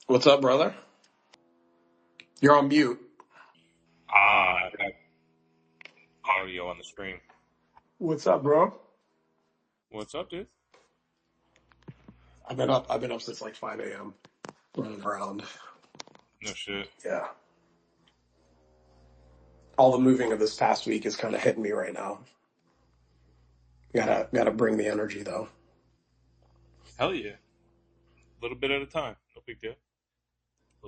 What's up, brother? You're on mute. I got audio on the screen. What's up, bro? What's up, dude? I've been up since like 5 a.m. running around. No shit. Yeah. All the moving of this past week is kind of hitting me right now. Gotta bring the energy though. Hell yeah. A little bit at a time. No big deal. A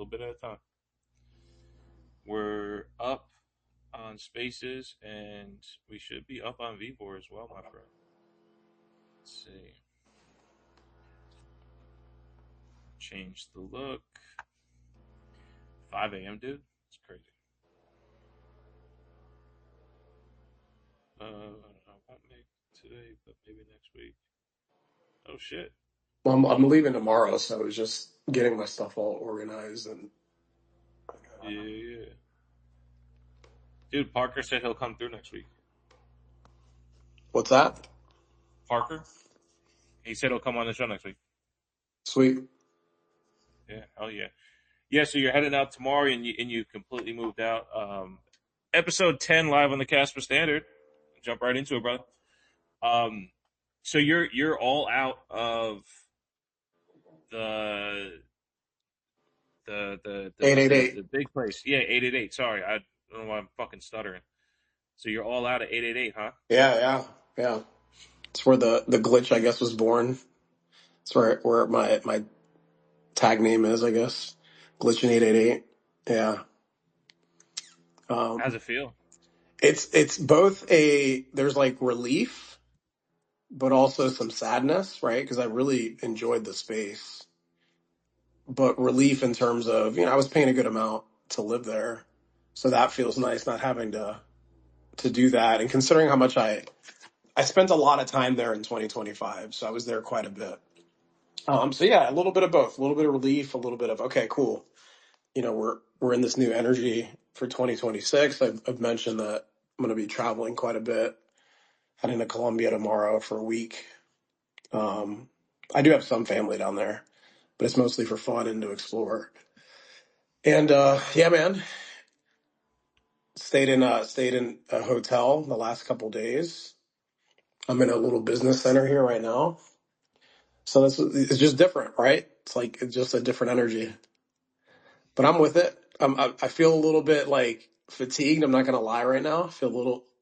little bit at a time. We're up on spaces and we should be up on Vbor as well, my friend. Let's see. Change the look. 5 a.m., dude. It's crazy. I won't make today, but maybe next week. Oh shit. Well, I'm leaving tomorrow, so I was just getting my stuff all organized and. Yeah, yeah. Dude, Parker said he'll come through next week. What's that? Parker? He said he'll come on the show next week. Sweet. Yeah, hell yeah. Yeah, so you're heading out tomorrow, and you completely moved out. Episode 10 live on the Casper Standard. Jump right into it, brother. Um, so you're all out of the Eight eight the eight. big place. Yeah, 888. Sorry, I don't know why I'm fucking stuttering. So you're all out of 888, huh? Yeah, yeah, yeah. It's where the glitch I guess was born. It's where my tag name is, I guess. Glitch in 888. Yeah. How's Um, it feel? it's both there's like relief, but also some sadness, right? Because I really enjoyed the space, but relief in terms of I was paying a good amount to live there, so that feels nice not having to do that. And considering how much I spent a lot of time there in 2025, so I was there quite a bit. So yeah, a little bit of both, a little bit of relief, a little bit of okay, cool. We're in this new energy for 2026. I've mentioned that I'm going to be traveling quite a bit, heading to Colombia tomorrow for a week. Um, I do have some family down there, but it's mostly for fun and to explore. And yeah, man, stayed in a hotel the last couple days. I'm in a little business center here right now, so it's just different, right? It's just a different energy. But I'm with it. I feel a little bit like fatigued. I'm not gonna lie right now.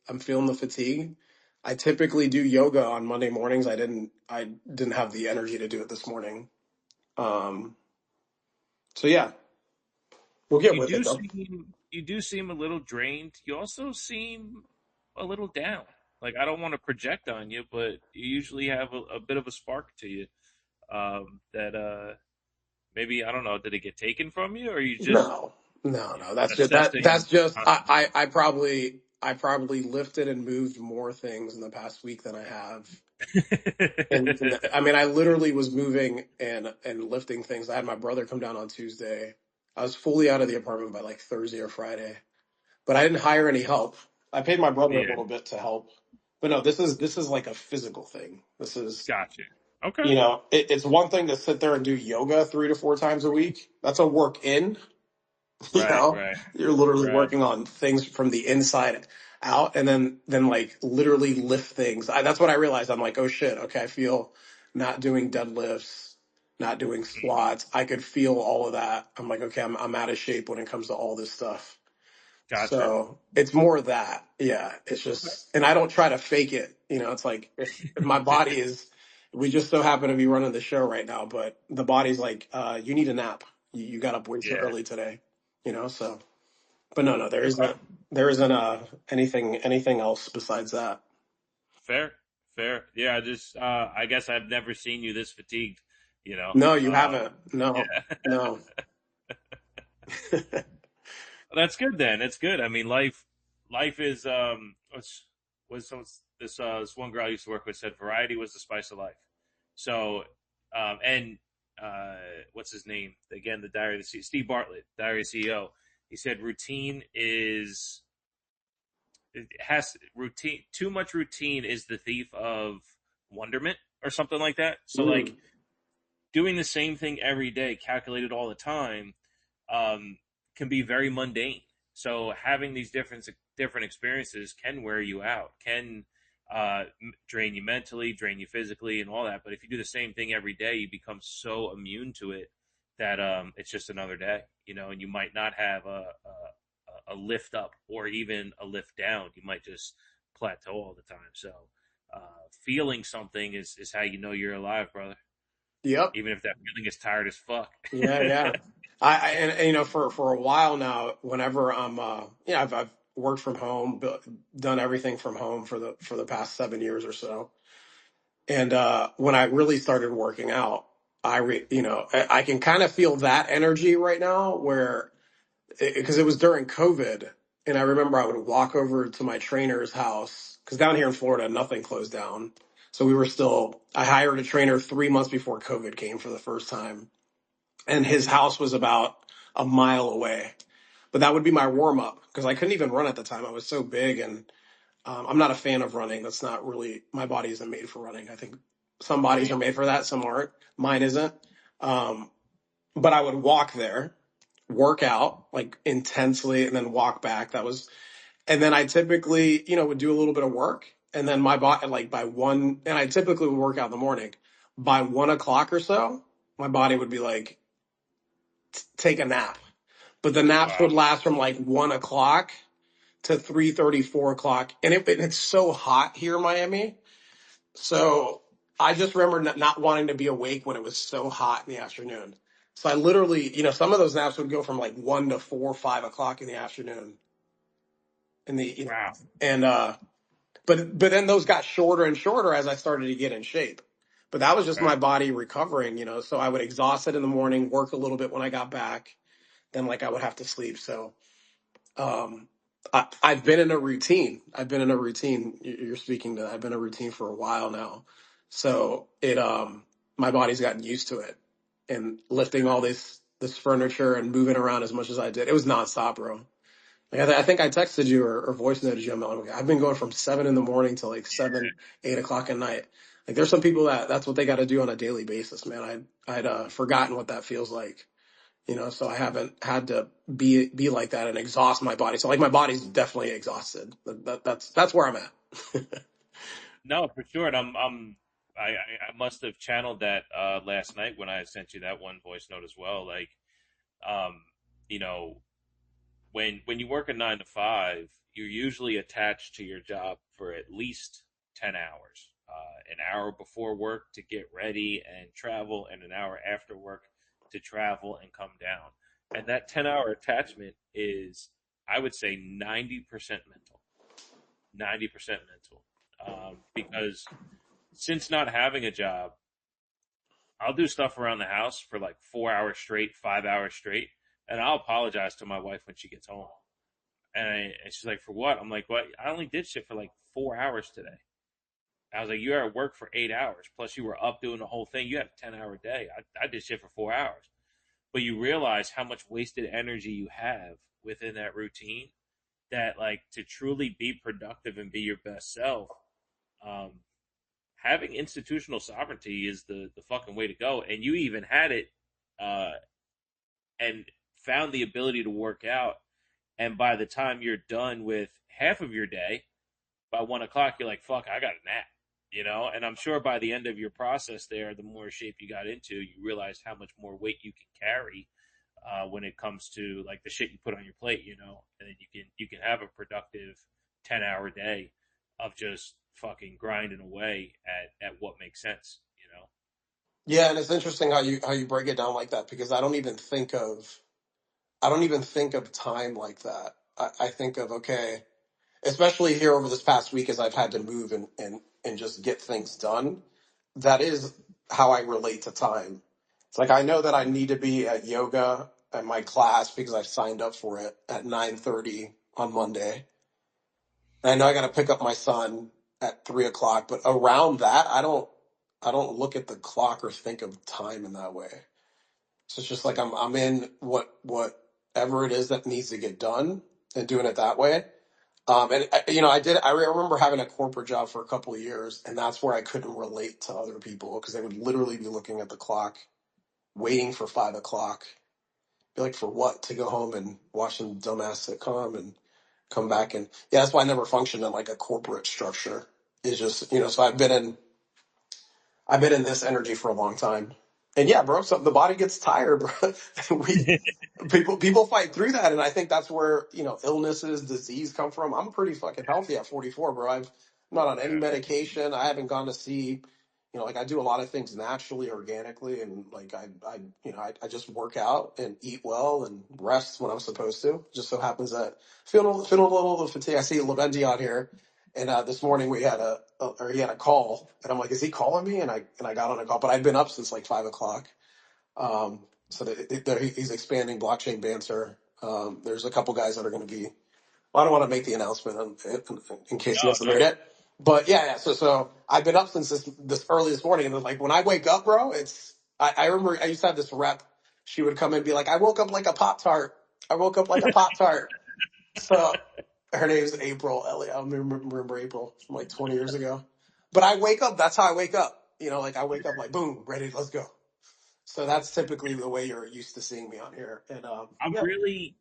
I'm feeling the fatigue. I typically do yoga on Monday mornings. I didn't have the energy to do it this morning. Um, so yeah, we'll get You with it do though. seem a little drained. You also seem a little down. Like I don't want to project on you, but you usually have a bit of a spark to you. That maybe I don't know. Did it get taken from you, or are you just No, no. That's just that. assessing That's just constantly? I probably lifted and moved more things in the past week than I have. And I mean, I literally was moving and lifting things. I had my brother come down on Tuesday. I was fully out of the apartment by like Thursday or Friday, but I didn't hire any help. I paid my brother a Yeah, little bit to help, but no, this is like a physical thing. This is gotcha. Okay. it's one thing to sit there and do yoga 3 to 4 times a week. That's a work in. you Right, know right, you're literally right. working on things from the inside out, and then like literally lift things. That's what I realized. I'm like, oh shit, okay, I feel not doing deadlifts, not doing Hmm. squats. I could feel all of that. I'm like, okay, I'm out of shape when it comes to all this stuff. Gotcha. So it's more that. Yeah, it's Okay. just, and I don't try to fake it. It's like if my body is, we just so happen to be running the show right now, but the body's like, you need a nap. You got up way too Yeah. early today. So, but no, there Okay. isn't, there isn't anything else besides that. Fair. Fair. Yeah. I guess I've never seen you this fatigued. You know. No, you haven't. No, Yeah. no. That's good then. It's good. I mean, life is this one girl I used to work with said variety was the spice of life. So, and what's his name again? The Diary of the Steve Bartlett, Diary of the CEO. He said routine is it has routine. Too much routine is the thief of wonderment or something like that. So like Mm, doing the same thing every day, calculated all the time, um, can be very mundane. So having these different experiences can wear you out, can drain you mentally, drain you physically, and all that. But if you do the same thing every day, you become so immune to it that it's just another day, and you might not have a lift up or even a lift down. You might just plateau all the time. So feeling something is how you know you're alive, brother. Yep. Even if that feeling is tired as fuck. Yeah, yeah. And for a while now, whenever I'm I've worked from home, done everything from home for the past 7 years or so. And when I really started working out, I can kind of feel that energy right now where because it was during COVID, and I remember I would walk over to my trainer's house because down here in Florida, nothing closed down. So we were still. I hired a trainer 3 months before COVID came for the first time, and his house was about a mile away. But that would be my warm up because I couldn't even run at the time. I was so big, and I'm not a fan of running. That's not really my body isn't made for running. I think some bodies Right. are made for that, some aren't. Mine isn't. Um, but I would walk there, work out like intensely, and then walk back. And then I typically, would do a little bit of work, and then my body, like by one, and I typically would work out in the morning. By 1 o'clock or so, my body would be like, take a nap. But the naps Wow. would last from like 1 o'clock to 3:30, 4 o'clock, and it's so hot here in Miami. So I just remember not wanting to be awake when it was so hot in the afternoon. So I literally, some of those naps would go from like 1 to 4, 5 o'clock in the afternoon. In the, Wow. and but then those got shorter and shorter as I started to get in shape. But that was just Right. my body recovering. So I would exhaust it in the morning, work a little bit when I got back, then like I would have to sleep. So um, I've been in a routine. I've been in a routine. You're speaking to that. I've been in a routine for a while now. So my body's gotten used to it, and lifting all this furniture and moving around as much as I did. It was nonstop, bro. Like I think I texted you or voice noted you. I've been going from 7 in the morning to like 7, 8 o'clock at night. Like there's some people that's what they got to do on a daily basis, man. I'd forgotten what that feels like, so I haven't had to be like that and exhaust my body. So like my body's definitely exhausted. That's where I'm at. No, for sure. And I must have channeled that last night when I sent you that one voice note as well. Like, um, you know, when you work a 9 to 5, you're usually attached to your job for at least 10 hours. An hour before work to get ready and travel, and an hour after work to travel and come down. And that 10-hour attachment is, I would say, 90% mental. 90% mental. Because since not having a job, I'll do stuff around the house for like 4 hours straight, 5 hours straight, and I'll apologize to my wife when she gets home. And she's like, "For what?" I'm like, "What? I only did shit for like 4 hours today." I was like, "You were at work for 8 hours, plus you were up doing the whole thing. You had a 10-hour day. I did shit for 4 hours." But you realize how much wasted energy you have within that routine. That like to truly be productive and be your best self, um, having institutional sovereignty is the fucking way to go. And you even had it, uh, and found the ability to work out. And by the time you're done with half of your day, by 1 o'clock, you're like, fuck, I got a nap, And I'm sure by the end of your process there, the more shape you got into, you realize how much more weight you can carry when it comes to like the shit you put on your plate, and then you can have a productive 10-hour day of just fucking grinding away at what makes sense. Yeah, and it's interesting how you break it down like that because I don't even think of time like that. I think of okay, especially here over this past week as I've had to move and just get things done. That is how I relate to time. It's like I know that I need to be at yoga at my class because I've signed up for it at 9:30 on Monday. And I know I got to pick up my son at 3 o'clock, but around that, I don't look at the clock or think of time in that way. So it's just like I'm in whatever it is that needs to get done and doing it that way. And I remember having a corporate job for a couple of years, and that's where I couldn't relate to other people because they would literally be looking at the clock. waiting for 5 o'clock. Be like, for what? To go home and watch some dumbass sitcom and come back and yeah, that's why I never functioned in like a corporate structure. It's just so I've been in this energy for a long time. And yeah, bro, so the body gets tired, bro. we people fight through that, and I think that's where illnesses, disease come from. I'm pretty fucking healthy at 44, bro. I'm not on any Yeah. medication. I haven't gone to see, like I do a lot of things naturally, organically, and like I just work out and eat well and rest when I'm supposed to. Just so happens that feeling a little fatigued. I see Lavendi out here, and this morning we had or he had a call, and I'm like, is he calling me? And I got on a call, but I'd been up since like 5 o'clock. So he's expanding blockchain banter. There's a couple guys that are going to be. Well, I don't want to make the announcement in case he Oh, hasn't no. made it. But yeah. So I've been up since this early this morning, and then, like when I wake up, bro, I remember I used to have this rep. She would come and be like, "I woke up like a Pop Tart. I woke up like a Pop Tart." So her name's April Elliott. I remember April from like 20 years ago. But I wake up. That's how I wake up. Like I wake up like boom, ready. Let's go. So that's typically the way you're used to seeing me on here. And I'm yeah, really,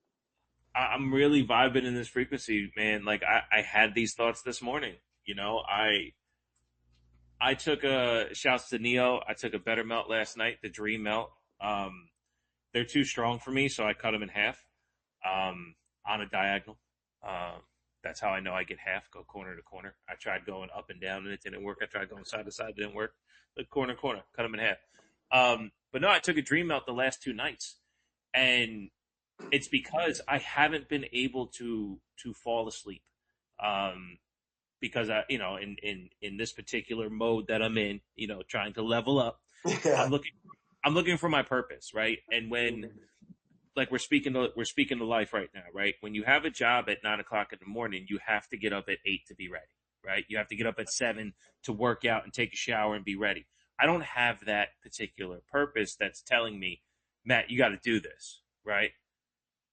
I'm really vibing in this frequency, man. Like I had these thoughts this morning. I took shouts to Neo. I took a better melt last night, the Dream Melt. They're too strong for me, so I cut them in half on a diagonal. Um, that's how I know I get half. Go corner to corner. I tried going up and down, and it didn't work. I tried going side to side, it didn't work. The corner, corner, cut them in half. But no, I took a Dream Melt the last 2 nights, and it's because I haven't been able to fall asleep. Um, because in this particular mode that I'm in, trying to level up, I'm yeah, looking I'm looking for my purpose, right? And when like we're speaking to life right now, right? When you have a job at 9 o'clock in the morning, you have to get up at 8 to be ready, right? You have to get up at 7 to work out and take a shower and be ready. I don't have that particular purpose that's telling me, Matt, you got to do this, right?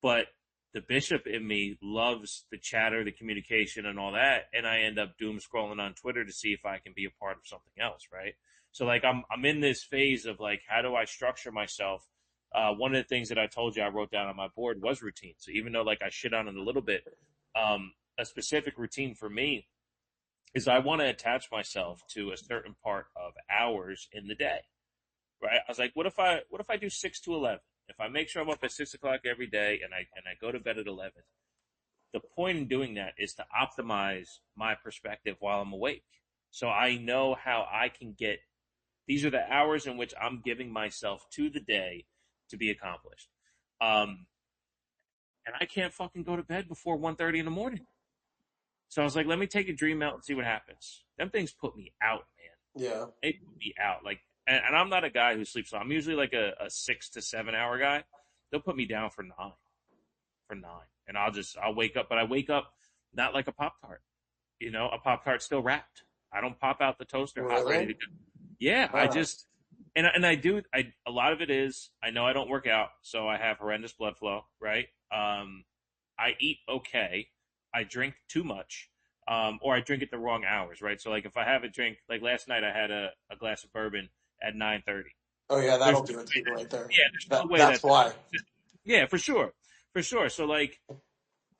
But the bishop in me loves the chatter, the communication, and all that, and I end up doom scrolling on Twitter to see if I can be a part of something else, right? So like I'm in this phase of like, how do I structure myself? One of the things that I told you I wrote down on my board was routine. So even though like I shit on it a little bit, a specific routine for me is I want to attach myself to a certain part of hours in the day, right? I was like, what if I do 6 to 11? If I make sure I'm up at 6 o'clock every day and I go to bed at 11, the point in doing that is to optimize my perspective while I'm awake. So I know how I can get these are the hours in which I'm giving myself to the day to be accomplished. Um, and I can't fucking go to bed before 1:30 in the morning. So I was like, let me take a dream out and see what happens. Them things put me out, man. yeah. It put me out. Like, and I'm not a guy who sleeps. I'm usually like a 6 to 7 hour guy. They'll put me down for nine, and I'll wake up, but I wake up not like a Pop Tart. A Pop Tart still wrapped. I don't pop out the toaster hot ready Really? to go. Yeah, I Ah. just and I do. A lot of it is I know I don't work out, so I have horrendous blood flow. Right. I eat okay. I drink too much. Or I drink at the wrong hours, right? So like if I have a drink, like last night I had a glass of bourbon at 9:30. Oh yeah, There's that'll no do it way to you right there. there's no That way that's that why. yeah, for sure. So like,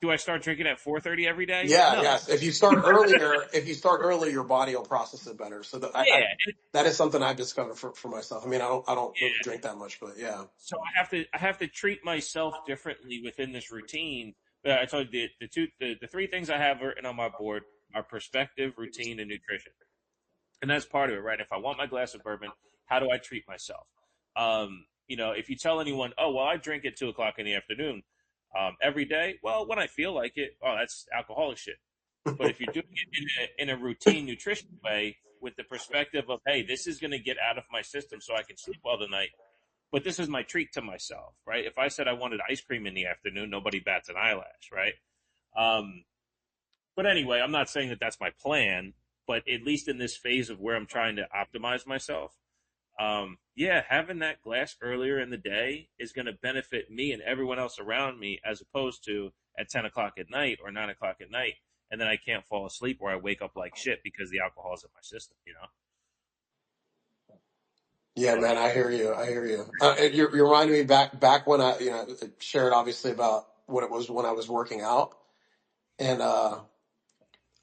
do I start drinking at 4:30 every day? Yeah, No. yes. If you start earlier, your body will process it better. So Yeah, that is something I've discovered for myself. I mean, I don't really yeah. drink that much, but yeah. So I have to treat myself differently within this routine. But I told you the three things I have written on my board are perspective, routine, and nutrition. And that's part of it, right? If I want my glass of bourbon, how do I treat myself? If you tell anyone, oh, well, I drink at 2 o'clock in the afternoon every day, well, when I feel like it, oh, that's alcoholic shit. But if you're doing it in a routine nutrition way with the perspective of, hey, this is going to get out of my system so I can sleep well tonight, but this is my treat to myself, right? If I said I wanted ice cream in the afternoon, nobody bats an eyelash, right? Um, but anyway, I'm not saying that that's my plan, but at least in this phase of where I'm trying to optimize myself, yeah, having that glass earlier in the day is going to benefit me and everyone else around me as opposed to at 10 o'clock at night or 9 o'clock at night. And then I can't fall asleep or I wake up like shit because the alcohol's in my system, Yeah, But man, I hear you. I hear you. And you're reminding me back when I shared obviously about what it was when I was working out, and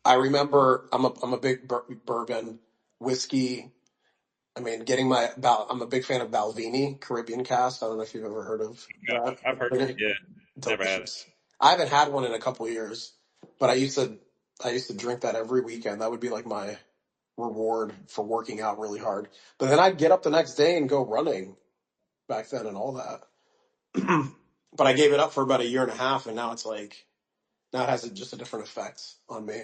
I remember I'm a big bourbon whiskey. I mean, I'm a big fan of Balvenie Caribbean Cast. I don't know if you've ever heard of that. I've heard, yeah, never had it. Delicious. I haven't had one in a couple years, but I used to drink that every weekend. That would be like my reward for working out really hard. But then I'd get up the next day and go running back then and all that. But I gave it up for about a year and a half, and now it's like now it has just a different effect on me.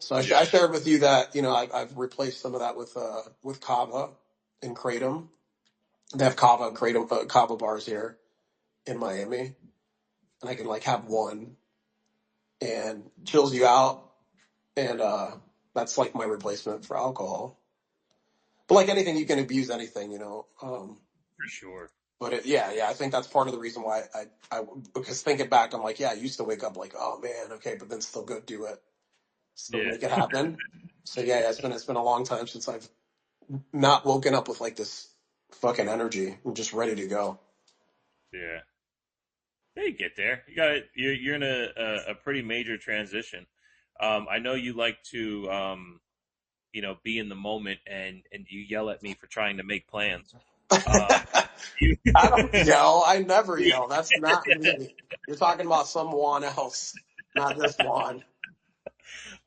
So I Yeah, shared with you that I've replaced some of that with kava and kratom. They have kava kratom kava bars here in Miami, and I can like have one and chills you out, and that's like my replacement for alcohol. But like anything, you can abuse anything. for sure. But yeah, I think that's part of the reason why because thinking back, I'm like, yeah, I used to wake up like, oh man, okay, but then still go do it, still Yeah, make it happen. So yeah, it's been a long time since I've not woken up with like this fucking energy. I'm just ready to go. yeah. You get there. You got it. You're in a pretty major transition. I know you like to be in the moment, and you yell at me for trying to make plans. Um, you, I don't yell. I never you- yell. That's not me. You're talking about someone else, not this one.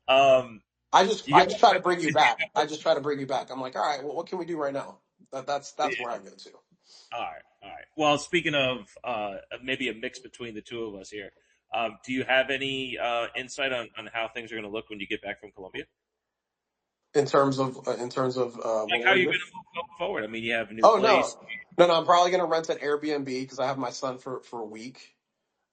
um, I just you I got just try to bring you back. I just try to bring you back. I'm like, all right, well, what can we do right now? That's where I go to. all right, all right. Well, speaking of maybe a mix between the two of us here, do you have any insight on how things are going to look when you get back from Colombia? In terms of Like what how we're you're doing. going to move going forward? I mean, you have a new Oh no, place. no, no. I'm probably gonna rent an Airbnb because I have my son for a week.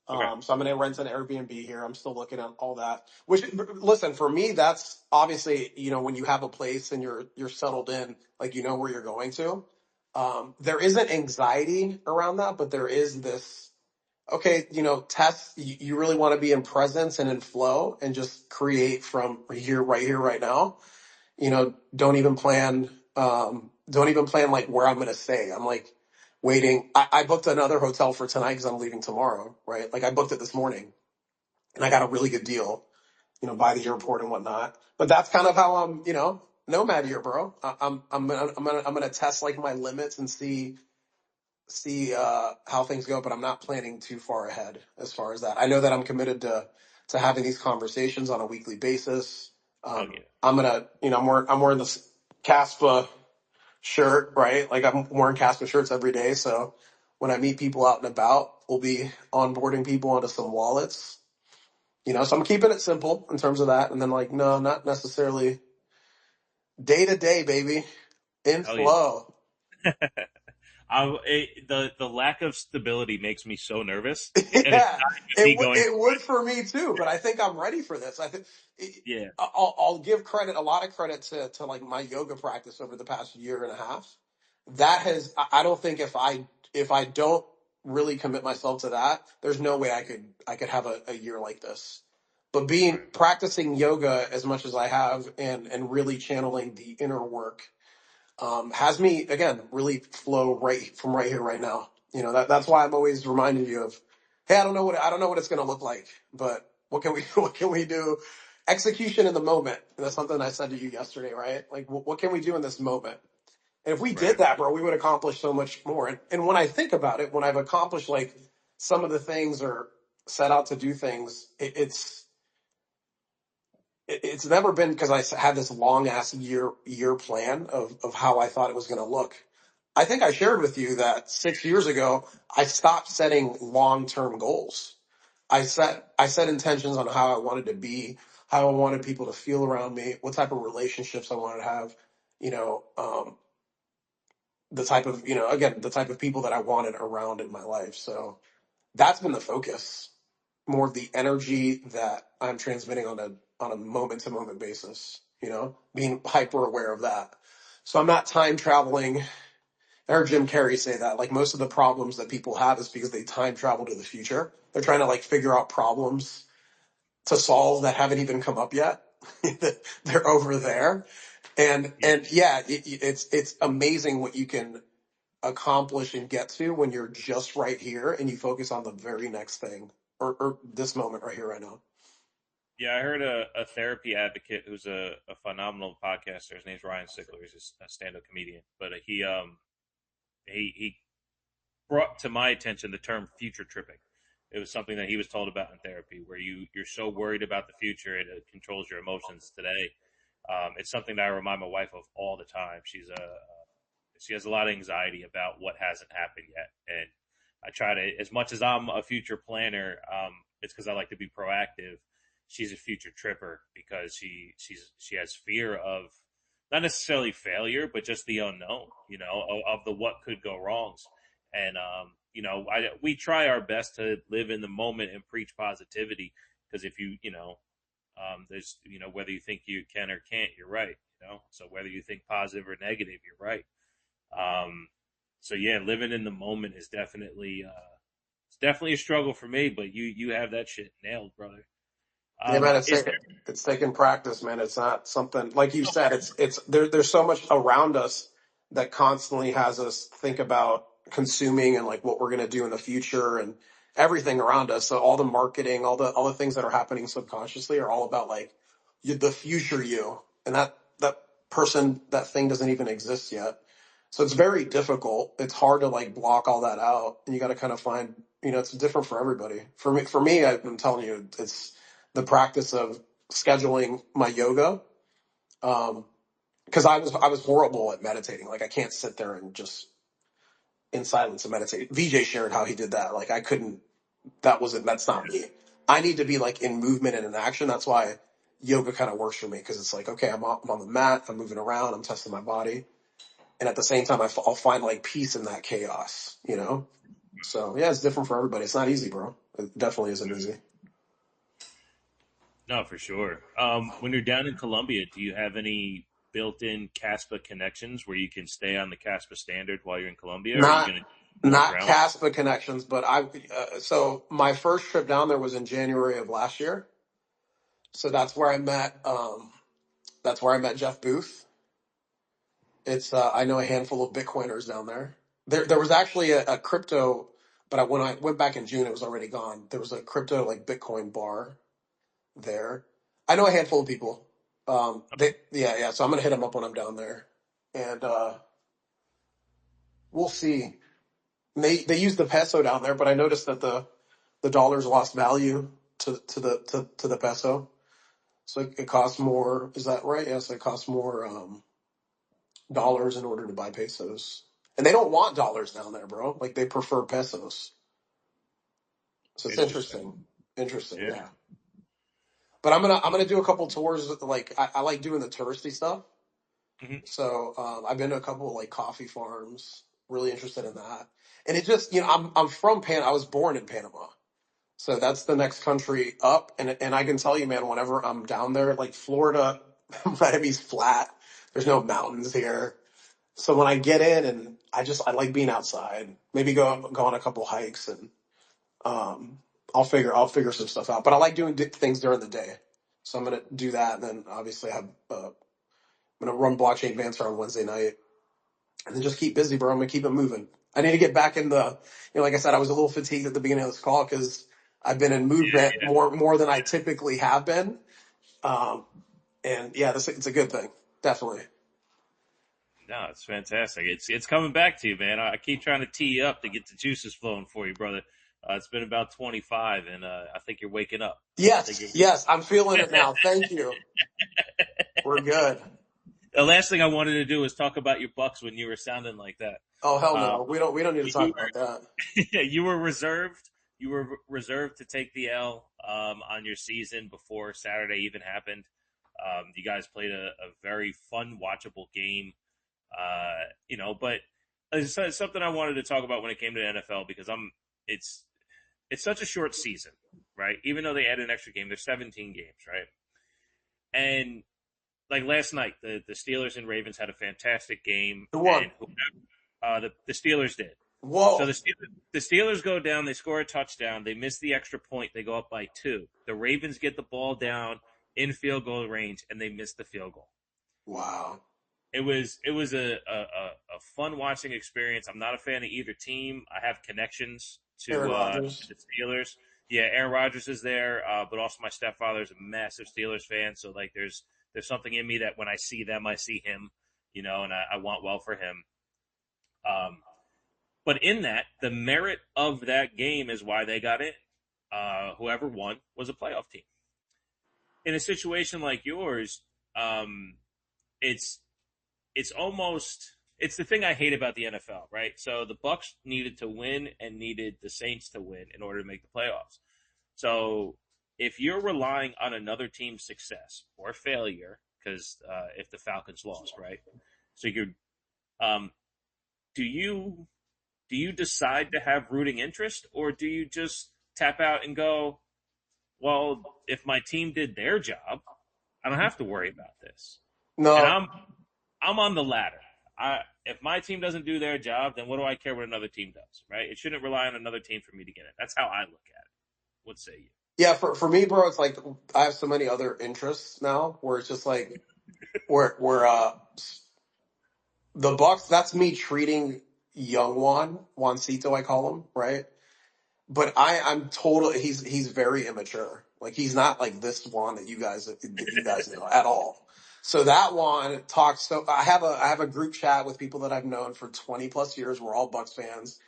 Okay, So I'm gonna rent an Airbnb here. I'm still looking at all that. Which, listen, for me, that's obviously when you have a place and you're settled in, like you know where you're going to. There isn't anxiety around that, but there is this. Okay, Tess, you really want to be in presence and in flow and just create from here, right now. Don't even plan like where I'm gonna stay. I'm like waiting. I booked another hotel for tonight because I'm leaving tomorrow, right? Like I booked it this morning and I got a really good deal, by the airport and whatnot. But that's kind of how I'm, nomad here, bro. I'm gonna test like my limits and see how things go, but I'm not planning too far ahead as far as that. I know that I'm committed to having these conversations on a weekly basis. I'll get it. I'm wearing this Caspa shirt, right? Like I'm wearing Caspa shirts every day. So when I meet people out and about, we'll be onboarding people onto some wallets. So I'm keeping it simple in terms of that. And then like, no, not necessarily day to day, baby. In Hell yeah. flow. The lack of stability makes me so nervous, and it's Yeah, not even it me would going it through would for me too, but I think I'm ready for this. I think it. I'll give credit, a lot of credit to like my yoga practice over the past year and a half. That has, I don't think if I don't really commit myself to that, there's no way I could have a year like this. But Yeah, being right. practicing yoga as much as I have and really channeling the inner work has me again really flow right from right here right now. That's why I'm always reminding you of, hey, I don't know what it's going to look like, but what can we what can we do? Execution in the moment. And that's something I said to you yesterday, right? Like, what can we do in this moment? And if we did Right. that, bro, we would accomplish so much more. And when I think about it, when I've accomplished like some of the things or set out to do things, it's never been because had this long ass year plan of how I thought it was going to look. I think I shared with you that 6 years ago I stopped setting long term goals. I set intentions on how I wanted to be, how I wanted people to feel around me, what type of relationships I wanted to have, you know, um, the type of again the type of people that I wanted around in my life. So that's been the focus, more of the energy that I'm transmitting on a moment to moment basis, being hyper aware of that. So I'm not time traveling. I heard Jim Carrey say that like most of the problems that people have is because they time travel to the future. They're trying to like figure out problems to solve that haven't even come up yet. They're over there. Yeah, And yeah, it's amazing what you can accomplish and get to when you're just right here and you focus on the very next thing or this moment right here right now. yeah. I heard a therapy advocate who's a phenomenal podcaster. His name's Ryan Sickler. He's a stand-up comedian, but he brought to my attention the term future tripping. It was something that he was told about in therapy, where you're so worried about the future it controls your emotions today. It's something that I remind my wife of all the time. She has a lot of anxiety about what hasn't happened yet, and I try to, as much as I'm a future planner, it's because I like to be proactive. She's a future tripper because she has fear of not necessarily failure, but just the unknown, of the what could go wrongs. And we try our best to live in the moment and preach positivity because if there's whether you think you can or can't, you're right. So whether you think positive or negative, you're right. Um, so yeah, living in the moment is definitely it's definitely a struggle for me, but you have that shit nailed, brother. Yeah, man, Is there it's taking practice, man. It's not something like you said. It's there's so much around us that constantly has us think about consuming and like what we're gonna do in the future and everything around us. So all the marketing, all the things that are happening subconsciously are all about like the future you, and that person that thing doesn't even exist yet. So it's very difficult. It's hard to like block all that out, and you got to kind of find it's different for everybody. For me, I'm telling you, it's the practice of scheduling my yoga. Because I was horrible at meditating. Like I can't sit there and just in silence and meditate. VJ shared how he did that. Like I couldn't. That's not me. I need to be like in movement and in action. That's why yoga kind of works for me because it's like okay, I'm on the mat, I'm moving around, I'm testing my body, and at the same time, I'll find like peace in that chaos. So yeah, it's different for everybody. It's not easy, bro. It definitely isn't easy. no for sure. When you're down in Colombia, do you have any built-in Caspa connections where you can stay on the Caspa standard while you're in Colombia, or are you Not going to more not ground? Caspa connections, but so my first trip down there was in January of last year. So that's where I met Jeff Booth. It's I know a handful of Bitcoiners down there. There was actually a crypto, but when I went back in June, it was already gone. There was a crypto like Bitcoin bar there. I know a handful of people. Yeah. So I'm gonna hit them up when I'm down there, and we'll see. They use the peso down there, but I noticed that the dollar's lost value to the peso, so it costs more. Is that right? Yes, it costs more dollars in order to buy pesos, and they don't want dollars down there, bro. Like they prefer pesos. So it's Interesting. interesting. Interesting, Yeah. yeah. But I'm gonna do a couple tours. Like I like doing the touristy stuff. Hmm. So I've been to a couple of like coffee farms. Really interested in that. And it just I'm from Pan. I was born in Panama. So that's the next country up, and I can tell you, man, whenever I'm down there, like Florida, Miami's flat. There's no mountains here. So when I get in, and I like being outside. Maybe go on a couple hikes, and um, I'll figure some stuff out. But I like doing things during the day. So I'm gonna do that, and then obviously I'm gonna run blockchain advancer on Wednesday night, and then just keep busy, bro. I'm gonna keep it moving. I need to get back in like I said, I was a little fatigued at the beginning of this call because I've been in movement Yeah. more than I typically have been. Um, and yeah, it's a good thing, definitely. No, it's fantastic. It's coming back to you, man. I keep trying to tee you up to get the juices flowing for you, brother. It's been about 25, and I think you're waking up. I think Yes, you're. yes, I'm feeling it now. Thank you. We're good. The last thing I wanted to do was talk about your Bucks when you were sounding like that. Oh hell Um, no, we don't need to talk you about that. you were reserved. You were reserved to take the L on your season before Saturday even happened. You guys played a very fun, watchable game. But it's something I wanted to talk about when it came to the NFL because it's it's such a short season, right? Even though they added an extra game, there's 17 games, right? And like last night, the Steelers and Ravens had a fantastic game, Who won? and the Steelers did. So Whoa. the Steelers go down, they score a touchdown, they miss the extra point, they go up by 2. The Ravens get the ball down in field goal range, and they miss the field goal. Wow. It was a fun watching experience. I'm not a fan of either team. I have connections Aaron to Rodgers. the Steelers. Yeah, Aaron Rodgers is there, but also my stepfather is a massive Steelers fan. So like, there's something in me that when I see them, I see him, and I want well for him. Um, but in that, the merit of that game is why they got in. Whoever won was a playoff team. In a situation like yours, um, it's it's the thing I hate about the NFL, right? So the Bucks needed to win and needed the Saints to win in order to make the playoffs. So if you're relying on another team's success or failure, because if the Falcons lost, right? So um, do you decide to have rooting interest, or do you just tap out and go, well, if my team did their job, I don't have to worry about this. And No, I'm on the latter. If my team doesn't do their job, then what do I care what another team does, right? It shouldn't rely on another team for me to get it. That's how I look at it. What say you? yeah, for me, bro, it's like I have so many other interests now where it's just like where the Bucks. That's me treating young Juancito, I call him, right? But I'm totally he's very immature. Like he's not like this Juan that you guys know at all. So that Juan talks. So I have a group chat with people that I've known for 20 plus years. We're all Bucks fans,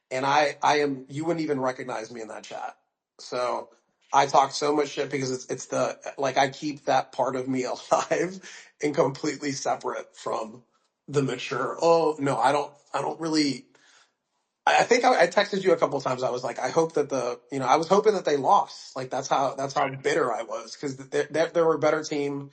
and I am you wouldn't even recognize me in that chat. So I talk so much shit because it's the like I keep that part of me alive and completely separate from the mature. Oh no, I don't really. I think I texted you a couple of times. I was like, I hope that I was hoping that they lost. Like that's how Right. bitter I was because they were a better team.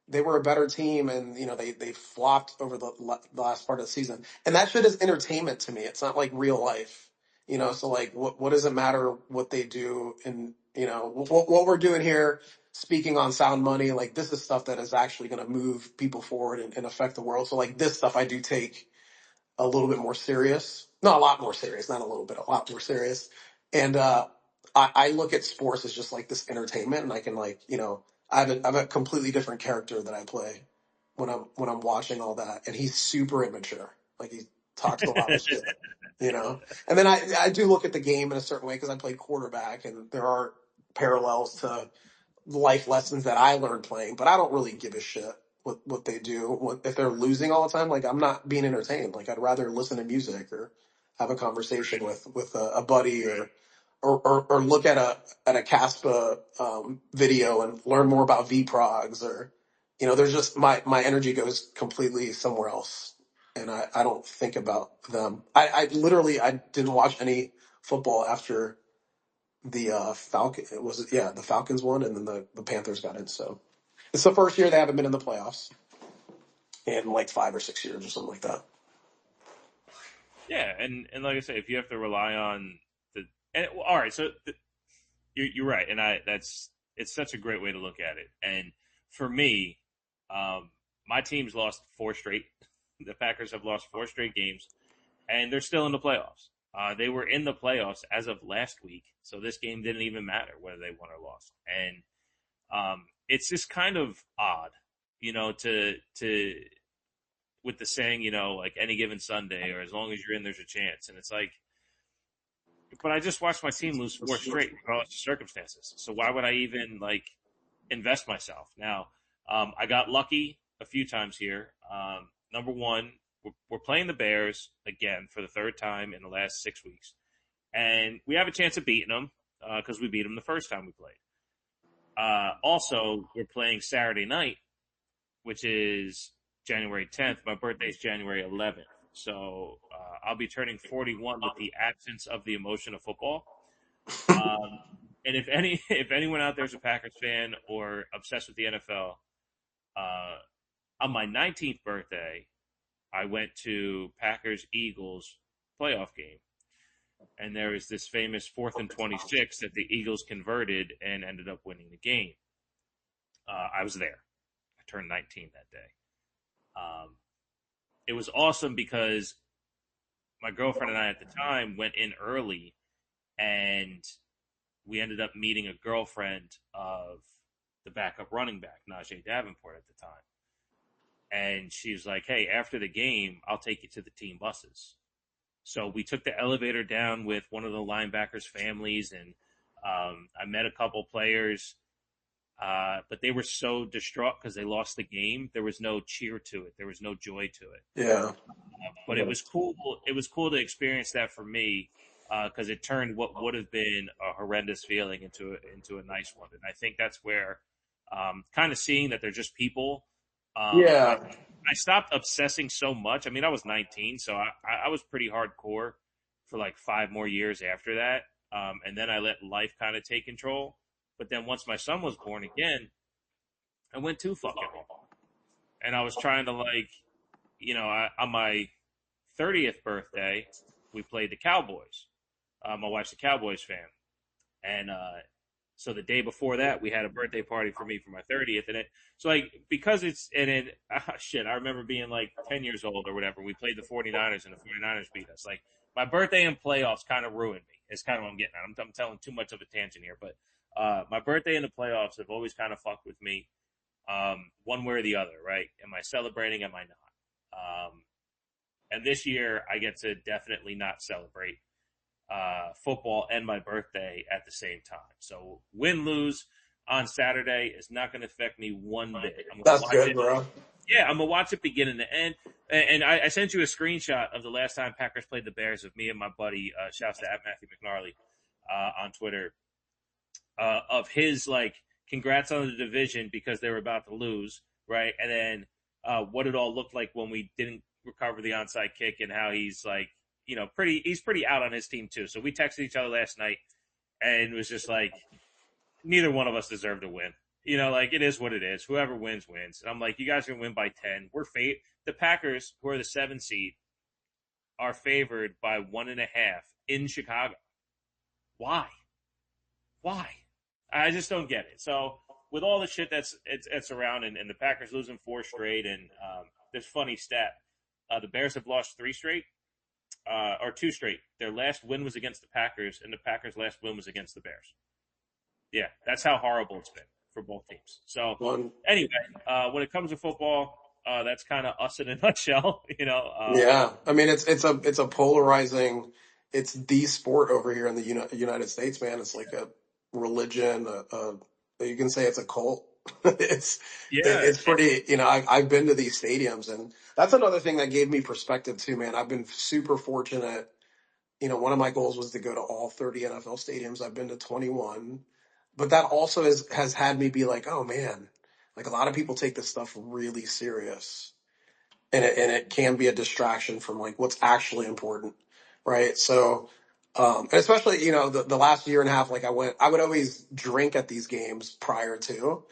They were a better team, and they flopped over the last part of the season. And that shit is entertainment to me. It's not like real life, So like, what does it matter what they do? And what we're doing here, speaking on sound money, like this is stuff that is actually going to move people forward and affect the world. So like this stuff, I do take a little bit more serious. Not a lot more serious, not a little bit, a lot more serious. And I look at sports as just like this entertainment, and I can like I have a completely different character that I play when I'm watching all that, and he's super immature. Like he talks a lot of shit. And then I do look at the game in a certain way because I played quarterback, and there are parallels to life lessons that I learned playing, but I don't really give a shit what they do. If they're losing all the time, like I'm not being entertained. Like I'd rather listen to music or have a conversation with a buddy or look at a Kaspa video and learn more about VProgs or there's just my energy goes completely somewhere else and I don't think about them. I literally I didn't watch any football after the Falcon it was yeah the Falcons won and then the Panthers got in. So it's the first year they haven't been in the playoffs in like 5 or 6 years or something like that. Yeah, and like I say, if you have to rely on well, all right, so you're right, and it's such a great way to look at it. And for me, um, my team's lost four straight. The Packers have lost four straight games, and they're still in the playoffs. They were in the playoffs as of last week, so this game didn't even matter whether they won or lost. And it's just kind of odd, to with the saying, like any given Sunday, or as long as you're in, there's a chance. And it's like, but I just watched my team lose four straight, regardless of circumstances. So why would I even like invest myself now? I got lucky a few times here. Number one, we're playing the Bears again for the third time in the last 6 weeks, and we have a chance of beating them because we beat them the first time we played. Also, we're playing Saturday night, which is January 10th. My birthday is January 11th. So I'll be turning 41 with the absence of the emotion of football. Um, and if anyone out there is a Packers fan or obsessed with the NFL, uh, on my 19th birthday, I went to Packers Eagles playoff game, and there was this famous 4th and 26 that the Eagles converted and ended up winning the game. I was there. I turned 19 that day. Um, it was awesome because my girlfriend and I at the time went in early, and we ended up meeting a girlfriend of the backup running back, Najee Davenport, at the time. And she was like, "Hey, after the game, I'll take you to the team buses." So we took the elevator down with one of the linebackers' families, and I met a couple players, but they were so distraught because they lost the game. There was no cheer to it. There was no joy to it. Yeah. But it was cool. It was cool to experience that for me because it turned what would have been a horrendous feeling into a nice one. And I think that's where kind of seeing that they're just people. Yeah. I stopped obsessing so much. I mean, I was 19, so I was pretty hardcore for like 5 more years after that. And then I let life kind of take control. But then once my son was born again, I went too fucking hard. And I was trying to like, on my 30th birthday, we played the Cowboys. My wife's a Cowboys fan. And so the day before that, we had a birthday party for me for my 30th. And so like, because it's, and then, shit, I remember being like 10 years old or whatever. We played the 49ers and the 49ers beat us. Like, my birthday and playoffs kind of ruined me. It's kind of what I'm getting at. I'm telling too much of a tangent here, but my birthday and the playoffs have always kind of fucked with me, one way or the other, right? Am I celebrating? Am I not? And this year, I get to definitely not celebrate football and my birthday at the same time. So win lose on Saturday is not going to affect me one bit. I'm going to That's watch good, it. bro. Yeah, I'm gonna watch it beginning to end. And I sent you a screenshot of the last time Packers played the Bears with me and my buddy. Shouts to at Matthew McNarly on Twitter of his like congrats on the division because they were about to lose, right? And then what it all looked like when we didn't recover the onside kick and how he's like, he's pretty out on his team too. So we texted each other last night and it was just like neither one of us deserved to win. Like it is what it is. Whoever wins wins. And I'm like, you guys are gonna win by 10. The Packers, who are the 7 seed, are favored by 1.5 in Chicago. Why? Why? I just don't get it. So with all the shit it's around, and the Packers losing 4 straight, and this funny stat: the Bears have lost 3 straight, or 2 straight. Their last win was against the Packers, and the Packers' last win was against the Bears. Yeah, that's how horrible it's been for both teams. So One. anyway, when it comes to football, that's kind of us in a nutshell. Yeah. I mean, it's a polarizing. It's the sport over here in the United States, man. It's like a religion. You can say it's a cult. it's Yeah, it's pretty. I've been to these stadiums, and that's another thing that gave me perspective too, man. I've been super fortunate. One of my goals was to go to all 30 NFL stadiums. I've been to 21. But that also has had me be like, oh man, like a lot of people take this stuff really serious. And it can be a distraction from like what's actually important. Right. So and especially, the last year and a half, like I would always drink at these games prior to,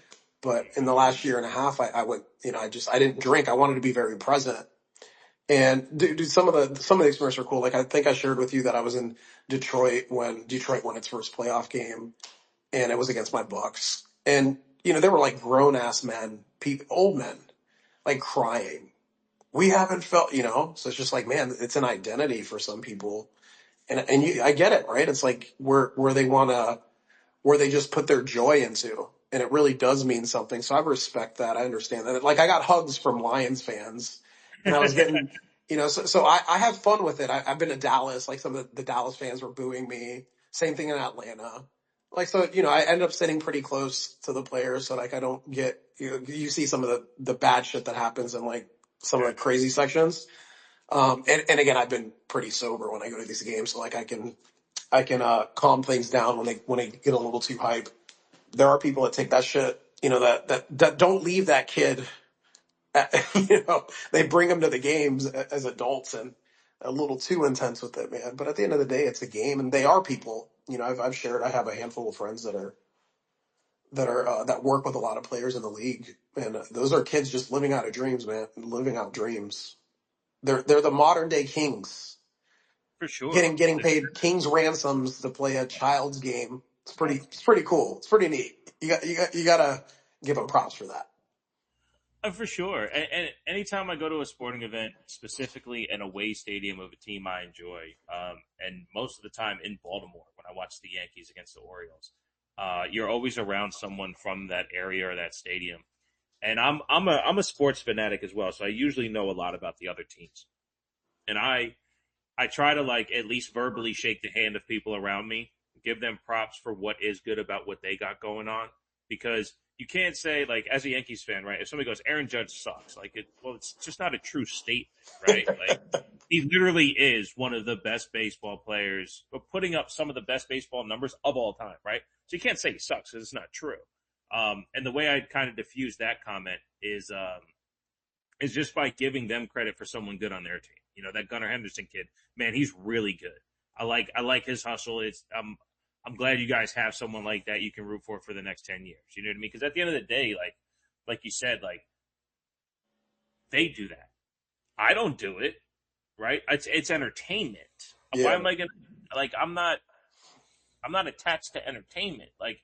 but in the last year and a half, I went, I didn't drink. I wanted to be very present. And dude, some of the experiences were cool. Like I think I shared with you that I was in Detroit when Detroit won its first playoff game, and it was against my Bucks. And there were like grown ass men, old men, like crying. We haven't felt, so it's just like, man, it's an identity for some people, and I get it, right? It's like where they want to where they just put their joy into. And it really does mean something. So I respect that. I understand that. Like I got hugs from Lions fans and I was getting, so I have fun with it. I've been to Dallas. Like some of the Dallas fans were booing me. Same thing in Atlanta. Like, so, I ended up sitting pretty close to the players. So like, I don't get, you see some of the bad shit that happens in like some of the crazy sections. And again, I've been pretty sober when I go to these games. So like I can calm things down when they get a little too hype. There are people that take that shit, that don't leave that kid. They bring them to the games as adults and a little too intense with it, man. But at the end of the day, it's a game, and they are people. I've shared. I have a handful of friends that work with a lot of players in the league, and those are kids just living out of dreams, man. Living out dreams. They're the modern day kings for sure. getting paid king's ransoms to play a child's game. It's pretty cool. It's pretty neat. You gotta give them props for that. For sure. And anytime I go to a sporting event, specifically an away stadium of a team I enjoy, and most of the time in Baltimore when I watch the Yankees against the Orioles, you're always around someone from that area or that stadium. And I'm a sports fanatic as well, so I usually know a lot about the other teams. And I try to like at least verbally shake the hand of people around me, give them props for what is good about what they got going on, because you can't say like as a Yankees fan, right? If somebody goes Aaron Judge sucks, well, it's just not a true statement, right? Like he literally is one of the best baseball players, but putting up some of the best baseball numbers of all time, right? So you can't say he sucks because it's not true. And the way I kind of diffuse that comment is just by giving them credit for someone good on their team. You know, that Gunnar Henderson kid, man, he's really good. I like his hustle. I'm glad you guys have someone like that you can root for the next 10 years. You know what I mean? Because at the end of the day, like you said, like they do that. I don't do it, right? It's entertainment. Why Yeah. am I gonna like? I'm not attached to entertainment. Like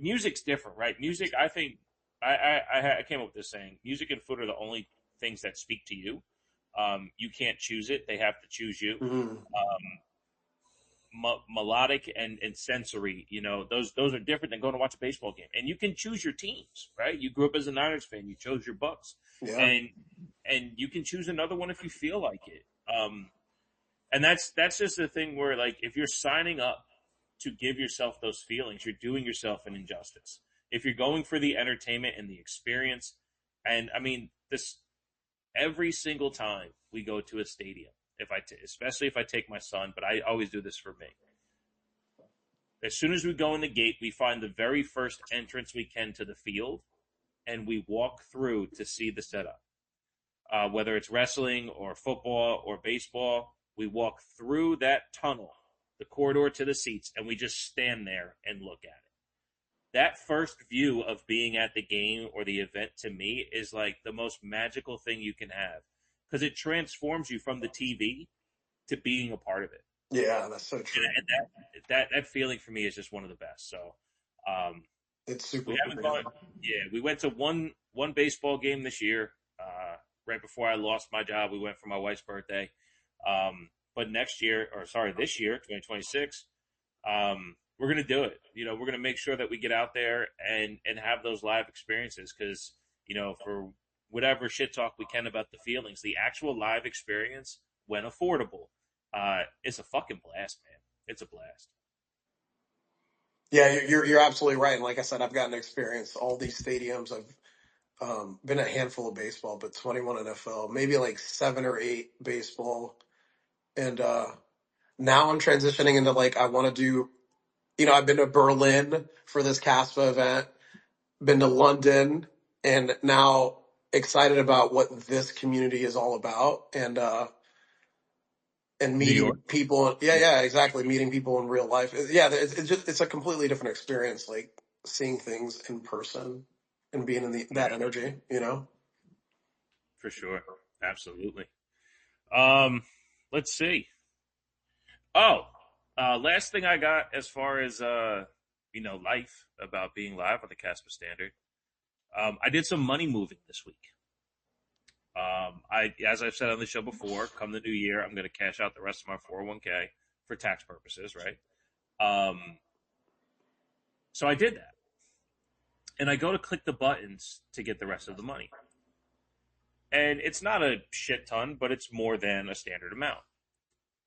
music's different, right? Music, I think I came up with this saying: music and food are the only things that speak to you. You can't choose it; they have to choose you. Mhm. Melodic and sensory, you know, those are different than going to watch a baseball game. And you can choose your teams, right? You grew up as a Niners fan, you chose your Bucks, Yeah. and you can choose another one if you feel like it. And that's just the thing where like if you're signing up to give yourself those feelings, you're doing yourself an injustice. If you're going for the entertainment and the experience, and I mean this every single time we go to a stadium, especially if I take my son, but I always do this for me. As soon as we go in the gate, we find the very first entrance we can to the field, and we walk through to see the setup. Whether it's wrestling or football or baseball, we walk through that tunnel, the corridor to the seats, and we just stand there and look at it. That first view of being at the game or the event to me is like the most magical thing you can have because it transforms you from the TV to being a part of it. Yeah, that's so And, true. and that feeling for me is just one of the best. So um, It's super we haven't gone. real. Yeah, we went to one baseball game this year. Right before I lost my job, we went for my wife's birthday. But next year, or sorry, this year, 2026, we're gonna do it. You know, we're gonna make sure that we get out there and have those live experiences because you know for whatever shit talk we can about the feelings, the actual live experience when affordable, is a fucking blast, man. It's a blast. Yeah, you're absolutely right. And like I said, I've gotten to experience all these stadiums. I've been a handful of baseball, but 21 NFL, maybe like 7 or 8 baseball, and now I'm transitioning into like I want to do. You know, I've been to Berlin for this Kaspa event, been to London, and now excited about what this community is all about, and New York. meeting people. Yeah, yeah, exactly. Meeting people in real life. Yeah, it's just it's a completely different experience. Like seeing things in person and being in that Yeah, energy. You know. for sure. Absolutely. Um, let's see. Oh, last thing I got as far as you know, life about being live on the Casper Standard. I did some money moving this week. As I've said on the show before, come the new year, I'm going to cash out the rest of my 401k for tax purposes, right? Um, so I did that, and I go to click the buttons to get the rest of the money, and it's not a shit ton, but it's more than a standard amount.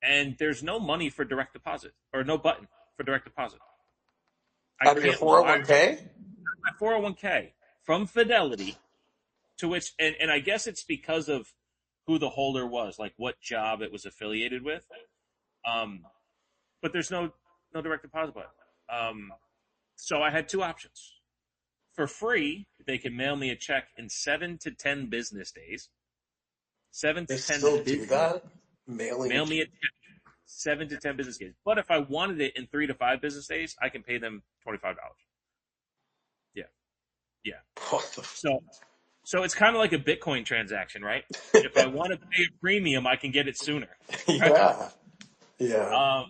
And there's no money for direct deposit or no button for direct deposit. I Out of your can't wire 401k. my 401k from Fidelity to which, and I guess it's because of who the holder was, like what job it was affiliated with. Um, but there's no direct deposit button. So I had two options. For free, they can mail me a check in 7 to 10 business days. Seven They to ten still do business. that, mailing a Mail me a check 7 to 10 business days. But if I wanted it in 3 to 5 business days, I can pay them $25. Yeah, yeah. what the. So it's kind of like a Bitcoin transaction, right? If I want to pay a premium, I can get it sooner. Right? Yeah, yeah. Um,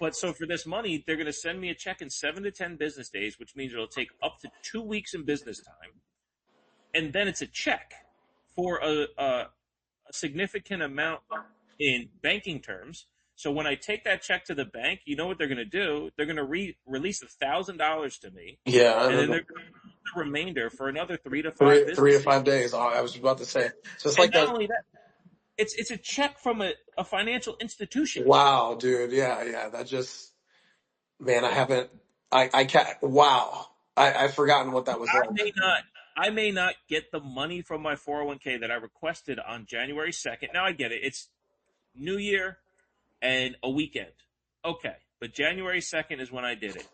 but so for this money, they're going to send me a check in 7 to 10 business days, which means it'll take up to 2 weeks in business time, and then it's a check for a significant amount in banking terms. So when I take that check to the bank, you know what they're going to do? They're going to release $1,000 to me, Yeah, I and then remember. they're going to the remainder for another 3 to 5 3 to business days. 5 days. Oh, I was about to say. So it's And like not that. only that, it's a check from a financial institution. Wow, dude. Yeah, yeah. That just, man, I haven't, I can't, wow. I've forgotten what that was I like. may not I may not get the money from my 401k that I requested on January 2nd. Now I get it. It's New Year and a weekend. Okay. But January 2nd is when I did it.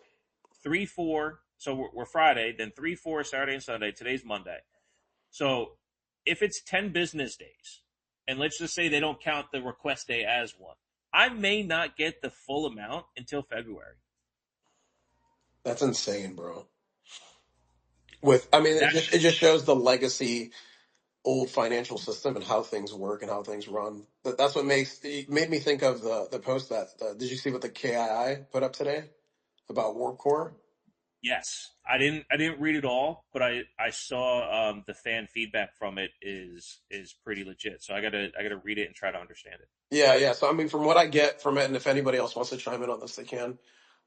3 4, so we're Friday, then 3 4 Saturday and Sunday. Today's Monday. So if it's 10 business days, and let's just say they don't count the request day as one, I may not get the full amount until February. That's insane, bro. I mean, That it just shows the legacy old financial system and how things work and how things run. That's what it made me think of the post that did you see what the KII put up today about Warp Core? Yes, I didn't read it all, but I saw the fan feedback from it is pretty legit. So I gotta read it and try to understand it. Yeah, yeah. So I mean, from what I get from it, and if anybody else wants to chime in on this, they can.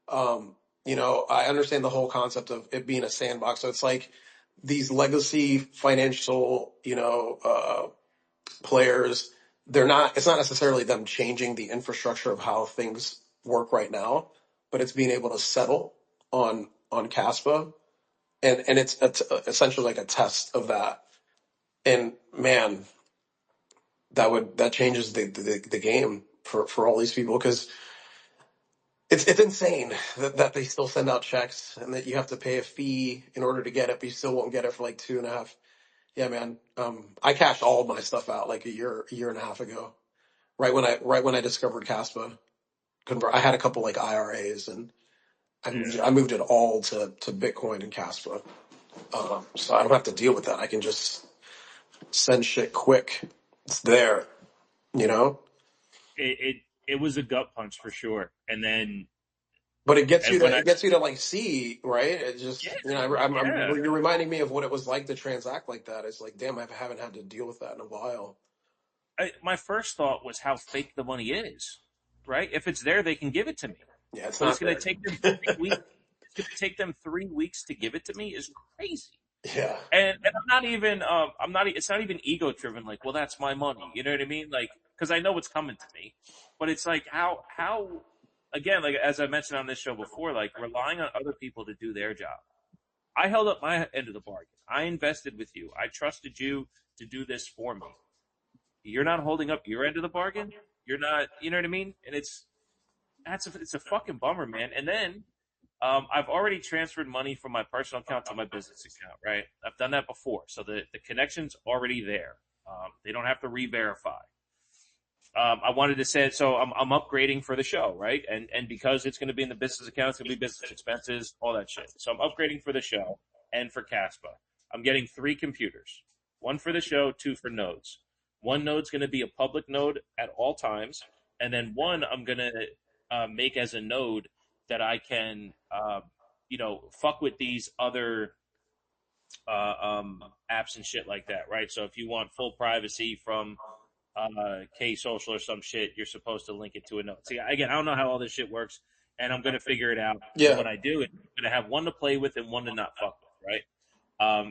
Um, I understand the whole concept of it being a sandbox. So it's like these legacy financial, players. They're not. It's not necessarily them changing the infrastructure of how things work right now, but it's being able to settle on Caspa, and it's essentially like a test of that. And man, that changes the game for all these people because it's insane that they still send out checks and that you have to pay a fee in order to get it, but you still won't get it for like 2.5. Yeah, man. I cashed all of my stuff out like a year and a half ago, right when I discovered Caspa. I had a couple like IRAs and Yeah. I moved it all to Bitcoin and Caspa, so I don't have to deal with that. I can just send shit quick. It's there, you know. It was a gut punch for sure. And then But it gets you when to I like see, right? It yeah just I'm yeah you're reminding me of what it was like to transact like that. It's like, damn, I haven't had to deal with that in a while. my first thought was how fake the money is, right? If it's there, they can give it to me, Yeah, it's but it's not going to there. take them 3 weeks. It's going to take them 3 weeks to give it to me is crazy. Yeah, And I'm not even it's not even ego driven. Like, well, that's my money. You know what I mean? Like, because I know it's coming to me, but it's like how again, like as I mentioned on this show before, like relying on other people to do their job. I held up my end of the bargain. I invested with you. I trusted you to do this for me. You're not holding up your end of the bargain. You're not. You know what I mean? And it's a fucking bummer, man. And then I've already transferred money from my personal account to my business account, right? I've done that before. So the connection's already there. They don't have to re-verify. I wanted to say, so I'm upgrading for the show, right? And because it's going to be in the business account, it's going to be business expenses, all that shit. So I'm upgrading for the show and for Caspa. I'm getting 3 computers, one for the show, two for nodes. One node's going to be a public node at all times, and then one I'm going to make as a node that I can, fuck with these other apps and shit like that, right? So if you want full privacy from K Social or some shit, you're supposed to link it to a note. See, again, I don't know how all this shit works, and I'm going to figure it out. And yeah, when I do it, I'm going to have one to play with and one to not fuck with, right?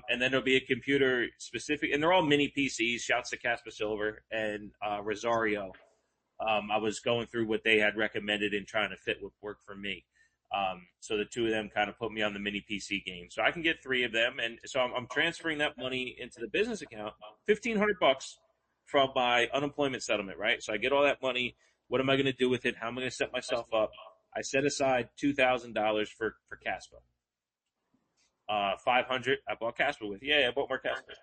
And then there'll be a computer specific, and they're all mini PCs. Shouts to Casper Silver and Rosario. I was going through what they had recommended and trying to fit what worked for me. So the two of them kind of put me on the mini PC game. So I can get 3 of them, and so I'm transferring that money into the business account, $1,500 from my unemployment settlement, right? So I get all that money. What am I going to do with it? How am I going to set myself up? I set aside $2,000 for Caspa. 500 I bought Caspa with. Yeah, I bought more Caspa.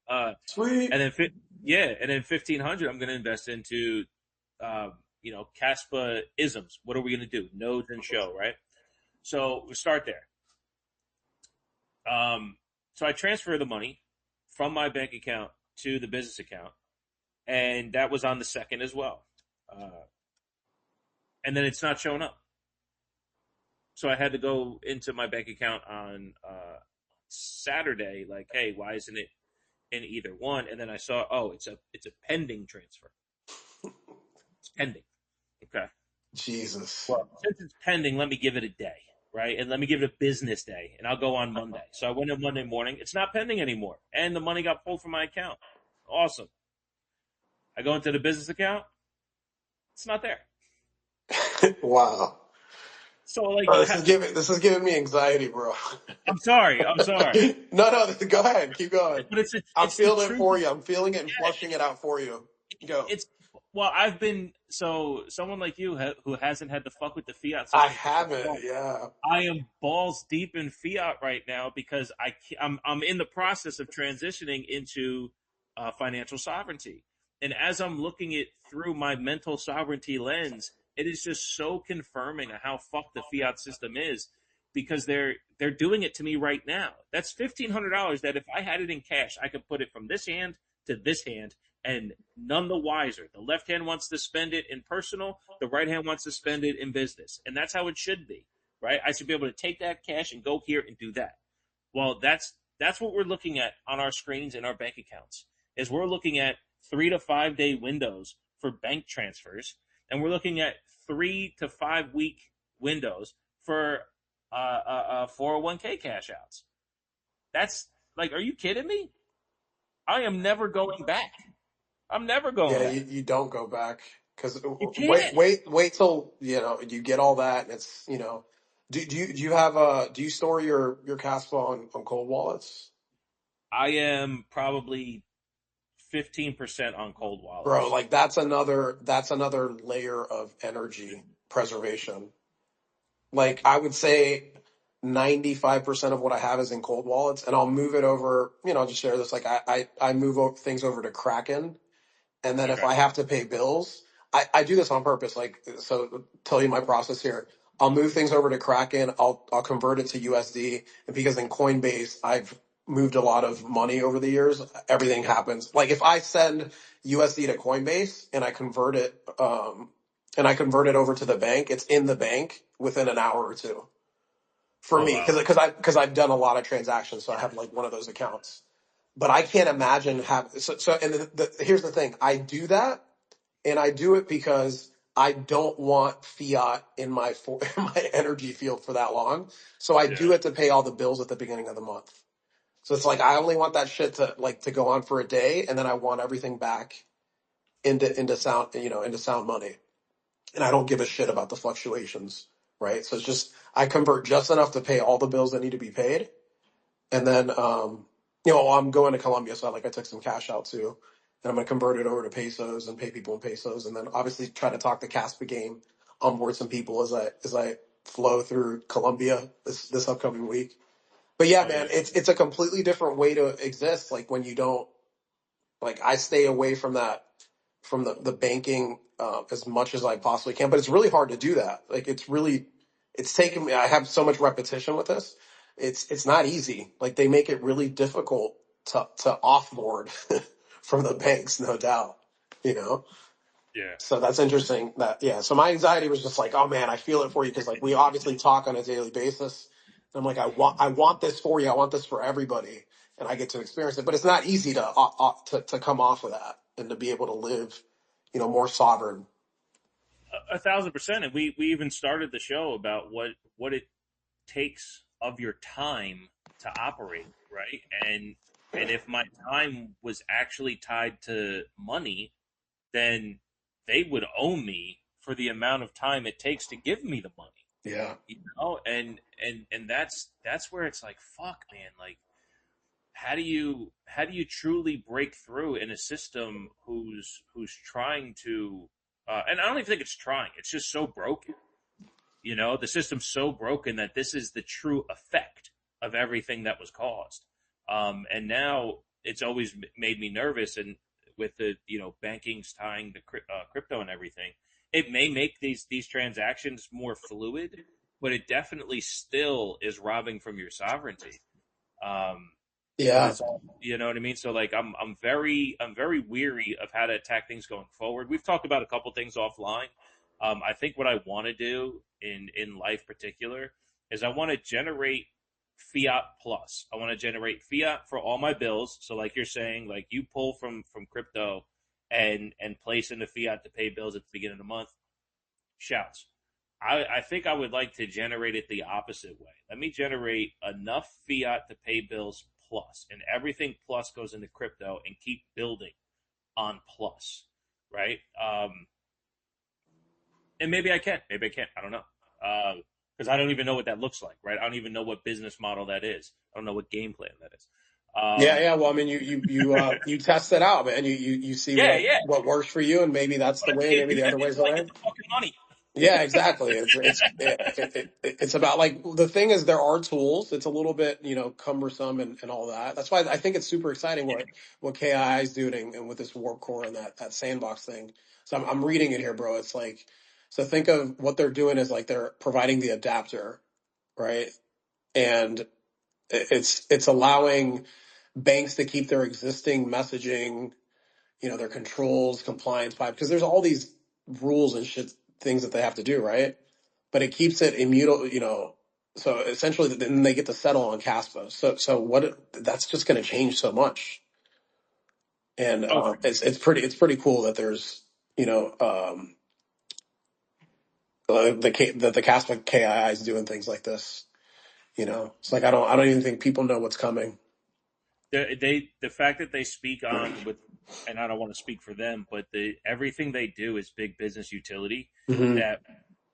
Uh, sweet. and then yeah, and then 1,500 I'm going to invest into Caspa isms. What are we going to do? Nodes and show, right? So we start there. So I transfer the money from my bank account to the business account, and that was on the second as well. And then it's not showing up. So I had to go into my bank account on Saturday, like, hey, why isn't it in either one? And then I saw, oh, it's a pending transfer. It's pending. Okay. Jesus. Well, since it's pending, let me give it a day. right? And let me give it a business day, and I'll go on Monday. So I went in Monday morning. It's not pending anymore, and the money got pulled from my account. Awesome. I go into the business account. It's not there. Wow. So like, Oh, this is giving me anxiety, bro. I'm sorry. I'm sorry. No, no, go ahead, keep going. But it's I'm it's the feeling it truth. for you. I'm feeling it and Yeah, flushing it out for you. Go. it's well, I've been so someone like you who hasn't had to fuck with the fiat I system for so long. haven't. Yeah. I am balls deep in fiat right now because I'm in the process of transitioning into financial sovereignty, and as I'm looking it through my mental sovereignty lens, it is just so confirming of how fucked the fiat system is because they're doing it to me right now. That's $1,500 that if I had it in cash, I could put it from this hand to this hand and none the wiser. The left hand wants to spend it in personal, the right hand wants to spend it in business. And that's how it should be, right? I should be able to take that cash and go here and do that. Well, that's what we're looking at on our screens in our bank accounts. Is we're looking at 3 to 5 day windows for bank transfers, and we're looking at 3 to 5 week windows for 401k cash outs. That's like, are you kidding me? I am never going back. I'm never going Yeah, back. you don't go back because You wait, can't. wait till you get all that and it's do you have do you store your Kaspa on cold wallets, I am probably 15% on cold bro? wallets. Like that's another layer of energy preservation. Like I would say 95% of what I have is in cold wallets, and I'll move it over. I'll just share this. Like I move things over to Kraken. And then if Okay. I have to pay bills, I do this on purpose. Like, so tell you my process here. I'll move things over to Kraken. I'll convert it to USD. And because in Coinbase, I've moved a lot of money over the years, everything happens. Like if I send USD to Coinbase and I convert it over to the bank, it's in the bank within an hour or two for Oh me wow. because I've done a lot of transactions. So I have like one of those accounts, but I can't imagine and here's the thing. I do that and I do it because I don't want fiat in my in my energy field for that long. So I Yeah. do it to pay all the bills at the beginning of the month. So it's like I only want that shit to go on for a day and then I want everything back into sound money. And I don't give a shit about the fluctuations, right? So it's just I convert just enough to pay all the bills that need to be paid, and then, I'm going to Colombia, so I took some cash out too, and I'm going to convert it over to pesos and pay people in pesos, and then obviously try to talk the Caspa game, onboard some people as I flow through Colombia this upcoming week. But yeah, Oh man, yeah. it's a completely different way to exist. Like when you don't I stay away from that from the banking as much as I possibly can, but it's really hard to do that. Like it's taken me. I have so much repetition with this. It's not easy. Like they make it really difficult to offboard from the banks, no doubt. You know. Yeah. So that's interesting. Yeah. So my anxiety was just like, oh man, I feel it for you because like we obviously talk on a daily basis. And I'm like, I want this for you. I want this for everybody, and I get to experience it. But it's not easy to come off of that and to be able to live, more sovereign. 1,000%. And we even started the show about what it takes of your time to operate, right? And if my time was actually tied to money, then they would owe me for the amount of time it takes to give me the money. Yeah. And that's where it's like, fuck, man, like how do you truly break through in a system who's trying to and I don't even think it's trying, it's just so broken. The system's so broken that this is the true effect of everything that was caused. And now it's always made me nervous. And with the bankings tying to crypto and everything, it may make these transactions more fluid, but it definitely still is robbing from your sovereignty. Um, because Yeah. it's all, you know what I mean. So like I'm very weary of how to attack things going forward. We've talked about a couple things offline. I think what I want to do in life particular is I want to generate fiat plus. I want to generate fiat for all my bills. So like you're saying, like you pull from crypto and place into fiat to pay bills at the beginning of the month. Shouts. I think I would like to generate it the opposite way. Let me generate enough fiat to pay bills plus, and everything plus goes into crypto and keep building on plus, right? And maybe I can, maybe I can't. I don't know, because I don't even know what that looks like, right? I don't even know what business model that is. I don't know what game plan that is. Yeah, yeah. Well, I mean, you test it out, man. You see Yeah, yeah. what works for you, and maybe that's the But way. Maybe the other at way's the the end, I way. get the fucking money. Yeah, exactly. It's about like the thing is there are tools. It's a little bit cumbersome and all that. That's why I think it's super exciting what KII is doing and with this warp core and that sandbox thing. So I'm reading it here, bro. It's like so think of what they're doing is like they're providing the adapter, right? And it's allowing banks to keep their existing messaging, their controls, compliance pipe, because there's all these rules and shit things that they have to do, right? But it keeps it immutable, So essentially, then they get to settle on Caspa. So that's just going to change so much, and Oh, it's pretty cool that there's that the Caspa KII is doing things like this. It's like I don't even think people know what's coming. the fact that they speak on with, and I don't want to speak for them, but everything they do is big business utility. Hmm. That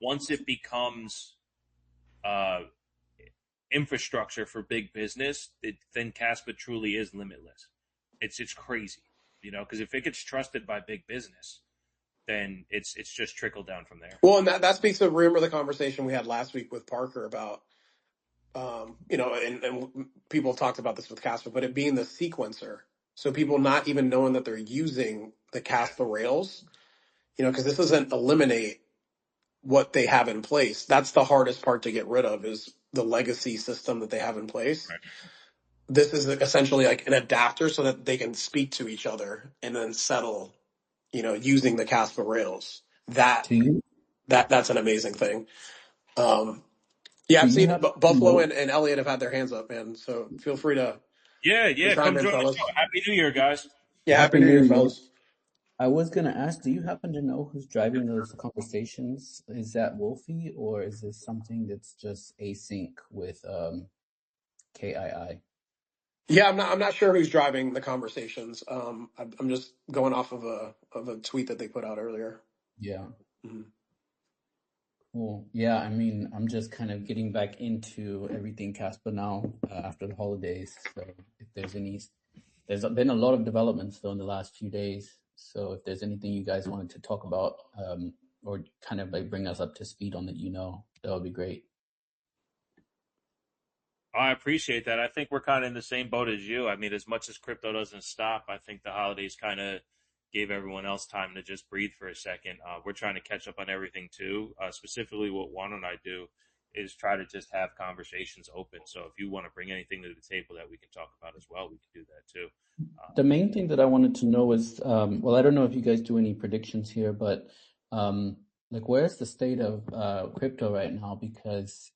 once it becomes uh, infrastructure for big business, then Caspa truly is limitless. It's crazy, because if it gets trusted by big business, then it's just trickled down from there. Well, and that speaks to remember the conversation we had last week with Parker about and people have talked about this with Caspa, but it being the sequencer. So people not even knowing that they're using the Caspa rails, because this doesn't eliminate what they have in place. That's the hardest part to get rid of is the legacy system that they have in place. Right. This is essentially like an adapter so that they can speak to each other and then settle, using the Caspa rails. That Do you that's an amazing thing. Um, yeah, do I've you seen happen to Buffalo know? and Elliot have had their hands up, man. So feel free to Yeah, yeah. chime Come in, join the fellas. show. Happy New Year, guys. Yeah, happy Happy New New Year, Year. fellas. I was gonna ask, do you happen to know who's driving those conversations? Is that Wolfie or is this something that's just async with KII? Yeah, I'm not sure who's driving the conversations. I'm just going off of a tweet that they put out earlier. Yeah, Mhm. cool. Yeah, I mean, I'm just kind of getting back into everything Casper now after the holidays. So if there's been a lot of developments though in the last few days. So if there's anything you guys wanted to talk about, or kind of like bring us up to speed on that, that would be great. I appreciate that. I think we're kind of in the same boat as you. I mean, as much as crypto doesn't stop, I think the holidays kind of gave everyone else time to just breathe for a second. We're trying to catch up on everything too. Specifically, what Juan and I do is try to just have conversations open. So if you want to bring anything to the table that we can talk about as well, we can do that too. The main thing that I wanted to know is, well, I don't know if you guys do any predictions here, but like, where's the state of crypto right now? Because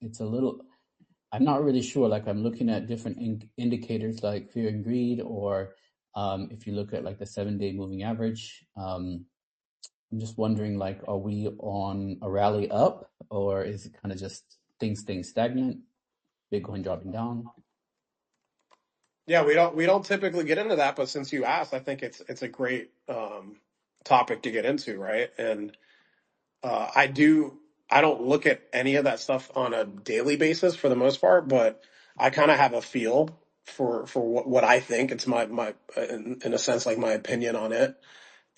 I'm not really sure. Like, I'm looking at different indicators like fear and greed, or if you look at like the 7-day moving average. I'm just wondering, like, are we on a rally up, or is it kind of just things staying stagnant, Bitcoin dropping down? Yeah, we don't typically get into that, but since you asked, I think it's a great topic to get into, right? And I do. I don't look at any of that stuff on a daily basis for the most part, but I kind of have a feel for what I think. It's my in a sense like my opinion on it.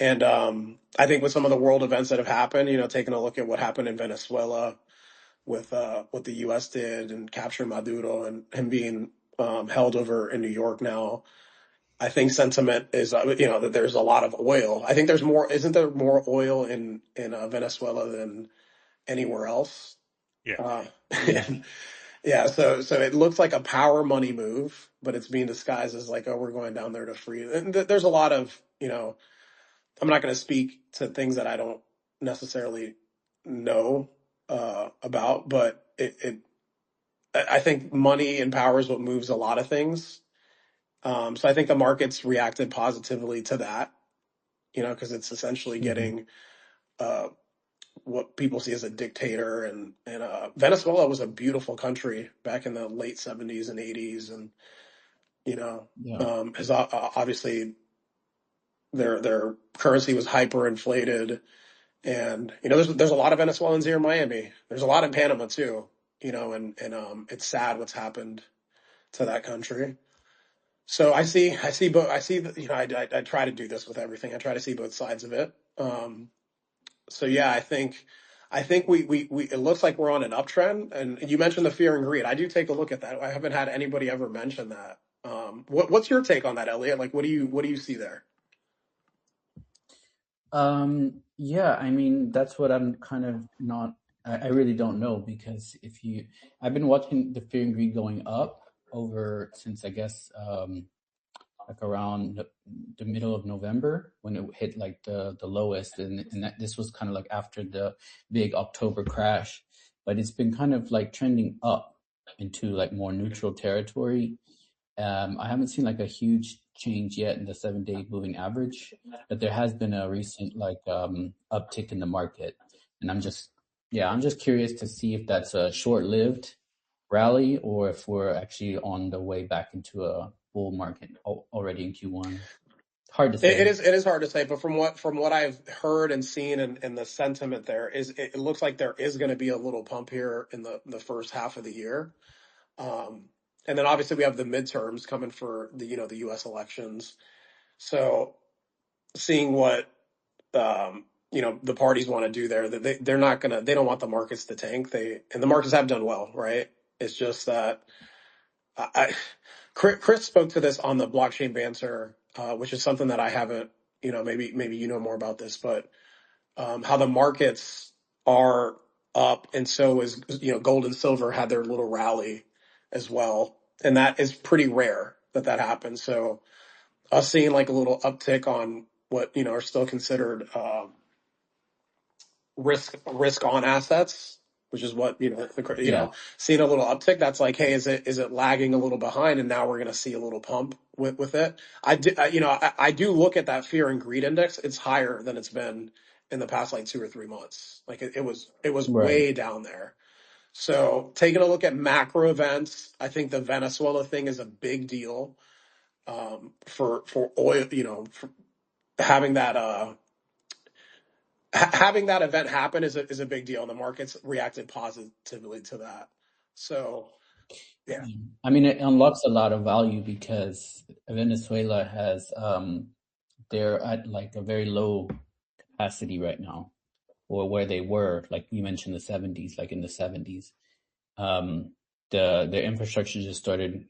And I think with some of the world events that have happened, taking a look at what happened in Venezuela with what the U.S. did and capturing Maduro and him being held over in New York now, I think sentiment is that there's a lot of oil. I think there's more. Isn't there more oil in Venezuela than anywhere else? Yeah. Uh, Yeah. yeah, so it looks like a power money move, but it's being disguised as like, oh, we're going down there to free. And there's a lot of, I'm not going to speak to things that I don't necessarily know about, but I think money and power is what moves a lot of things. So I think the markets reacted positively to that, because it's essentially Hmm. getting uh, what people see as a dictator, and Venezuela was a beautiful country back in the late 70s and 80s, and Yeah. has obviously their currency was hyperinflated, and there's a lot of Venezuelans here in Miami. There's a lot in Panama too, and it's sad what's happened to that country. So I see both. I see that, I try to do this with everything. I try to see both sides of it. So yeah, I think we it looks like we're on an uptrend. And you mentioned the fear and greed. I do take a look at that. I haven't had anybody ever mention that. What's your take on that, Elliot? Like, what do you see there? Yeah, I mean, that's what I'm kind of not, I really don't know because I've been watching the Fear and Greed going up over since I guess, like around the middle of November when it hit like the lowest, and this was kind of like after the big October crash, but it's been kind of like trending up into like more neutral territory. I haven't seen like a huge change yet in the 7-day moving average, but there has been a recent like uptick in the market, and I'm just curious to see if that's a short-lived rally or if we're actually on the way back into a bull market already in Q1. Hard to It say. is it is hard to say, but from what I've heard and seen, and the sentiment there is, it looks like there is going to be a little pump here in the first half of the year. Um, and then obviously we have the midterms coming for the U.S. elections. So seeing what the parties want to do there, that they don't want the markets to tank. And the markets have done well, right? It's just that I Chris spoke to this on the blockchain banter, which is something that I haven't. Maybe you know more about this, but how the markets are up, and so is gold and silver had their little rally as well, and that is pretty rare that happens. So us seeing like a little uptick on what are still considered risk on assets, which is what Yeah, seeing a little uptick. That's like, hey, is it lagging a little behind, and now we're going to see a little pump with it. I do look at that fear and greed index. It's higher than it's been in the past like 2 or 3 months. Like it was right. way down there. So taking a look at macro events, I think the Venezuela thing is a big deal, for oil. For having that having that event happen is a big deal, and the markets reacted positively to that. So yeah, Yeah. I mean, it unlocks a lot of value because Venezuela has they're at like a very low capacity right now, or where they were, like you mentioned, the 70s, like in the 70s. Um, their infrastructure just started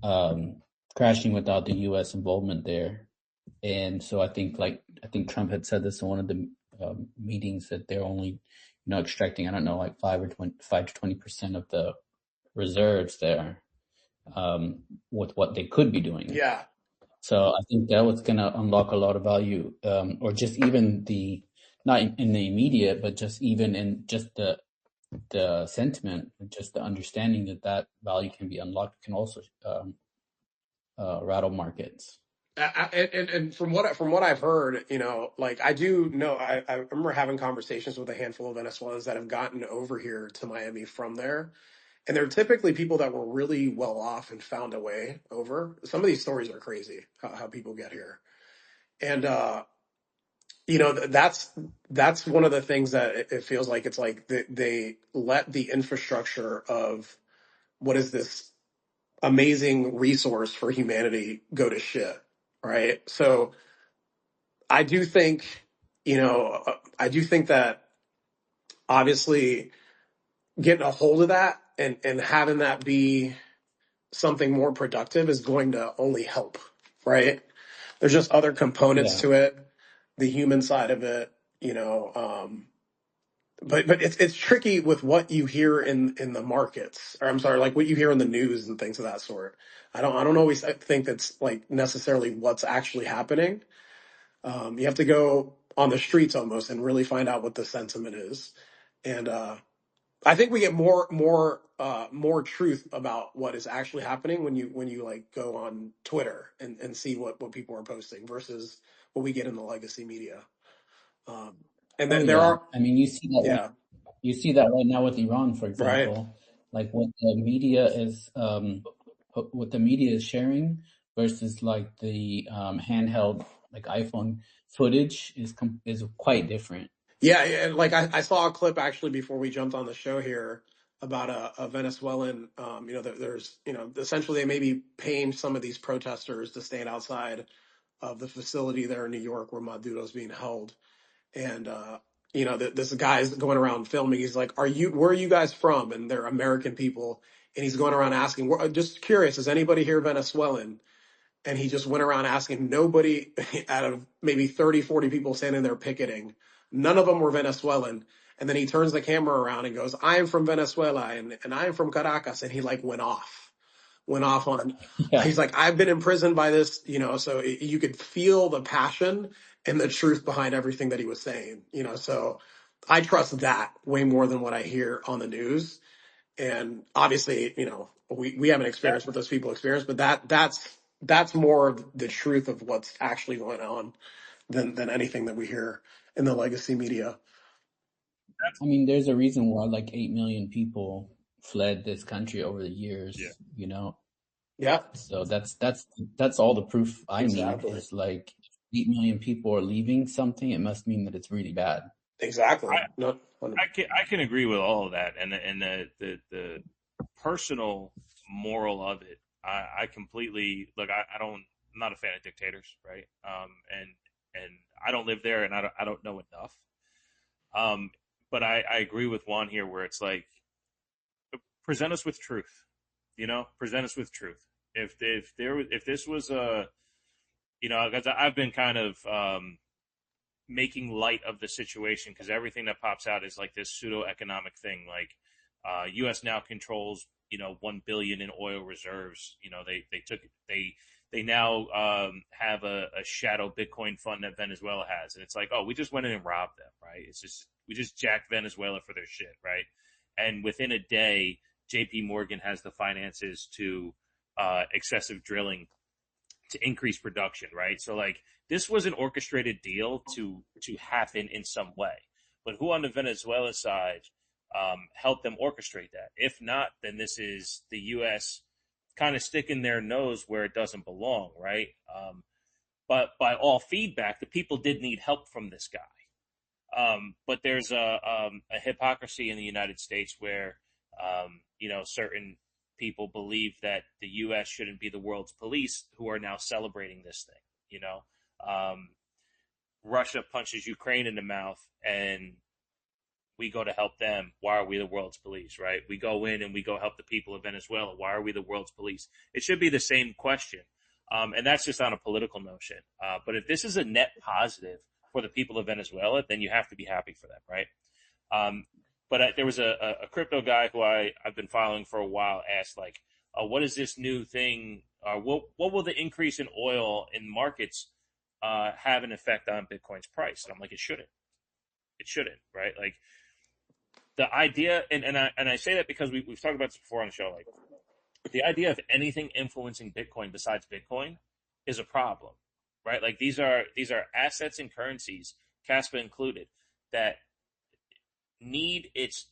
um, crashing without the U.S. involvement there, and so I think Trump had said this in one of the meetings that they're only extracting, I don't know, like 5 to 20% of the reserves there, with what they could be doing. yeah. So I think that was going to unlock a lot of value, or just even not in the immediate, but just even in just the sentiment, just the understanding that that value can be unlocked can also rattle markets. And from what I've heard, like I do know, I remember having conversations with a handful of Venezuelans that have gotten over here to Miami from there, and they're typically people that were really well off and found a way over. Some of these stories are crazy, how people get here, and that's one of the things that it feels like. It's like they let the infrastructure of what is this amazing resource for humanity go to shit, right? So I do think, that obviously getting a hold of that, and having that be something more productive is going to only help, right? There's just other components Yeah, to it, the human side of it, you know. But it's tricky with what you hear in the markets, or I'm sorry, like what you hear in the news and things of that sort. I don't always think that's like necessarily what's actually happening. You have to go on the streets almost and really find out what the sentiment is. And I think we get more truth about what is actually happening when you like go on Twitter and see what people are posting versus what we get in the legacy media. Um, And Oh there yeah, are, I mean, yeah, you see that right now with Iran, for right. example, like what the media is sharing versus like the handheld like iPhone footage is quite different. Yeah, and like I saw a clip actually before we jumped on the show here about a Venezuelan. There's essentially they may be paying some of these protesters to stand outside of the facility there in New York where Maduro's being held, and this guy's going around filming. He's like, Where are you guys from?" And they're American people, and he's going around asking, "Just curious, is anybody here Venezuelan?" And he just went around asking nobody out of maybe 30, 40 people standing there picketing. None of them were Venezuelan. And then he turns the camera around and goes, "I am from Venezuela and I am from Caracas." And he like went off on, Yeah, he's like, "I've been imprisoned by this," so you could feel the passion and the truth behind everything that he was saying, so I trust that way more than what I hear on the news. And obviously, we haven't experienced what those people experienced, but that's more of the truth of what's actually going on than anything that we hear in the legacy media. I mean, there's a reason why like 8 million people fled this country over the Yeah. years, you know. Yeah, So that's all the proof I need exactly, is like 8 million people are leaving something, it must mean that it's really bad. exactly. No, I can agree with all of that, and the personal moral of it. I completely look. I don't. I'm not a fan of dictators, right? And I don't live there, and I don't know enough. But I agree with Juan here, where it's like present us with truth. Present us with truth. If this was a because I've been kind of making light of the situation because everything that pops out is like this pseudo economic thing. Like, U.S. now controls 1 billion in oil reserves. They now have a shadow Bitcoin fund that Venezuela has, and it's like, oh, we just went in and robbed them, right? It's just we just jacked Venezuela for their shit, right? And within a day, J.P. Morgan has the finances to excessive drilling to increase production, right? So like this was an orchestrated deal to happen in some way. But who on the Venezuela side helped them orchestrate that? If not, then this is the U.S. kind of sticking their nose where it doesn't belong, right? But by all feedback, the people did need help from this guy. But there's a hypocrisy in the United States where certain people believe that the U.S. shouldn't be the world's police, who are now celebrating this thing. Russia punches Ukraine in the mouth, and we go to help them. Why are we the world's police, right? We go in and we go help the people of Venezuela. Why are we the world's police? It should be the same question. And that's just on a political notion. But if this is a net positive for the people of Venezuela, then you have to be happy for them, right? But there was a crypto guy who I've been following for a while asked, like, what is this new thing? What will the increase in oil in markets have an effect on Bitcoin's price? And I'm like, it shouldn't. It shouldn't, right? Like the idea, and I say that because we've talked about this before on the show. Like the idea of anything influencing Bitcoin besides Bitcoin is a problem, right? Like these are assets and currencies, Kaspa included, that need its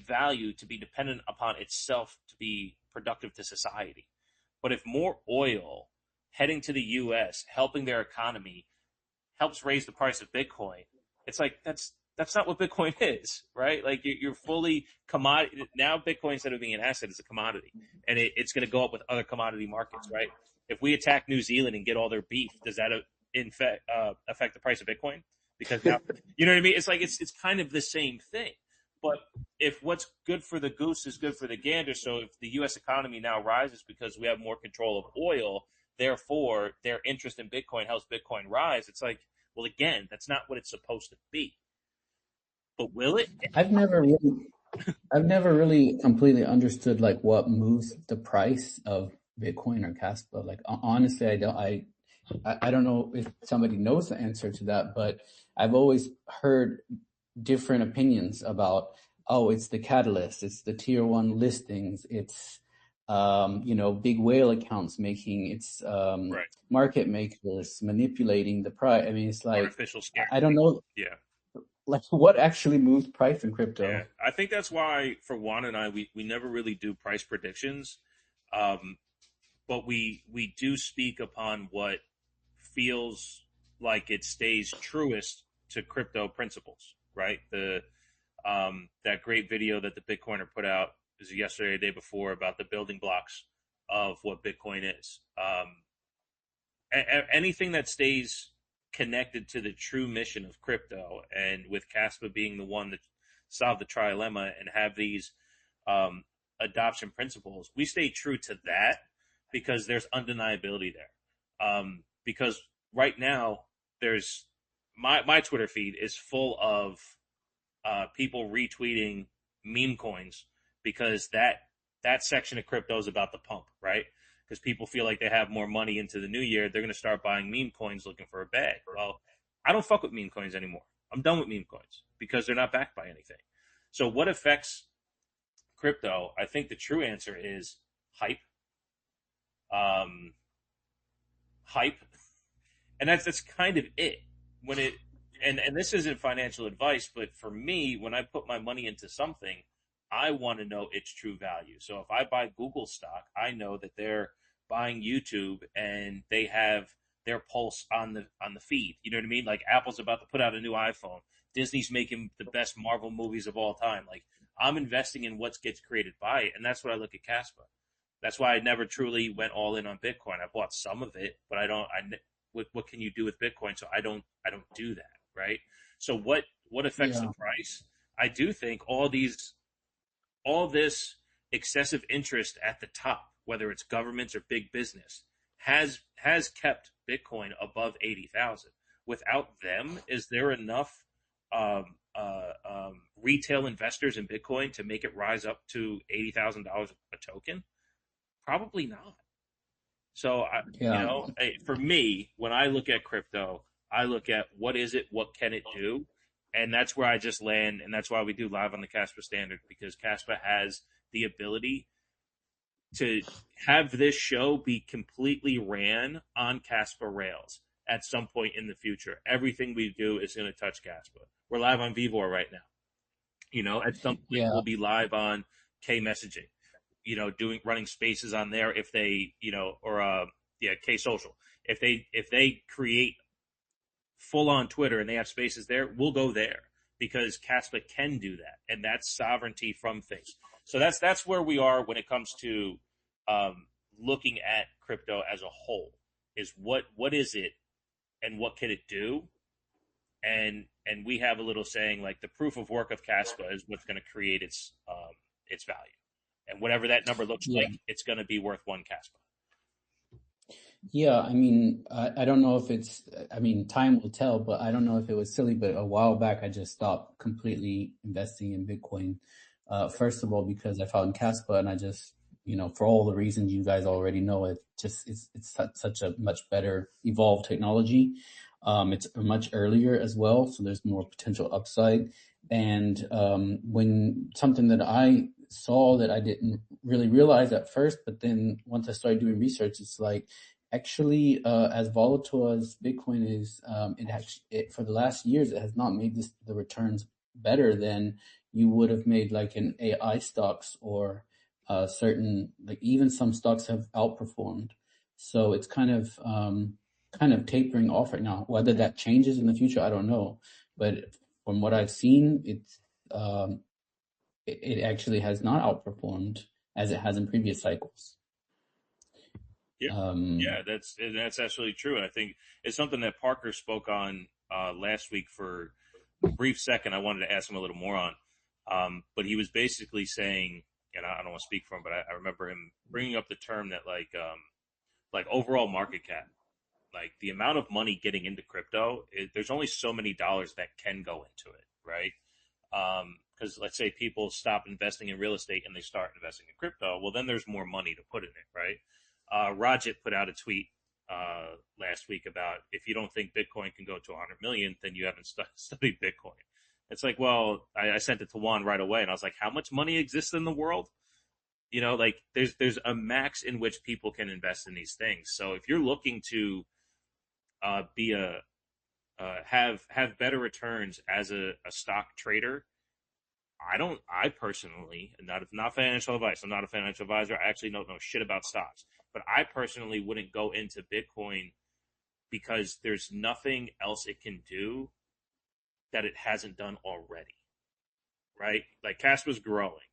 value to be dependent upon itself to be productive to society. But if more oil heading to the U.S., helping their economy, helps raise the price of Bitcoin, it's like that's not what Bitcoin is, right? Like you're fully commodity now. Bitcoin, instead of being an asset, is a commodity, and it's going to go up with other commodity markets, right? If we attack New Zealand and get all their beef, does that affect the price of Bitcoin? Because now, you know what I mean? It's like it's kind of the same thing. But if what's good for the goose is good for the gander, so if the U.S. economy now rises because we have more control of oil, therefore their interest in Bitcoin helps Bitcoin rise. It's like, well, again, that's not what it's supposed to be. But will it? I've never really I've never really completely understood like what moves the price of Bitcoin or Caspa. Like honestly, I don't know if somebody knows the answer to that, but I've always heard different opinions about, oh, it's the catalyst, it's the tier one listings, it's big whale accounts making, it's Right. market makers manipulating the price. I mean, it's like Artificial scarcity. I don't know. Yeah. like what actually moves price in crypto? Yeah, I think that's why for Juan and I, we never really do price predictions, um, but we do speak upon what feels like it stays truest to crypto principles, right? The that great video that the Bitcoiner put out was yesterday, or the day before, about the building blocks of what Bitcoin is. Anything that stays connected to the true mission of crypto, and with Kaspa being the one that solved the trilemma and have these um, adoption principles, we stay true to that because there's undeniability there. Because right now, there's my Twitter feed is full of people retweeting meme coins because that section of crypto is about the pump, right? Because people feel like they have more money into the new year, they're going to start buying meme coins looking for a bag. Well, I don't fuck with meme coins anymore. I'm done with meme coins because they're not backed by anything. So what affects crypto? I think the true answer is hype. Um, hype, and that's kind of it. When it and this isn't financial advice, but for me, when I put my money into something, I want to know its true value. So if I buy Google stock, I know that they're buying YouTube and they have their pulse on the feed. You know what I mean? Like Apple's about to put out a new iPhone. Disney's making the best Marvel movies of all time. Like I'm investing in what gets created by it, and that's what I look at Caspa. That's why I never truly went all in on Bitcoin. I bought some of it, but I don't. What can you do with Bitcoin? So I don't do that, right? So what affects the Yeah, price? I do think all this excessive interest at the top, whether it's governments or big business, has kept Bitcoin above 80,000. Without them, is there enough retail investors in Bitcoin to make it rise up to $80,000 a token? Probably not. So yeah, for me, when I look at crypto, I look at what is it, what can it do, and that's where I just land, and that's why we do live on the Casper Standard, because Casper has the ability to have this show be completely ran on Casper rails at some point in the future. Everything we do is going to touch Casper. We're live on Vivor right now. At some point yeah, we'll be live on K messaging, doing running spaces on there if they, or yeah, K social. If they create full on Twitter and they have spaces there, we'll go there because Caspa can do that, and that's sovereignty from things. So that's where we are when it comes to looking at crypto as a whole. Is what is it, and what can it do? And we have a little saying like the proof of work of Caspa is what's going to create its value, and whatever that number looks yeah. like, it's going to be worth one Caspa. Yeah, I mean, I don't know if it's, I mean, time will tell, but I don't know if it was silly, but a while back I just stopped completely investing in Bitcoin. First of all, because I found Caspa and I just, for all the reasons you guys already know, it's such a much better evolved technology. It's much earlier as well, so there's more potential upside. And when something that I saw that I didn't really realize at first, but then once I started doing research, it's like, actually, as volatile as Bitcoin is, for the last years it has not made the returns better than you would have made like in AI stocks or certain, like even some stocks have outperformed. So it's kind of tapering off right now. Whether that changes in the future, I don't know. But from what I've seen, um, it actually has not outperformed as it has in previous cycles. Yeah, Um, yeah, that's absolutely true, and I think it's something that Parker spoke on last week for a brief second. I wanted to ask him a little more on, but he was basically saying, and I don't want to speak for him, but I remember him bringing up the term that like overall market cap, like the amount of money getting into crypto, there's only so many dollars that can go into it, right? Because let's say people stop investing in real estate and they start investing in crypto, well, then there's more money to put in it, right? Rajit put out a tweet last week about if you don't think Bitcoin can go to 100 million, then you haven't studied Bitcoin. It's like, well, I sent it to Juan right away, and I was like, how much money exists in the world? Like there's a max in which people can invest in these things. So if you're looking to be have better returns as a stock trader. I personally, not financial advice. I'm not a financial advisor. I actually don't know shit about stocks, but I personally wouldn't go into Bitcoin because there's nothing else it can do that it hasn't done already, right? Like Kaspa's growing,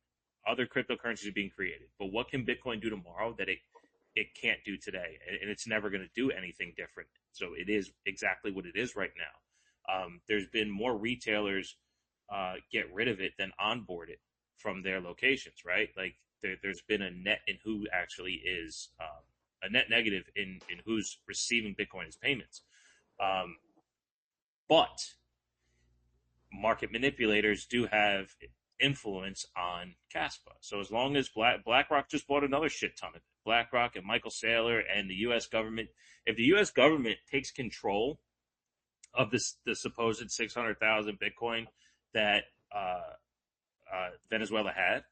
other cryptocurrencies are being created, but what can Bitcoin do tomorrow that it can't do today, and it's never going to do anything different. So it is exactly what it is right now. There's been more retailers get rid of it than onboard it from their locations, right? Like there's been a net in who actually is a net negative in who's receiving Bitcoin as payments. But market manipulators do have influence on Kaspa. So as long as BlackRock just bought another shit ton of it, BlackRock and Michael Saylor and the U.S. government, if the U.S. government takes control of the supposed 600,000 Bitcoin that Venezuela had,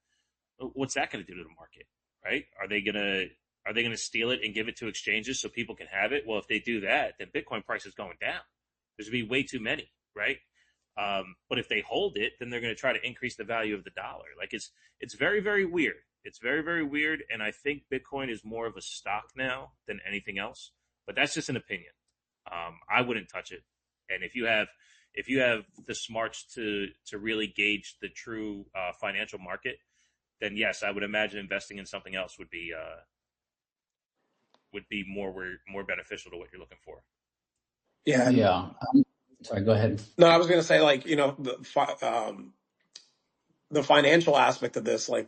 what's that going to do to the market, right? Are they gonna steal it and give it to exchanges so people can have it? Well, if they do that, then Bitcoin price is going down. There's going to be way too many, right? But if they hold it, then they're going to try to increase the value of the dollar. Like it's very, very weird. It's very, very weird. And I think Bitcoin is more of a stock now than anything else. But that's just an opinion. I wouldn't touch it. And if you have the smarts to really gauge the true financial market, then yes, I would imagine investing in something else would be more beneficial to what you're looking for. Yeah. Yeah. Sorry, go ahead. No, I was going to say, like, the financial aspect of this, like,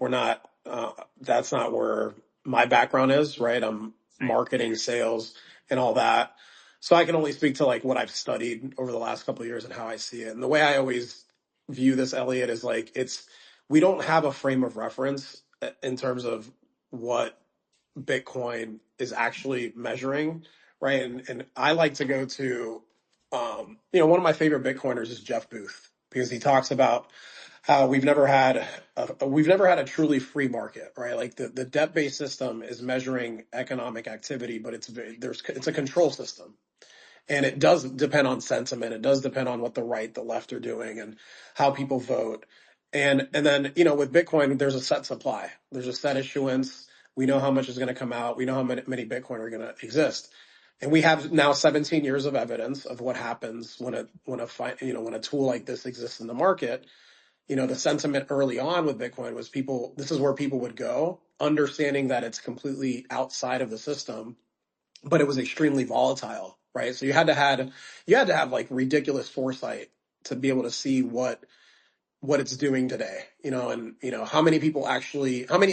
that's not where my background is, right? I'm Same. marketing, sales, and all that. So I can only speak to like what I've studied over the last couple of years and how I see it. And the way I always view this, Elliot, is like we don't have a frame of reference in terms of what Bitcoin is actually measuring, right? And I like to go to, one of my favorite Bitcoiners is Jeff Booth because he talks about how we've never had a truly free market, right? Like the debt based system is measuring economic activity, but it's a control system. And it does depend on sentiment. It does depend on what the right, the left are doing and how people vote. And then, with Bitcoin, there's a set supply. There's a set issuance. We know how much is going to come out. We know how many Bitcoin are going to exist. And we have now 17 years of evidence of what happens when a tool like this exists in the market. The sentiment early on with Bitcoin was this is where people would go, understanding that it's completely outside of the system, but it was extremely volatile, right? So you had to have like ridiculous foresight to be able to see what it's doing today, and how many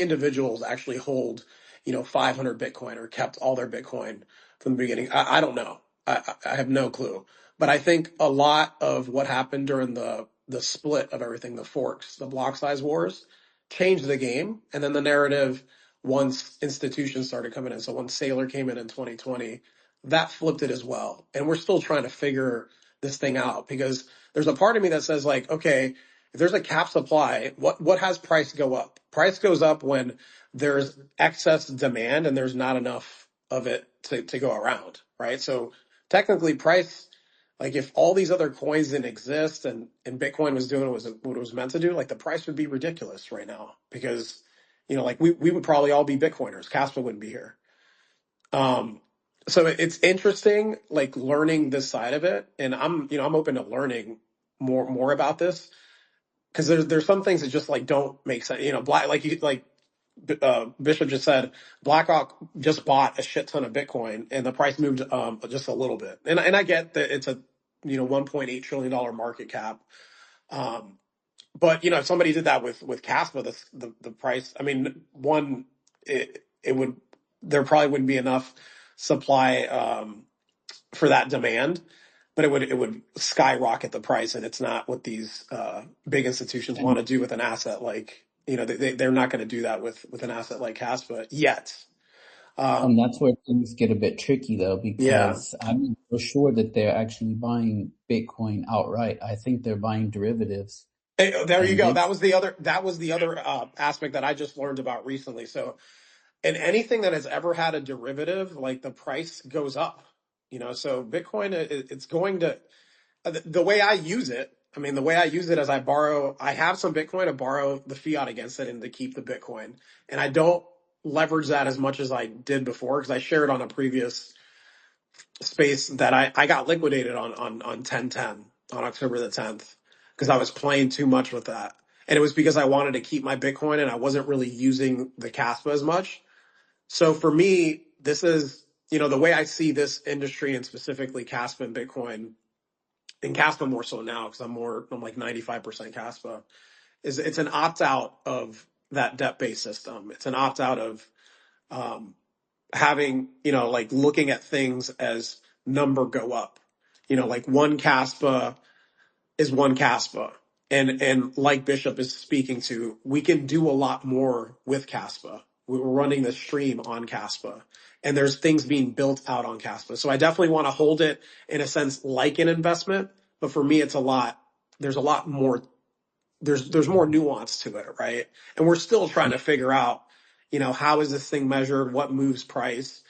individuals actually hold, 500 Bitcoin or kept all their Bitcoin from the beginning. I don't know. I have no clue. But I think a lot of what happened during the split of everything, the forks, the block size wars, changed the game. And then the narrative, once institutions started coming in, so when Saylor came in 2020, that flipped it as well. And we're still trying to figure this thing out because there's a part of me that says like, okay, if there's a cap supply, what has price go up? Price goes up when there's excess demand and there's not enough of it to go around, right? So technically price, like if all these other coins didn't exist and Bitcoin was doing what it was meant to do, like the price would be ridiculous right now because, like we would probably all be Bitcoiners. Kaspa wouldn't be here. So it's interesting, like learning this side of it. And I'm open to learning more about this because there's some things that just like don't make sense. Bishop just said, BlackRock just bought a shit ton of Bitcoin and the price moved just a little bit. And I get that it's a $1.8 trillion market cap. But if somebody did that with Kaspa, the price, I mean, it would, there probably wouldn't be enough supply for that demand, but it would skyrocket the price, and it's not what these big institutions want to do with an asset like they're not going to do that with an asset like Caspa yet. And that's where things get a bit tricky though, Yeah, because I'm not so sure that they're actually buying Bitcoin outright. I think they're buying derivatives. There you And go. they, That was the other aspect that I just learned about recently. So, and anything that has ever had a derivative, like the price goes up. So Bitcoin, it's going to. the way I use it, I mean, the way I use it is I have some Bitcoin, I borrow the fiat against it and to keep the Bitcoin. And I don't leverage that as much as I did before because I shared on a previous space that I got liquidated on 10/10 on October the 10th because I was playing too much with that. And it was because I wanted to keep my Bitcoin and I wasn't really using the Kaspa as much. So for me, this is, the way I see this industry and specifically Kaspa and Bitcoin, and Kaspa more so now because I'm like 95% Kaspa, is it's an opt out of that debt based system. It's an opt out of um, having, like looking at things as number go up. Like one Kaspa is one Kaspa. And like Bishop is speaking to, we can do a lot more with Kaspa. We were running the stream on Kaspa. And there's things being built out on Kaspa. So I definitely want to hold it in a sense like an investment. But for me, there's a lot more there's more nuance to it, right? And we're still trying to figure out, how is this thing measured? What moves price?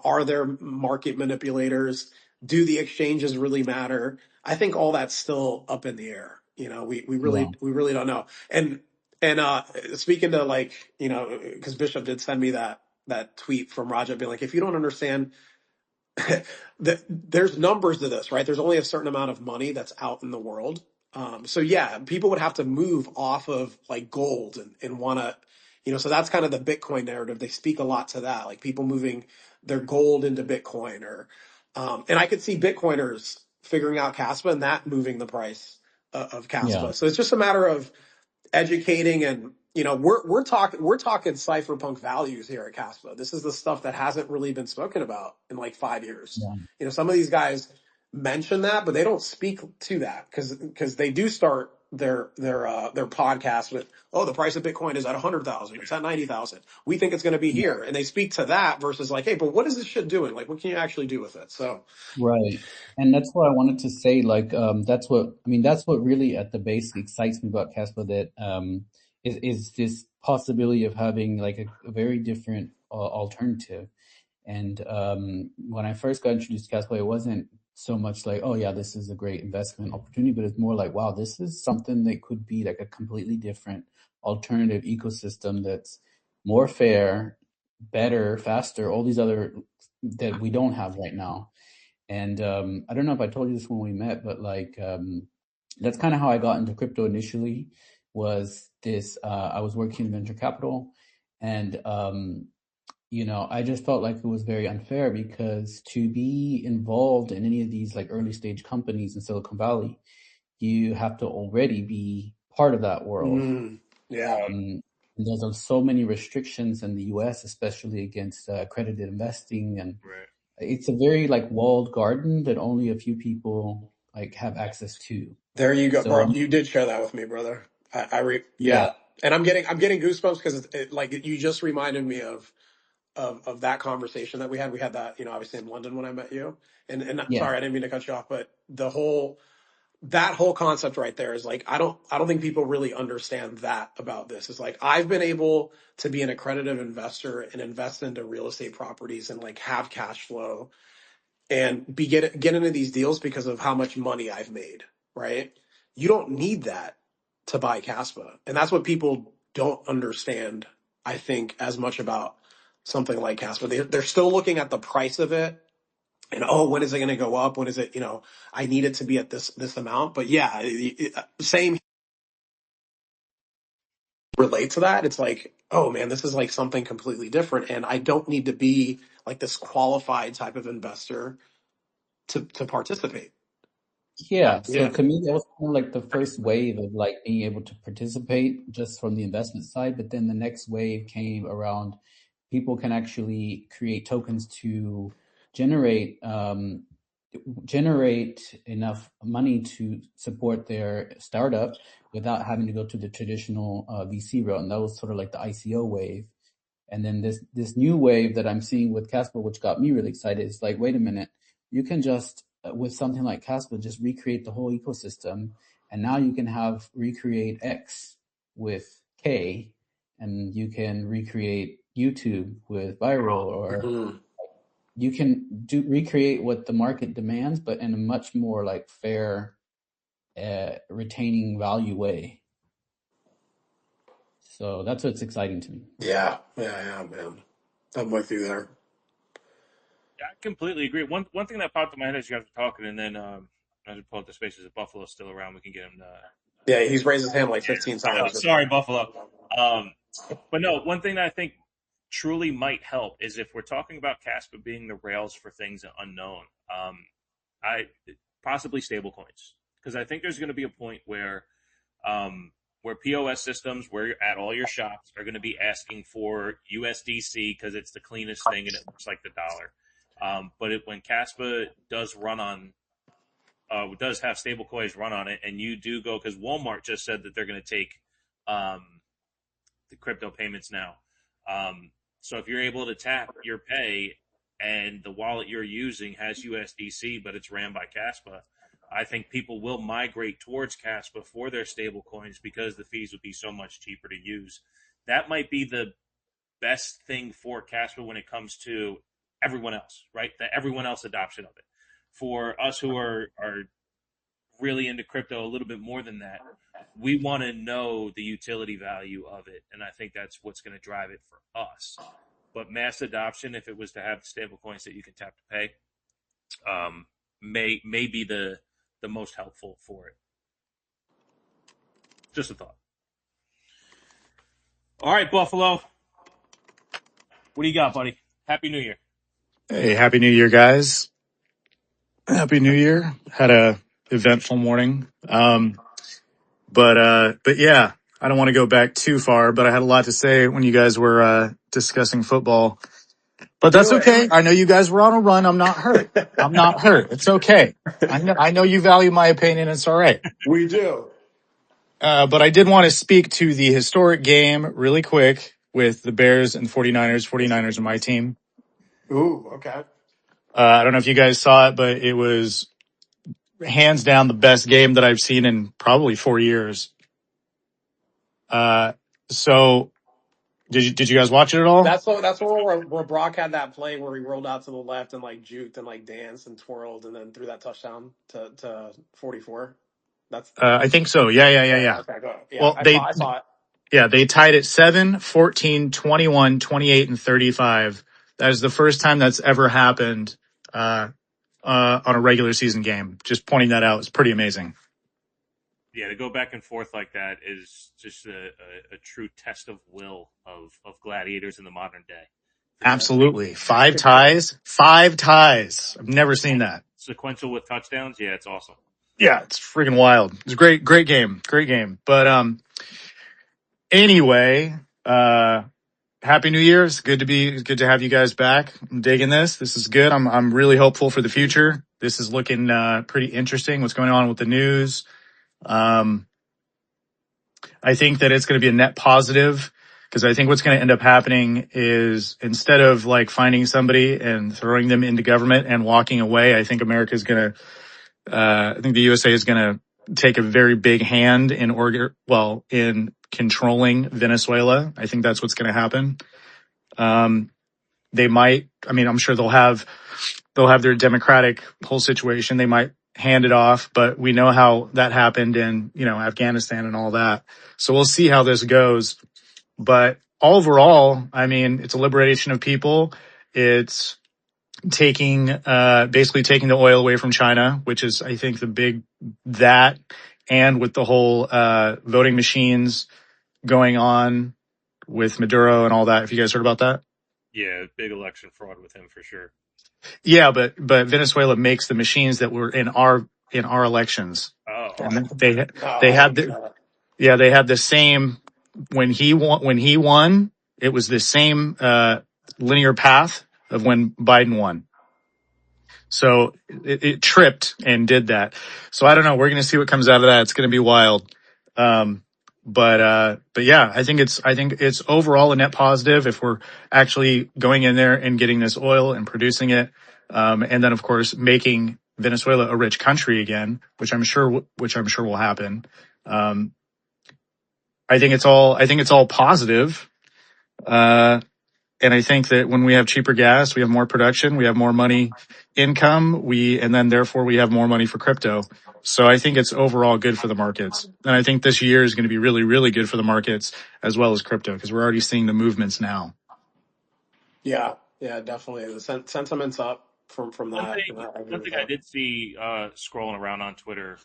Are there market manipulators? Do the exchanges really matter? I think all that's still up in the air. Yeah. We really don't know. And speaking to like, because Bishop did send me that tweet from Raja being like, if you don't understand there's numbers to this, right? There's only a certain amount of money that's out in the world. So yeah, people would have to move off of like gold and want to, so that's kind of the Bitcoin narrative. They speak a lot to that, like people moving their gold into Bitcoin and I could see Bitcoiners figuring out Kaspa and that moving the price of Yeah. Kaspa. So it's just a matter of educating and we're talking cypherpunk values here at Caspa. This is the stuff that hasn't really been spoken about in like 5 years. Yeah. Some of these guys mention that, but they don't speak to that because they do start their podcast with, oh, the price of Bitcoin is at 100,000, it's at 90,000. We think it's going to be Yeah. here, and they speak to that versus like, hey, but what is this shit doing? Like, what can you actually do with it? So Right. And that's what I wanted to say. Like, that's what really at the base excites me about Casper, that is this possibility of having like a very different alternative. And when I first got introduced to Casper, it wasn't so much like, oh yeah, this is a great investment opportunity, but it's more like, wow, this is something that could be like a completely different alternative ecosystem that's more fair, better, faster, all these other that we don't have right now. And I don't know if I told you this when we met, but like that's kind of how I got into crypto initially. Was this I was working in venture capital, and I just felt like it was very unfair because to be involved in any of these like early stage companies in Silicon Valley, you have to already be part of that world. yeah. And there's so many restrictions in the US, especially against accredited investing, and Right. it's a very like walled garden that only a few people like have access to. There you go, So bro. You did share that with me, brother. yeah, Yeah, and I'm getting goosebumps because like you just reminded me of that conversation that we had. We had that, obviously in London when I met you. And yeah, sorry, I didn't mean to cut you off, but that whole concept right there is like I don't think people really understand that about this. It's like I've been able to be an accredited investor and invest into real estate properties and like have cash flow and get into these deals because of how much money I've made, right? You don't need that to buy Caspa. And that's what people don't understand, I think, as much about something like Caspa. They're still looking at the price of it and, oh, when is it going to go up? When is it, I need it to be at this amount. But yeah, same relate to that. It's like, oh man, this is like something completely different. And I don't need to be like this qualified type of investor to participate. yeah. So Yeah. to me, that was kind of like the first wave of like being able to participate just from the investment side. But then the next wave came around people can actually create tokens to generate generate enough money to support their startup without having to go to the traditional VC route. And that was sort of like the ICO wave. And then this new wave that I'm seeing with Casper, which got me really excited, is like, wait a minute, you can just with something like Casper just recreate the whole ecosystem, and now you can have recreate X with K, and you can recreate YouTube with Viral, or Mhm. you can recreate what the market demands, but in a much more like fair, retaining value way. So that's what's exciting to me. Yeah, man. I'm with you there. Yeah, I completely agree. One thing that popped in my head as you guys were talking, and then I just pull up the spaces. If Buffalo's still around, we can get him to. Yeah, he's raised his hand like 15 I know, times. sorry, Buffalo. Um, but no, one thing that I think truly might help is if we're talking about Kaspa being the rails for things unknown. I possibly stablecoins, because I think there's going to be a point where POS systems, where you're at all your shops, are going to be asking for USDC because it's the cleanest thing and it looks like the dollar. But when Kaspa does have stablecoins run on it, and you do go, because Walmart just said that they're going to take um, the crypto payments now. So if you're able to tap your pay and the wallet you're using has USDC, but it's ran by Kaspa, I think people will migrate towards Kaspa for their stable coins because the fees would be so much cheaper to use. That might be the best thing for Kaspa when it comes to everyone else, right? The everyone else adoption of it. For us who are really into crypto a little bit more than that, we want to know the utility value of it, and I think that's what's going to drive it for us. But mass adoption, if it was to have stable coins that you can tap to pay, may be the most helpful for it. Just a thought. All right, Buffalo. What do you got, buddy? Happy New Year. Hey, Happy New Year, guys. Happy New Year. Had a eventful morning. But yeah, I don't want to go back too far, but I had a lot to say when you guys were, discussing football, but that's Do it. okay. I know you guys were on a run. I'm not hurt. I'm not hurt. It's okay. I know you value my opinion. It's all right. We do. But I did want to speak to the historic game really quick with the Bears and 49ers. 49ers are my team. Ooh, okay. I don't know if you guys saw it, but it was hands down the best game that I've seen in probably 4 years. So did you guys watch it at all? That's where Brock had that play where he rolled out to the left and like juked and like danced and twirled and then threw that touchdown to 44. That's I think so. Yeah. okay. Go ahead. Yeah, Well, I saw it. they tied it 7, 14, 21, 28, and 35. That is the first time that's ever happened, on a regular season game. Just pointing that out. It's pretty amazing. Yeah, to go back and forth like that is just a true test of will of gladiators in the modern day. Absolutely. 5 ties. 5 ties. I've never seen that. Sequential with touchdowns. Yeah, it's awesome. Yeah, it's freaking wild. It's a great game. Great game. But, anyway, Happy New Year. It's good to have you guys back. I'm digging this. This is good. I'm really hopeful for the future. This is looking, pretty interesting. What's going on with the news. I think that it's going to be a net positive, because I think what's going to end up happening is, instead of like finding somebody and throwing them into government and walking away, I think I think the USA is going to take a very big hand in controlling Venezuela. I think that's what's going to happen. I'm sure they'll have their democratic whole situation. They might hand it off, but we know how that happened in, Afghanistan and all that. So we'll see how this goes. But overall, it's a liberation of people. It's basically taking the oil away from China, which is, I think, that, and with the whole, voting machines going on with Maduro and all that. If you guys heard about that? Yeah, big election fraud with him for sure. Yeah, but Venezuela makes the machines that were in our elections. Oh, And they had they had the same when he won, it was the same linear path of when Biden won. So it tripped and did that. So I don't know. We're going to see what comes out of that. It's going to be wild. But yeah, I think it's overall a net positive if we're actually going in there and getting this oil and producing it. And then of course making Venezuela a rich country again, which I'm sure will happen. I think it's all positive. And I think that when we have cheaper gas, we have more production, we have more money income, and then therefore we have more money for crypto. So I think it's overall good for the markets. And I think this year is going to be really, really good for the markets as well as crypto because we're already seeing the movements now. Yeah, yeah, definitely. The sentiment's up from One that. thing, I agree one with thing I that. did see scrolling around on Twitter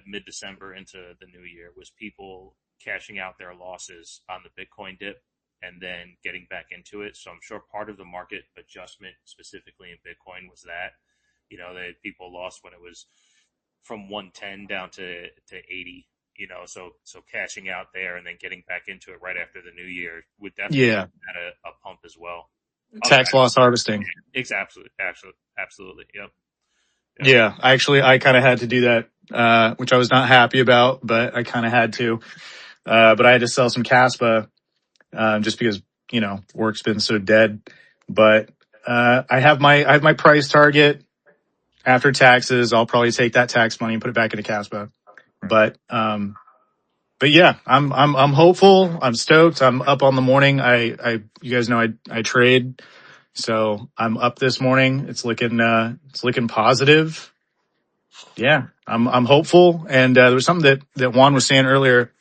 mid-December into the new year was people cashing out their losses on the Bitcoin dip and then getting back into it. So I'm sure part of the market adjustment, specifically in Bitcoin, was that that people lost when it was from 110 down to 80. So cashing out there and then getting back into it right after the new year would definitely Yeah. give that a pump as well. Other, Tax loss harvesting. it's absolutely. Yep. Yep. Yeah. I kind of had to do that, which I was not happy about, but I kind of had to. But I had to sell some Kaspa, just because, work's been so dead. But, I have my price target after taxes. I'll probably take that tax money and put it back into Kaspa. Right. But yeah, I'm hopeful. I'm stoked. I'm up on the morning. You guys know I trade. So I'm up this morning. It's looking positive. Yeah, I'm hopeful. And, there was something that Juan was saying earlier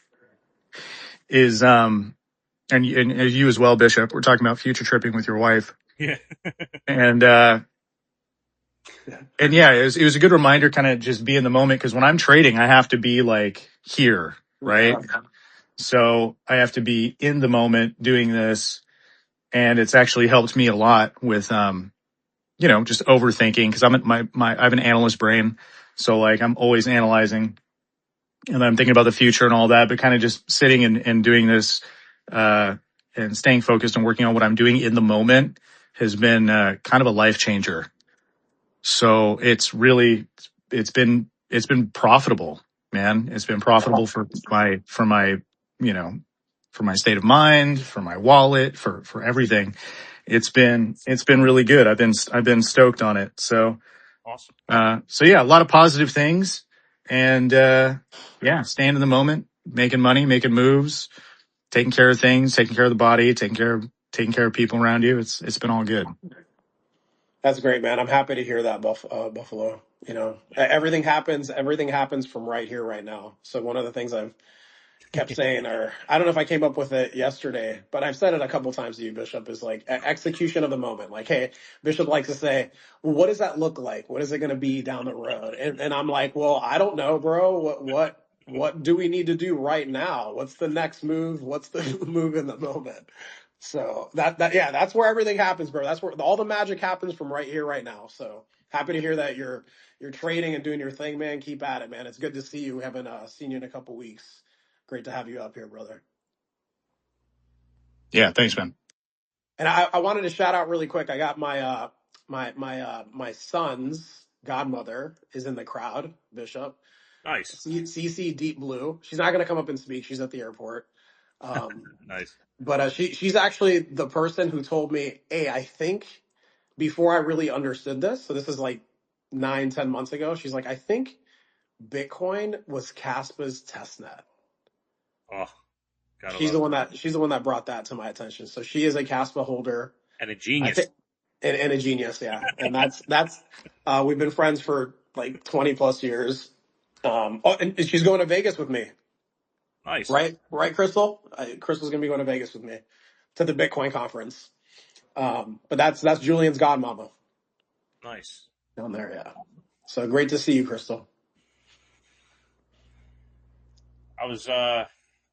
is, and as you as well, Bishop, we're talking about future tripping with your wife. Yeah. And, and yeah, it was a good reminder, kind of just be in the moment. Cause when I'm trading, I have to be like here, right? Yeah. So I have to be in the moment doing this. And it's actually helped me a lot with, just overthinking because I have an analyst brain. So like I'm always analyzing and I'm thinking about the future and all that, but kind of just sitting and doing this, uh, and staying focused and working on what I'm doing in the moment has been, kind of a life changer. So it's been profitable, man. It's been profitable you know, for my state of mind, for my wallet, for everything. It's been really good. I've been stoked on it. So, Awesome. so yeah, a lot of positive things and, yeah, staying in the moment, making money, making moves, taking care of things, taking care of the body, taking care of people around you. It's been all good. That's great, man. I'm happy to hear that, Buffalo. Everything happens from right here, right now. So one of the things I've kept saying, or I don't know if I came up with it yesterday, but I've said it a couple times to you, Bishop, is like execution of the moment. Like, hey, Bishop likes to say, well, what does that look like? What is it going to be down the road? And I'm like, well, I don't know, bro. What do we need to do right now? What's the next move? What's the move in the moment? So yeah, that's where everything happens, bro. That's where all the magic happens from right here, right now. So happy to hear that you're trading and doing your thing, man. Keep at it, man. It's good to see you. We haven't seen you in a couple weeks. Great to have you up here, brother. Yeah. Thanks, man. And I wanted to shout out really quick. I got my son's godmother is in the crowd, Bishop. Nice. CC Deep Blue. She's not gonna come up and speak. She's at the airport. Nice. But she's actually the person who told me, hey, I think before I really understood this, so this is like 9, 10 months ago, she's like, I think Bitcoin was Caspa's testnet. Oh, gotta She's love the it. one that brought that to my attention. So she is a Caspa holder. And a I genius. think and a genius, yeah. And that's we've been friends for like 20 plus years. And she's going to Vegas with me. Nice. Right, Crystal? Crystal's going to be going to Vegas with me to the Bitcoin conference. But that's Julian's godmama Nice. down there, yeah. So great to see you, Crystal. I was uh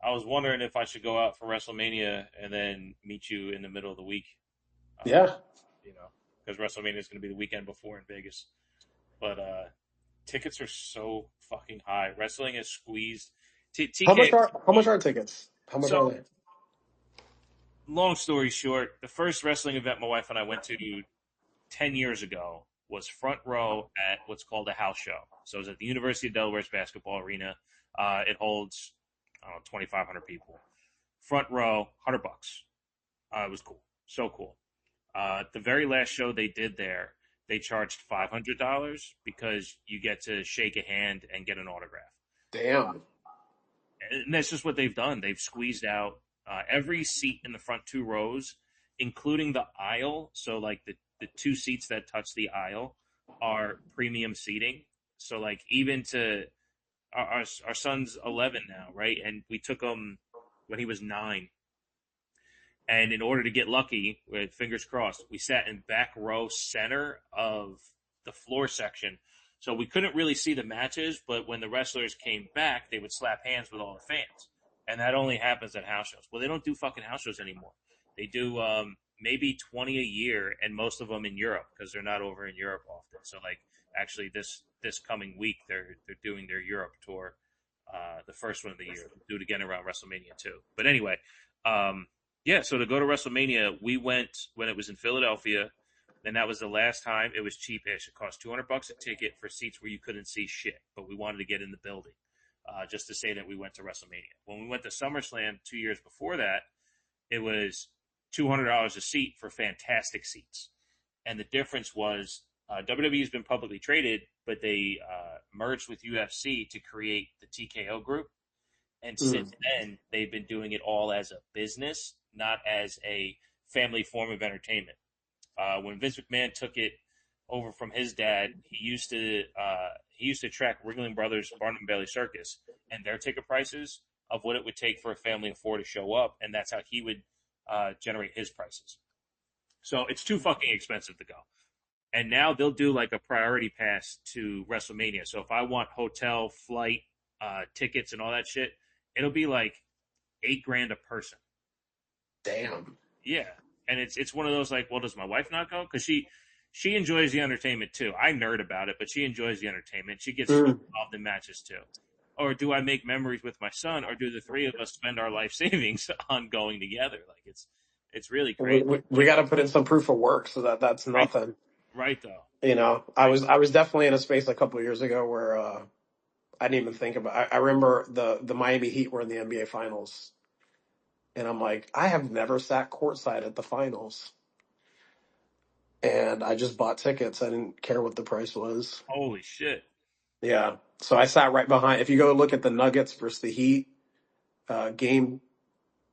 I was wondering if I should go out for WrestleMania and then meet you in the middle of the week. Uh, Yeah. because WrestleMania is going to be the weekend before in Vegas. But tickets are so fucking high. Wrestling is squeezed. TK. How much are tickets? How much are So they? long story short, the first wrestling event my wife and I went to 10 years ago was front row at what's called a house show. So it was at the University of Delaware's basketball arena. It holds, I don't know, 2,500 people. Front row, $100. It was cool. So cool. The very last show they did there, they charged $500 because you get to shake a hand and get an autograph. Damn. And that's just what they've done. They've squeezed out every seat in the front two rows including the aisle. So like the two seats that touch the aisle are premium seating. So like even to our son's 11 now, right? And we took him when he was 9. And in order to get lucky, with fingers crossed, we sat in back row center of the floor section. So we couldn't really see the matches, but when the wrestlers came back, they would slap hands with all the fans. And that only happens at house shows. Well, they don't do fucking house shows anymore. They do maybe 20 a year, and most of them in Europe because they're not over in Europe often. So like actually this coming week they're doing their Europe tour, the first one of the year. They'll do it again around WrestleMania too. But anyway, yeah, so to go to WrestleMania, we went when it was in Philadelphia, and that was the last time. It was cheap-ish. It cost $200 a ticket for seats where you couldn't see shit, but we wanted to get in the building, just to say that we went to WrestleMania. When we went to SummerSlam 2 years before that, it was $200 a seat for fantastic seats, and the difference was WWE has been publicly traded, but they merged with UFC to create the TKO group. And since then, they've been doing it all as a business, not as a family form of entertainment. When Vince McMahon took it over from his dad, he used to track Ringling Brothers Barnum and Bailey Circus and their ticket prices of what it would take for a family of 4 to show up, and that's how he would generate his prices. So it's too fucking expensive to go. And now they'll do like a priority pass to WrestleMania. So if I want hotel, flight, tickets, and all that shit, it'll be like $8,000 a person. Damn. Yeah, and it's one of those like, well, does my wife not go? Because she enjoys the entertainment too. I nerd about it, but she enjoys the entertainment. She gets involved in matches too. Or do I make memories with my son, or do the three of us spend our life savings on going together? Like it's really crazy. We got to put in some proof of work, so that's nothing. Right though. You know, I was definitely in a space a couple of years ago where I didn't even think about. I remember the Miami Heat were in the NBA Finals, and I'm like, I have never sat courtside at the finals, and I just bought tickets. I didn't care what the price was. Holy shit. Yeah, so I sat right behind. If you go look at the Nuggets versus the Heat, game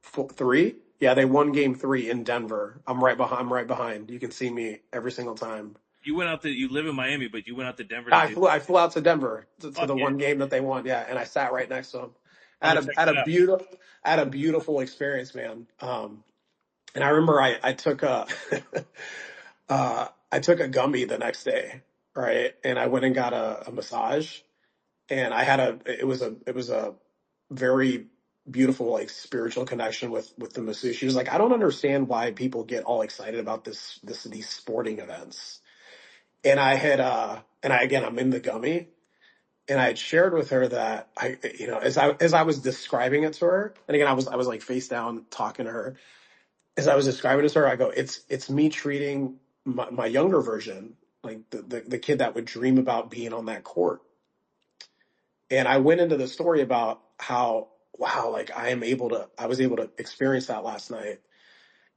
3. Yeah, they won game 3 in Denver. I'm right behind. You can see me every single time. You live in Miami, but you went out to Denver. I flew out to Denver to the yeah. one game that they won. Yeah, and I sat right next to them. I had a beautiful experience, man. And I remember I took a I took a gummy the next day, right? And I went and got a massage, and it was a very beautiful, like, spiritual connection with the masseuse. She was like, I don't understand why people get all excited about these sporting events. And I'm in the gummy, and I had shared with her that as I was describing it to her, and again, I was like face down talking to her. As I was describing it to her, I go, it's me treating my younger version, like the kid that would dream about being on that court. And I went into the story about how, wow, like I was able to experience that last night.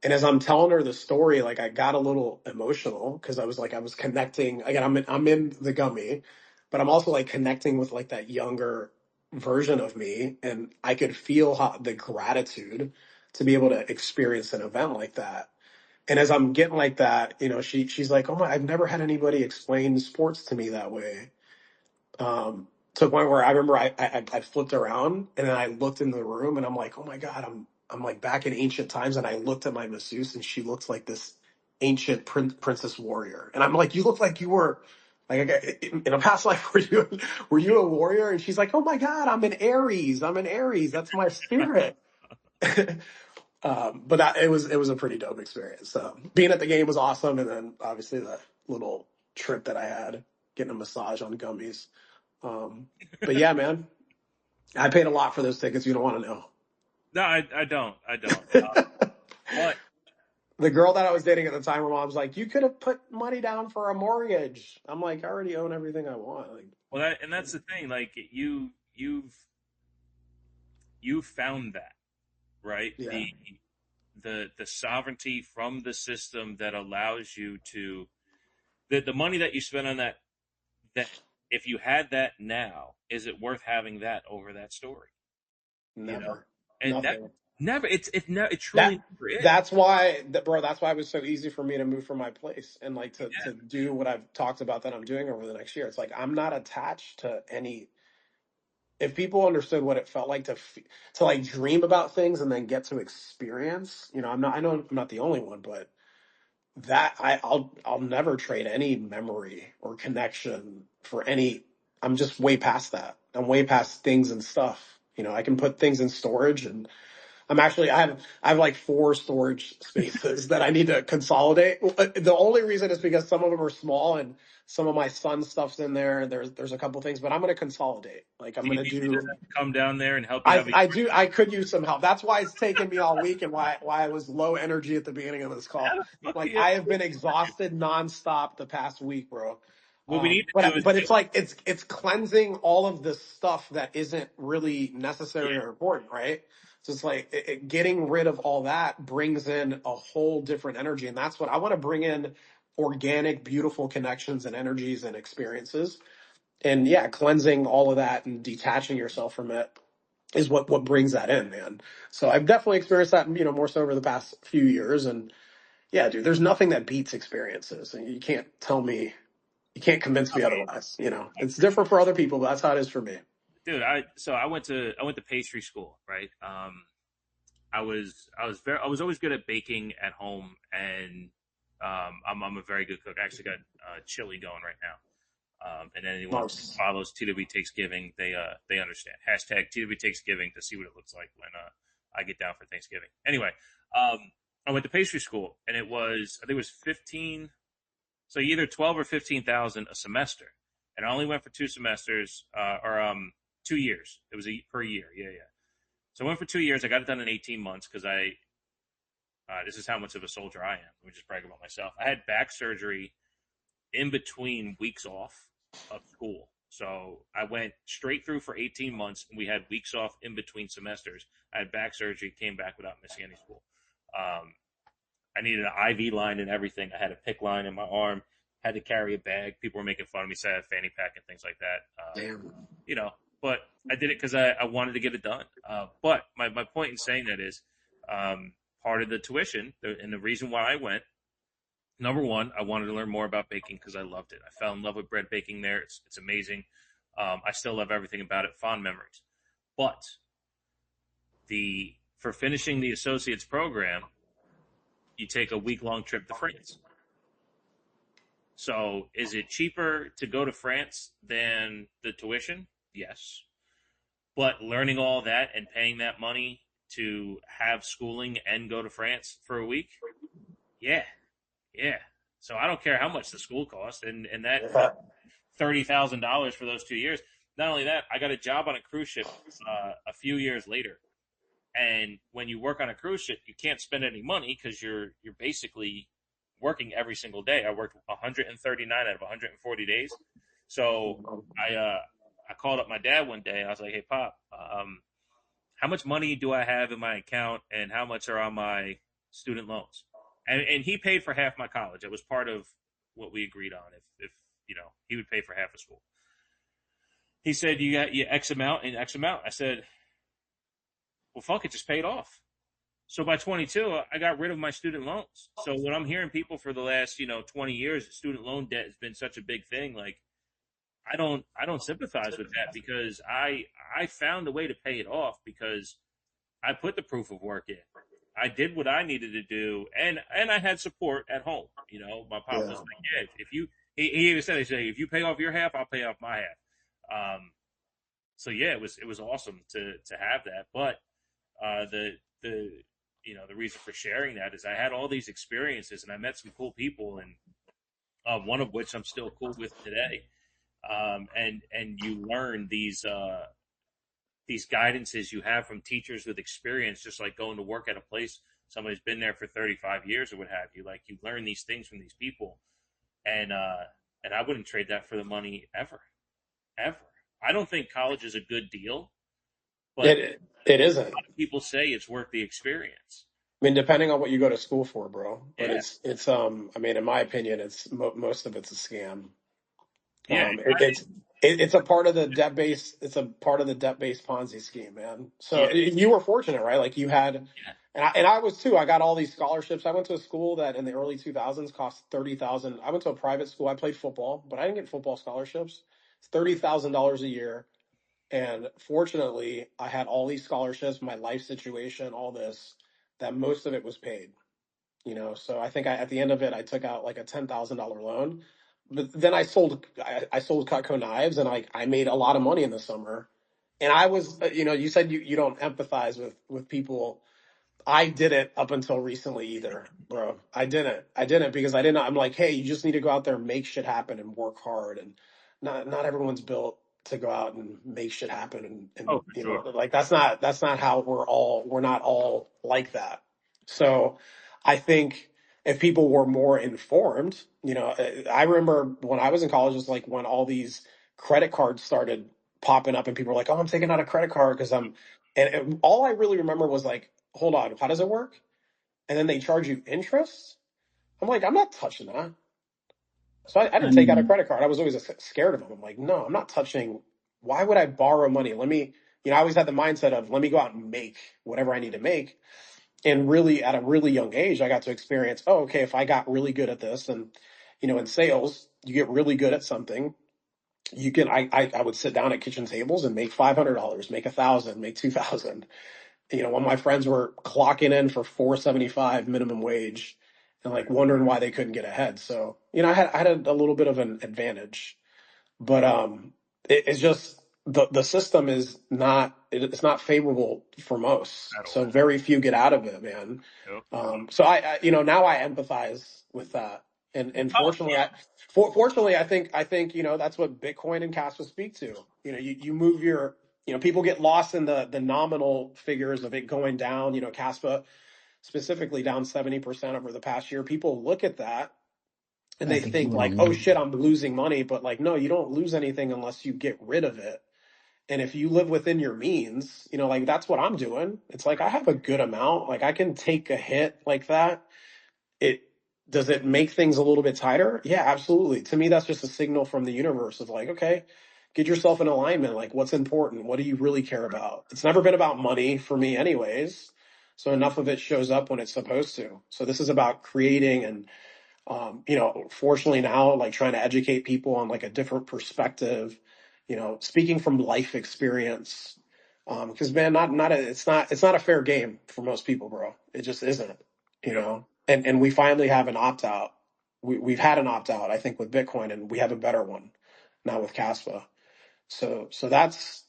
And as I'm telling her the story, like I got a little emotional because I was connecting. Again, I'm in the gummy, but I'm also like connecting with like that younger version of me, and I could feel the gratitude to be able to experience an event like that. And as I'm getting like that, she's like, "Oh my, I've never had anybody explain sports to me that way." To the point where I remember I flipped around and then I looked in the room and I'm like, oh my God, I'm like back in ancient times. And I looked at my masseuse and she looked like this ancient princess warrior. And I'm like, you look like you were like in a past life, were you a warrior? And she's like, oh my God, I'm an Aries. That's my spirit. But it was a pretty dope experience. So being at the game was awesome. And then obviously the little trip that I had, getting a massage on gummies. But yeah, man, I paid a lot for those tickets. You don't want to know. No, I don't. But the girl that I was dating at the time, her mom's like, "You could have put money down for a mortgage." I'm like, I already own everything I want. Like, well, that's the thing. Like you've found that, right? yeah. The sovereignty from the system that allows you to the money that you spend on that if you had that now, is it worth having that over that story? Never. And Nothing. Never. It truly That never is. that's why, bro. That's why it was so easy for me to move from my place and like to do what I've talked about that I'm doing over the next year. It's like I'm not attached to any. If people understood what it felt like to like dream about things and then get to experience, you know, I'm not. I know I'm not the only one, but that I'll never trade any memory or connection for any. I'm just way past that. I'm way past things and stuff. You know, I can put things in storage and I have like 4 storage spaces that I need to consolidate. The only reason is because some of them are small and some of my son's stuff's in there. There's a couple things, but I'm going to consolidate. Like I'm Do you going to need me to do. come down there and help you have a I do. I could use some help. That's why it's taken me all week and why I was low energy at the beginning of this call. fuck Like yeah. I have been exhausted nonstop the past week, bro. What we need to do is But it's like it's cleansing all of the stuff that isn't really yeah. necessary or important, right? So it's like getting rid of all that brings in a whole different energy, and that's what I want to bring in: organic, beautiful connections and energies and experiences. And yeah, cleansing all of that and detaching yourself from it is what brings that in, man. So I've definitely experienced that, you know, more so over the past few years. And yeah, dude, there's nothing that beats experiences, and you can't convince me otherwise. You know, it's different for other people, but that's how it is for me. Dude, I went to pastry school, right? I was always good at baking at home, and I'm a very good cook. I actually got chili going right now. And anyone who Nice. follows TW Takes Giving, they understand. Hashtag TW Takes Giving to see what it looks like when I get down for Thanksgiving. Anyway, um, I went to pastry school, and I think it was 15, so either 12 or 15,000 a semester, and I only went for 2 semesters, or 2 years. It was per year. Yeah, yeah. So I went for 2 years. I got it done in 18 months because this is how much of a soldier I am. Let me just brag about myself. I had back surgery in between weeks off of school. So I went straight through for 18 months, and we had weeks off in between semesters. I had back surgery, came back without missing any school. Um, I needed an IV line and everything. I had a PICC line in my arm, had to carry a bag. People were making fun of me, saying I had a fanny pack and things like that. Damn. You know, but I did it because I wanted to get it done. But my point in saying that is part of the tuition, and the reason why I went. Number one, I wanted to learn more about baking because I loved it. I fell in love with bread baking there. It's amazing. I still love everything about it. Fond memories. But for finishing the associate's program, you take a week-long trip to France. So is it cheaper to go to France than the tuition? Yes. But learning all that and paying that money to have schooling and go to France for a week? Yeah. Yeah. So I don't care how much the school costs, and that Yeah. $30,000 for those 2 years. Not only that, I got a job on a cruise ship a few years later. And when you work on a cruise ship, you can't spend any money because you're basically working every single day. I worked 139 out of 140 days. So I called up my dad one day. I was like, "Hey, Pop, how much money do I have in my account, and how much are on my student loans?" And he paid for half my college. It was part of what we agreed on. If he would pay for half of school. He said, "You got X amount and X amount." I said, "Well, fuck it, just pay it off." So by 22, I got rid of my student loans. So when I'm hearing people for the last 20 years, student loan debt has been such a big thing. Like I don't sympathize with that because I found a way to pay it off because I put the proof of work in. I did what I needed to do, and I had support at home. My pop was Yeah. like, "Yeah, if you," he even said, "If you pay off your half, I'll pay off my half." So yeah, it was awesome to have that. But the reason for sharing that is I had all these experiences and I met some cool people, and one of which I'm still cool with today. And you learn these guidances you have from teachers with experience, just like going to work at a place somebody's been there for 35 years or what have you. Like you learn these things from these people, and I wouldn't trade that for the money ever, ever. I don't think college is a good deal, but It isn't. people say it's worth the experience. I mean, depending on what you go to school for, bro. But Yeah, it's. I mean, in my opinion, it's most of it's a scam. yeah. It's It's a part of the debt base. It's a part of the debt based Ponzi scheme, man. Yeah, So you were fortunate, right? Like you had, yeah. and I was too. I got all these scholarships. I went to a school that in the early 2000s cost 30,000. I went to a private school. I played football, but I didn't get football scholarships. It's $30,000 a year. And fortunately, I had all these scholarships, my life situation, all this, that most of it was paid. So I think at the end of it, I took out like a $10,000 loan. But then I sold Cutco knives, and I made a lot of money in the summer. And I was, you said you don't empathize with people. I didn't up until recently either, bro. I didn't because I didn't. I'm like, hey, you just need to go out there and make shit happen and work hard. And not everyone's built to go out and make shit happen. And Oh, for sure. like that's not how we're not all like that. So I think if people were more informed, I remember when I was in college, it's like when all these credit cards started popping up and people were like, oh, I'm taking out a credit card because and all I really remember was like, hold on, how does it work? And then they charge you interest. I'm like, I'm not touching that. So I I didn't take out a mean, credit card. I was always scared of them. I'm like, no, I'm not touching. Why would I borrow money? I always had the mindset of let me go out and make whatever I need to make. And really, at a really young age, I got to experience, oh, okay, if I got really good at this, and in sales, you get really good at something. You can, I would sit down at kitchen tables and make $500, make 1,000, make 2,000. When my friends were clocking in for 4.75 minimum wage and like wondering why they couldn't get ahead. So, I had a little bit of an advantage, but it's just the system is not it's not favorable for most. At So all. very few get out of it, man. Yep. So now I empathize with that. And Oh, fortunately, fortunately, I think that's what Bitcoin and Kaspa speak to. You move your people get lost in the nominal figures of it going down. Kaspa specifically down 70% over the past year. People look at that and I they think you think went like, on oh mute. shit, I'm losing money. But like, no, you don't lose anything unless you get rid of it. And if you live within your means, like that's what I'm doing. It's like I have a good amount. Like I can take a hit like that. It does it make things a little bit tighter? Yeah, absolutely. To me, that's just a signal from the universe of like, okay, get yourself in alignment. Like what's important? What do you really care about? It's never been about money for me anyways. So enough of it shows up when it's supposed to. So this is about creating and fortunately now, like trying to educate people on like a different perspective, speaking from life experience. Because man, it's not a fair game for most people, bro. It just isn't, yep. and we finally have an opt out. We've had an opt out, I think, with Bitcoin, and we have a better one now with Kaspa. So that's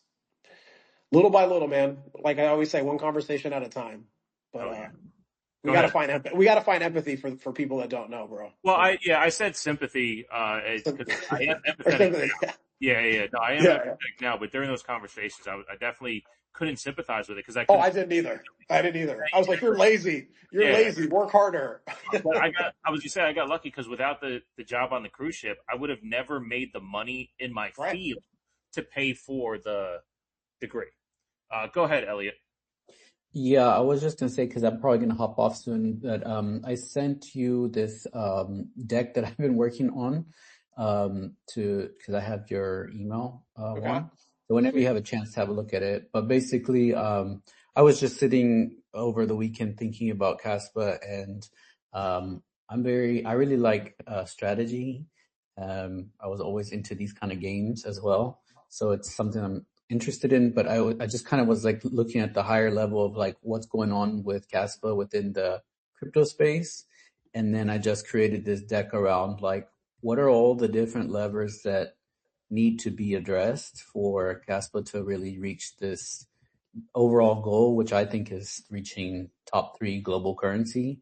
little by little, man. Like I always say, one conversation at a time. But Oh, yeah. we Go gotta ahead. find we gotta find empathy for people that don't know, bro. Well, Like I said sympathy, because I am or empathetic. sympathy. Yeah, yeah, yeah. No, I am Yeah. empathetic now, but during those conversations, I definitely couldn't sympathize with it because I Oh, couldn't I say didn't either. I didn't either. I was like, you're anything. lazy. You're Yeah, lazy. Work harder. but I was just saying I got lucky because without the job on the cruise ship, I would have never made the money in my Right. field to pay for the degree. Go ahead, Elliot. Yeah, I was just gonna say because I'm probably gonna hop off soon. That I sent you this deck that I've been working on to because I have your email Okay. one. So whenever you Sweet. have a chance to have a look at it. But basically, I was just sitting over the weekend thinking about Caspa, and I really like strategy. I was always into these kind of games as well, so it's something I'm interested in, but I just kind of was like looking at the higher level of like what's going on with Caspa within the crypto space. And then I just created this deck around like what are all the different levers that need to be addressed for Caspa to really reach this overall goal, which I think is reaching top 3 global currency.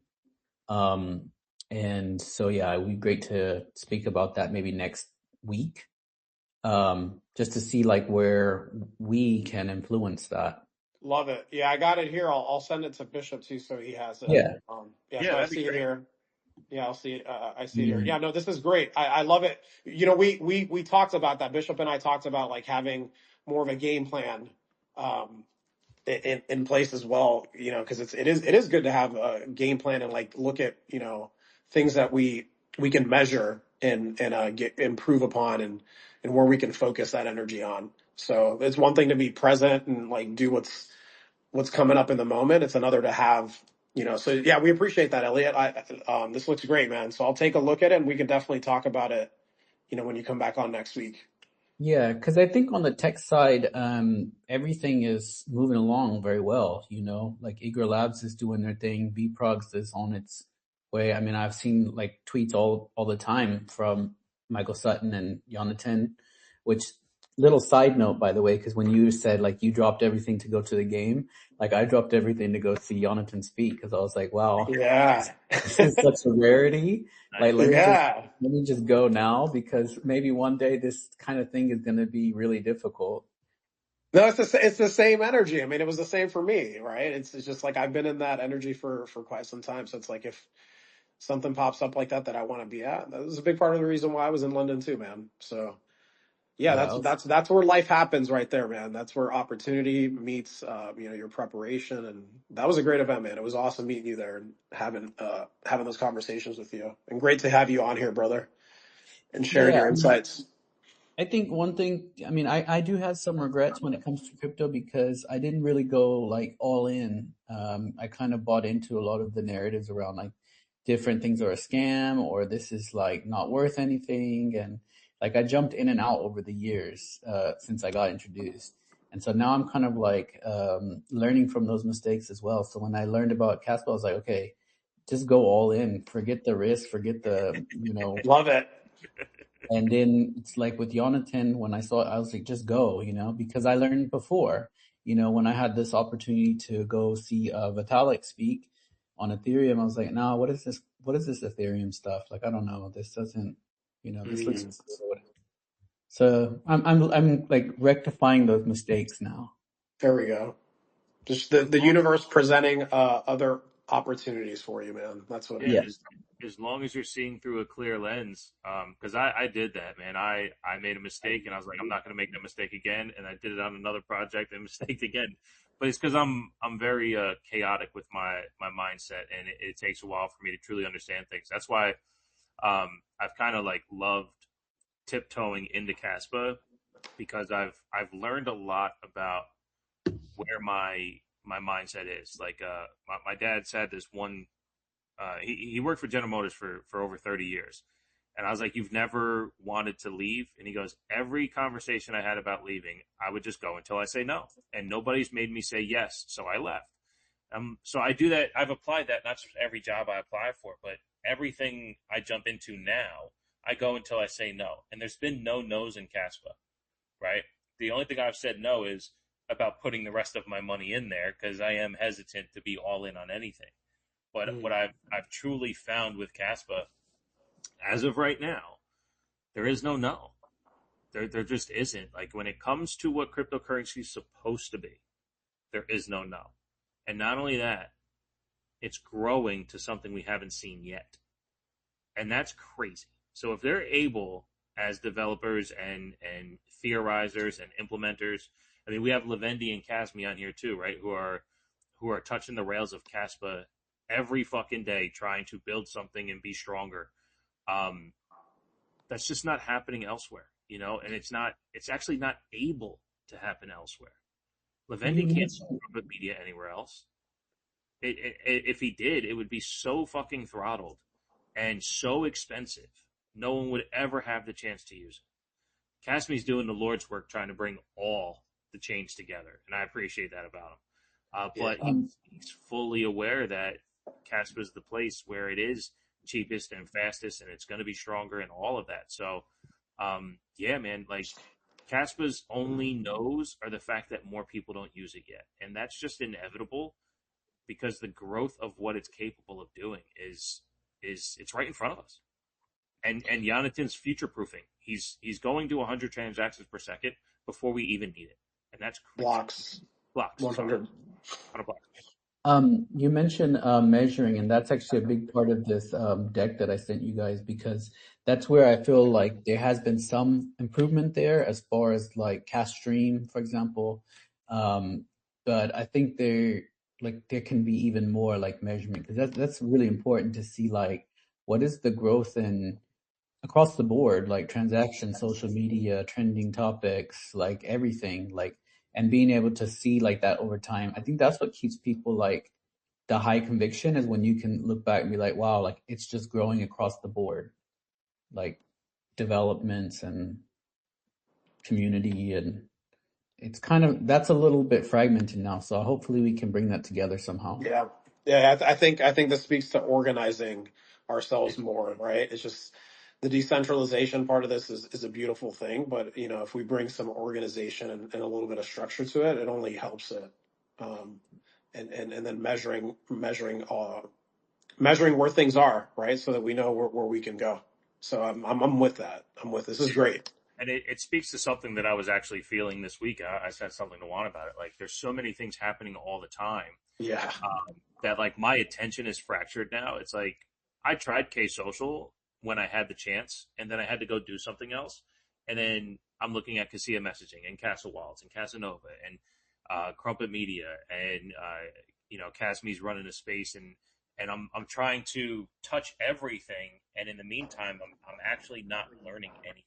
Um, and so, yeah, it would be great to speak about that maybe next week, just to see like where we can influence that. Love it. Yeah, I got it here. I'll send it to Bishop too, so he has it. Yeah. Yeah. Yeah, So I that'd be see it great. here. Yeah, I'll see it. I see it here. Yeah. Yeah. No, this is great. I love it. We talked about that. Bishop and I talked about like having more of a game plan. Um, in place as well, because it is good to have a game plan and like look at things that we can measure and get improve upon and and where we can focus that energy on. So it's one thing to be present and like do what's coming up in the moment. It's another to have, so yeah, we appreciate that, Elliot. This looks great, man. So I'll take a look at it and we can definitely talk about it, when you come back on next week. Yeah, because I think on the tech side, everything is moving along very well. Like Eager Labs is doing their thing, Bprogs is on its way. I mean, I've seen like tweets all the time from Michael Sutton and Jonathan. Which little side note, by the way, because when you said like you dropped everything to go to the game, like I dropped everything to go see Jonathan speak because I was like, wow, Yeah. this is such a rarity. Like, Yeah. let me just go now because maybe one day this kind of thing is going to be really difficult. No, it's the same energy. I mean, it was the same for me, right? It's just like I've been in that energy for quite some time. So it's like if something pops up like that I want to be at, that was a big part of the reason why I was in London too, man. So yeah, Yeah, that's where life happens right there, man. That's where opportunity meets, your preparation, and that was a great event, man. It was awesome meeting you there and having those conversations with you, and great to have you on here, brother, and sharing yeah. your insights. I think one thing, I mean, I do have some regrets when it comes to crypto because I didn't really go like all in. I kind of bought into a lot of the narratives around like different things are a scam or this is like not worth anything. And like I jumped in and out over the years, since I got introduced. And so now I'm kind of like, learning from those mistakes as well. So when I learned about Kaspa, I was like, okay, just go all in, forget the risk, forget the. Love it. And then it's like with Jonathan, when I saw it, I was like, just go, because I learned before, when I had this opportunity to go see Vitalik speak on Ethereum, I was like, no, what is this? What is this Ethereum stuff? Like, I don't know. This doesn't, this looks Mm, good. So I'm like rectifying those mistakes now. there we go. Just the universe presenting other opportunities for you, man. That's what it Yeah, Yeah. is. as long as you're seeing through a clear lens, because I did that, man. I made a mistake, and I was like, I'm not going to make that mistake again, and I did it on another project and mistaked again. But it's because I'm very chaotic with my mindset, and it takes a while for me to truly understand things. That's why I've kind of like loved tiptoeing into Caspa because I've learned a lot about where my mindset is. Like my dad's had this one. He worked for General Motors for over 30 years. And I was like, you've never wanted to leave? And he goes, every conversation I had about leaving, I would just go until I say no. And nobody's made me say yes. So I left. So I do that. I've applied that not just every job I apply for, but everything I jump into now, I go until I say no. And there's been no no's in Caspa, right? The only thing I've said no is about putting the rest of my money in there because I am hesitant to be all in on anything. But what Mm, I've truly found with Caspa, as of right now, there is no. There just isn't. Like when it comes to what cryptocurrency is supposed to be, there is no. And not only that, it's growing to something we haven't seen yet. And that's crazy. So if they're able as developers and theorizers and implementers, I mean we have Lavendi and Casmi on here too, right? Who are touching the rails of Caspa every fucking day trying to build something and be stronger. Um, that's just not happening elsewhere, and it's actually not able to happen elsewhere. You Lavendi can't mentioned, put media anywhere else. If he did, it would be so fucking throttled and so expensive. No one would ever have the chance to use it. Casmi's doing the Lord's work trying to bring all the chains together, and I appreciate that about him. yeah. But he's fully aware that Caspa is the place where it is cheapest and fastest, and it's going to be stronger and all of that. So, yeah, man, like Caspa's only no's are the fact that more people don't use it yet, and that's just inevitable because the growth of what it's capable of doing is it's right in front of us. And Jonathan's future proofing. He's going to 100 transactions per second before we even need it, and that's crazy. Blocks. Blocks, sorry, 100. 100 blocks. You mentioned measuring, and that's actually a big part of this deck that I sent you guys because that's where I feel like there has been some improvement there as far as like cast stream, for example. But I think there can be even more like measurement because that's really important to see like what is the growth in across the board, like transactions, social media, trending topics, like everything, like, and being able to see like that over time. I think that's what keeps people like the high conviction is when you can look back and be like, wow, like it's just growing across the board, like developments and community. And it's kind of, that's a little bit fragmented now. So hopefully we can bring that together somehow. Yeah, yeah. I think this speaks to organizing ourselves more, right? It's just the decentralization part of this is a beautiful thing, but if we bring some organization and a little bit of structure to it, it only helps it. Um, and then measuring where things are, right, so that we know where we can go. So I'm with that. I'm with this is great. And it speaks to something that I was actually feeling this week. I said something to Juan about it. Like, there's so many things happening all the time Yeah. that like my attention is fractured now. It's like I tried K Social when I had the chance, and then I had to go do something else, and then I'm looking at Casilla Messaging and Castle Wallets and Casanova and Crumpet Media and Casme's running a space, and I'm trying to touch everything, and in the meantime, I'm actually not learning anything.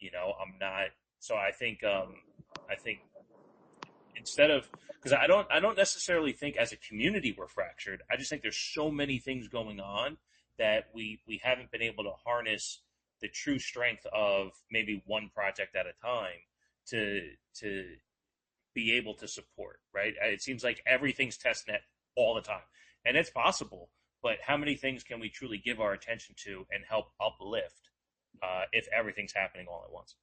I'm not. So I think instead of, because I don't necessarily think as a community we're fractured. I just think there's so many things going on that we haven't been able to harness the true strength of maybe one project at a time to be able to support, right? It seems like everything's testnet all the time, and it's possible, but how many things can we truly give our attention to and help uplift if everything's happening all at once?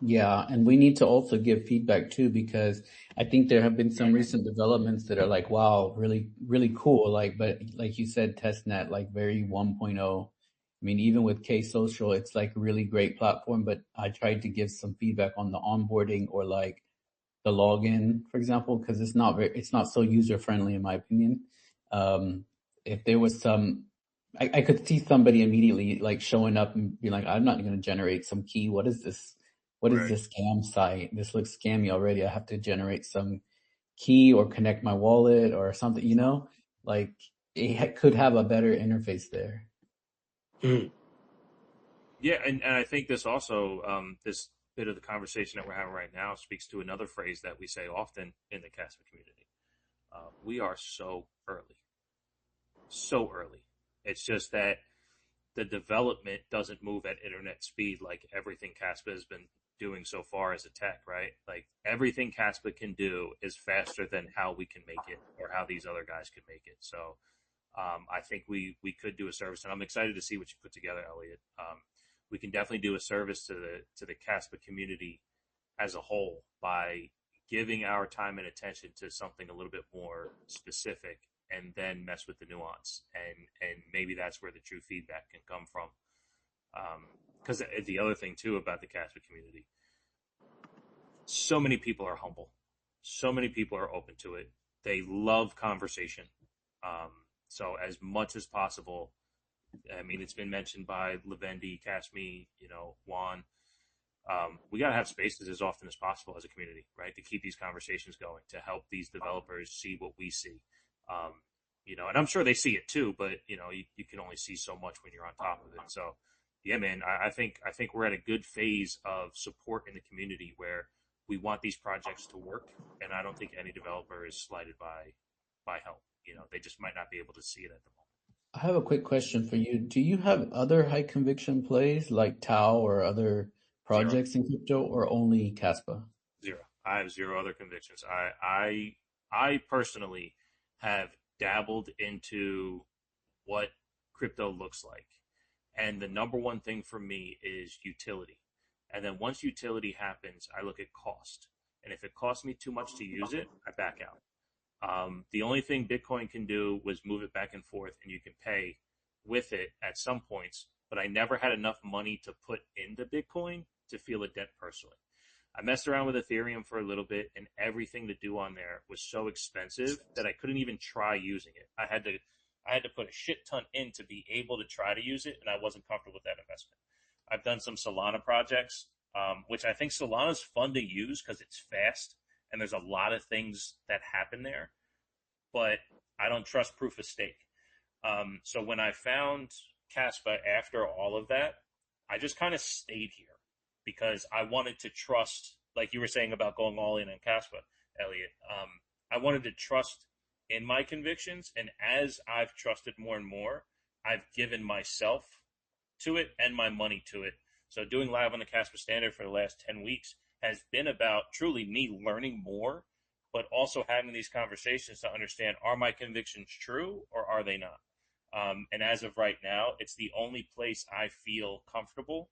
Yeah, and we need to also give feedback too, because I think there have been some recent developments that are like, wow, really, really cool. Like, but like you said, testnet, like very 1.0. I mean, even with K Social, it's like a really great platform, but I tried to give some feedback on the onboarding or like the login, for example, because it's not so user friendly in my opinion. Um, if there was some, I could see somebody immediately like showing up and be like, I'm not going to generate some key. What is this? What is Right. this scam site? This looks scammy already. I have to generate some key or connect my wallet or something, like could have a better interface there. Mm. Yeah, and I think this also, this bit of the conversation that we're having right now speaks to another phrase that we say often in the Caspa community. We are so early, so early. It's just that the development doesn't move at internet speed like everything Caspa has been doing so far as a tech, right? Like everything Caspa can do is faster than how we can make it or how these other guys can make it. So I think we could do a service, and I'm excited to see what you put together, Elliot. We can definitely do a service to the Caspa community as a whole by giving our time and attention to something a little bit more specific, and then mess with the nuance, and maybe that's where the true feedback can come from. Because the other thing too about the Caspa community, so many people are humble, so many people are open to it. They love conversation. Um, so as much as possible, I mean, it's been mentioned by Lavendi, Casme, Juan. We got to have spaces as often as possible as a community, right? To keep these conversations going, to help these developers see what we see. And I'm sure they see it too, but you can only see so much when you're on top of it. So, yeah, man, I think we're at a good phase of support in the community where we want these projects to work, and I don't think any developer is slighted by help. They just might not be able to see it at the moment. I have a quick question for you. Do you have other high conviction plays like Tau or other Zero. projects in crypto, or only Caspa? Zero. I have zero other convictions. I personally have dabbled into what crypto looks like. And the number one thing for me is utility. And then once utility happens, I look at cost. And if it costs me too much to use it, I back out. The only thing Bitcoin can do was move it back and forth, and you can pay with it at some points. But I never had enough money to put into Bitcoin to feel a debt personally. I messed around with Ethereum for a little bit, and everything to do on there was so expensive that I couldn't even try using it. I had to put a shit ton in to be able to try to use it, and I wasn't comfortable with that investment. I've done some Solana projects, which I think Solana's fun to use because it's fast and there's a lot of things that happen there, but I don't trust proof of stake. So when I found Kaspa after all of that, I just kind of stayed here because I wanted to trust, like you were saying about going all in on Kaspa, Elliot. I wanted to trust in my convictions, and as I've trusted more and more, I've given myself to it and my money to it. So doing live on the Kaspa Standard for the last 10 weeks has been about truly me learning more, but also having these conversations to understand, are my convictions true or are they not? And as of right now, it's the only place I feel comfortable.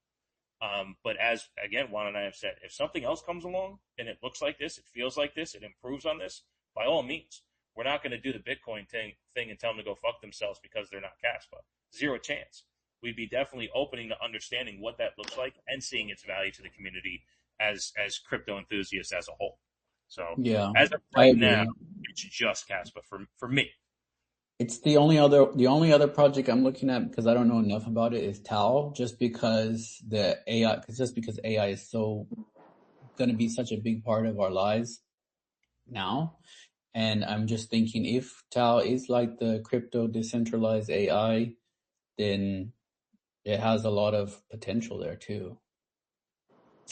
But as, again, Juan and I have said, if something else comes along and it looks like this, it feels like this, it improves on this, by all means, we're not going to do the Bitcoin thing and tell them to go fuck themselves because they're not Kaspa. Zero chance. We'd be definitely opening to understanding what that looks like and seeing its value to the community as crypto enthusiasts as a whole. So Yeah, as of I right now, agree. it's just Kaspa for me. It's the only other project I'm looking at because I don't know enough about it is Tau, just because AI is so going to be such a big part of our lives now. And I'm just thinking if Tau is like the crypto decentralized AI, then it has a lot of potential there too.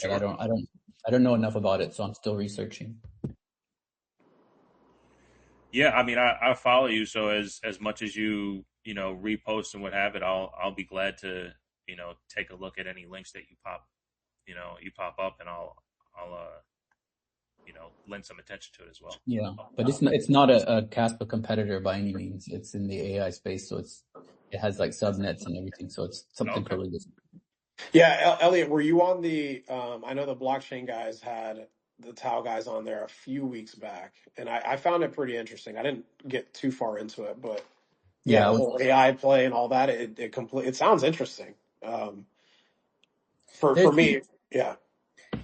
But Sure. I don't know enough about it, so I'm still researching. Yeah, I mean, I follow you, so as much as you repost and what have it, I'll be glad to take a look at any links that you pop up, and I'll lend some attention to it as well. Yeah, but it's not a Caspa competitor by any means. It's in the AI space, so it has like subnets and everything, so it's something Okay. totally different. Yeah, Elliot, were you on the? I know the blockchain guys had the Tau guys on there a few weeks back, and I found it pretty interesting. I didn't get too far into it, but yeah, Yeah, the whole AI play and all that, it sounds interesting. Um, for there's me, yeah.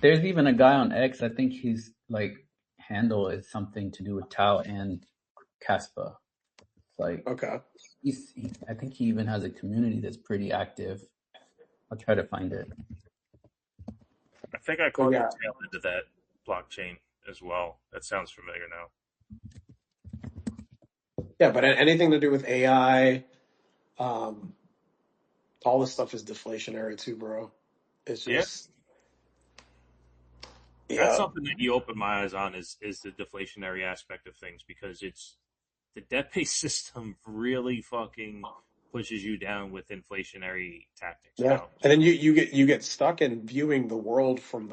there's even a guy on X. I think his like handle is something to do with Tau and Caspa. Like Okay. I think he even has a community that's pretty active. I'll try to find it. I think I But caught the yeah, tail end of that blockchain as well. That sounds familiar now. yeah. But anything to do with AI, um, all this stuff is deflationary too, bro. It's Yeah, just, that's yeah, something that you open my eyes on is the deflationary aspect of things, because it's the debt based system really fucking pushes you down with inflationary tactics. yeah. And then you get stuck in viewing the world from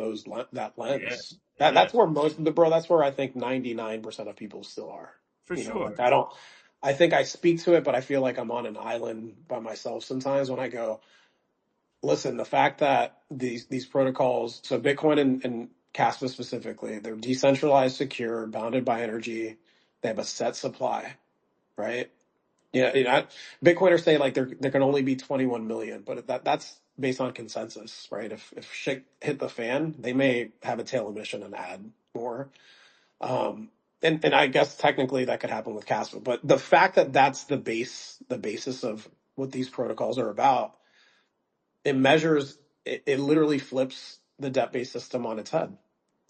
that Yeah, lens. yeah, That's where bro. That's where I think 99% of people still are. for sure. Like I don't. I think I speak to it, but I feel like I'm on an island by myself sometimes when I go. Listen, the fact that these protocols, so Bitcoin and Caspa specifically, they're decentralized, secure, bounded by energy. They have a set supply, right? Yeah, Bitcoiners say like there can only be 21 million, but that's based on consensus, right? If shit hit the fan, they may have a tail emission and add more. Um, and I guess technically that could happen with Caspa, but the fact that that's the basis of what these protocols are about, it literally flips the debt-based system on its head.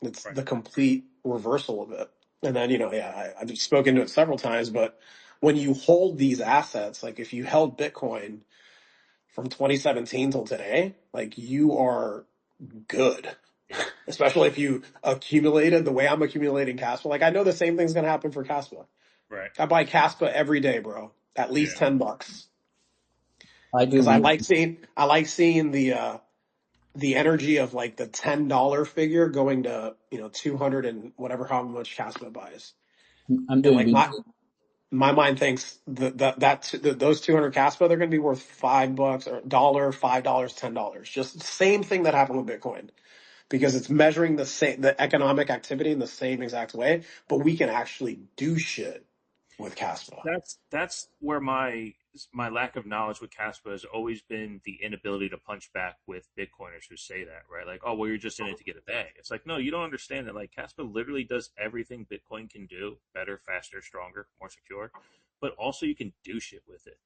It's Right. the complete reversal of it. And then, yeah, I've spoken to it several times, but when you hold these assets, like if you held Bitcoin from 2017 till today, like you are good. Yeah. Especially if you accumulated the way I'm accumulating Caspa. Like I know the same thing's gonna happen for Caspa. Right. I buy Caspa every day, bro. At least Yeah. $10. I do Because week. I like seeing the energy of like the $10 figure going to 200 and whatever how much Caspa buys, I'm and doing like week. my mind thinks those 200 Caspa, they're going to be worth $5 or dollar, $5, $10, just the same thing that happened with Bitcoin, because it's measuring the economic activity in the same exact way, but we can actually do shit with Caspa. That's where my lack of knowledge with Kaspa has always been, the inability to punch back with Bitcoiners who say that, right? Like, oh, well, you're just in it to get a bag. It's like, no, you don't understand that. Like, Kaspa literally does everything Bitcoin can do: better, faster, stronger, more secure. But also, you can do shit with it.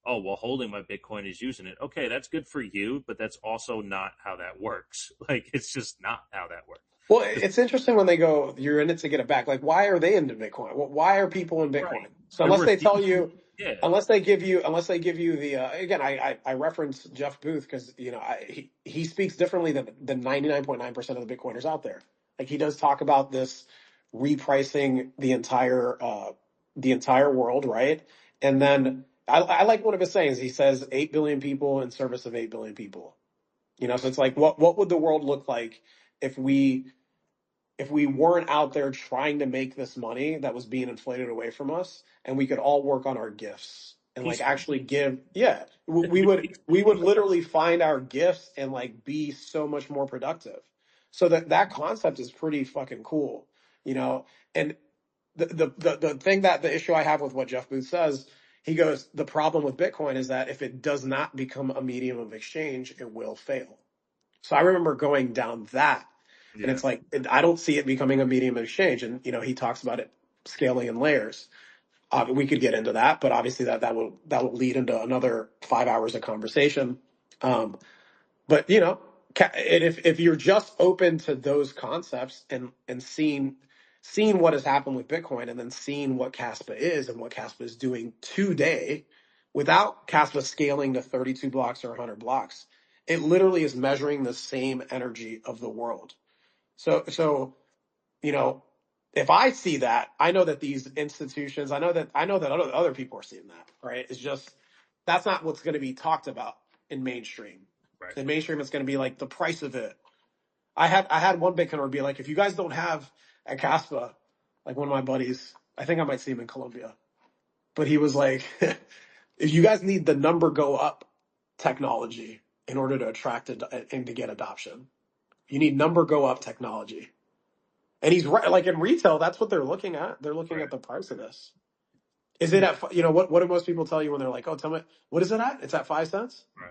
Oh, well, holding my Bitcoin is using it. Okay, that's good for you, but that's also not how that works. Like, it's just not how that works. Well, it's interesting when they go, you're in it to get it back. Like, why are they into Bitcoin? Why are people in Right. Bitcoin? So They're unless worth they tell you, using. Yeah. Unless they give you the again, I reference Jeff Booth because he speaks differently than 99.9% of the Bitcoiners out there. Like he does talk about this repricing the entire world, right? And then I like one of his sayings. He says 8 billion people in service of 8 billion people. So it's like what would the world look like if we weren't out there trying to make this money that was being inflated away from us, and we could all work on our gifts and like Peaceful. actually give. Yeah, we would literally find our gifts and like be so much more productive. So that concept is pretty fucking cool, you know. And the thing, that the issue I have with what Jeff Booth says, he goes, the problem with Bitcoin is that if it does not become a medium of exchange, it will fail. So I remember going down that, and Yeah. it's like I don't see it becoming a medium of exchange. And he talks about it scaling in layers. We could get into that, but obviously that will lead into another 5 hours of conversation. But and if you're just open to those concepts and seeing what has happened with Bitcoin, and then seeing what Kaspa is and what Kaspa is doing today, without Kaspa scaling to 32 blocks or 100 blocks, it literally is measuring the same energy of the world. So you know, if I see that, I know that these institutions, I know that other people are seeing that, right? It's just that's not what's going to be talked about in mainstream. Right. In mainstream, it's going to be like the price of it. I had one Bitcoiner be like, if you guys don't have a Caspa, like one of my buddies, I think I might see him in Colombia, but he was like, if you guys need the number go up technology in order to attract and to get adoption, you need number go up technology. And he's right. Like in retail, that's what they're looking at. They're looking Right. at the price of this. Is it at, what do most people tell you when they're like, oh, tell me, what is it at? It's at 5 cents. Right.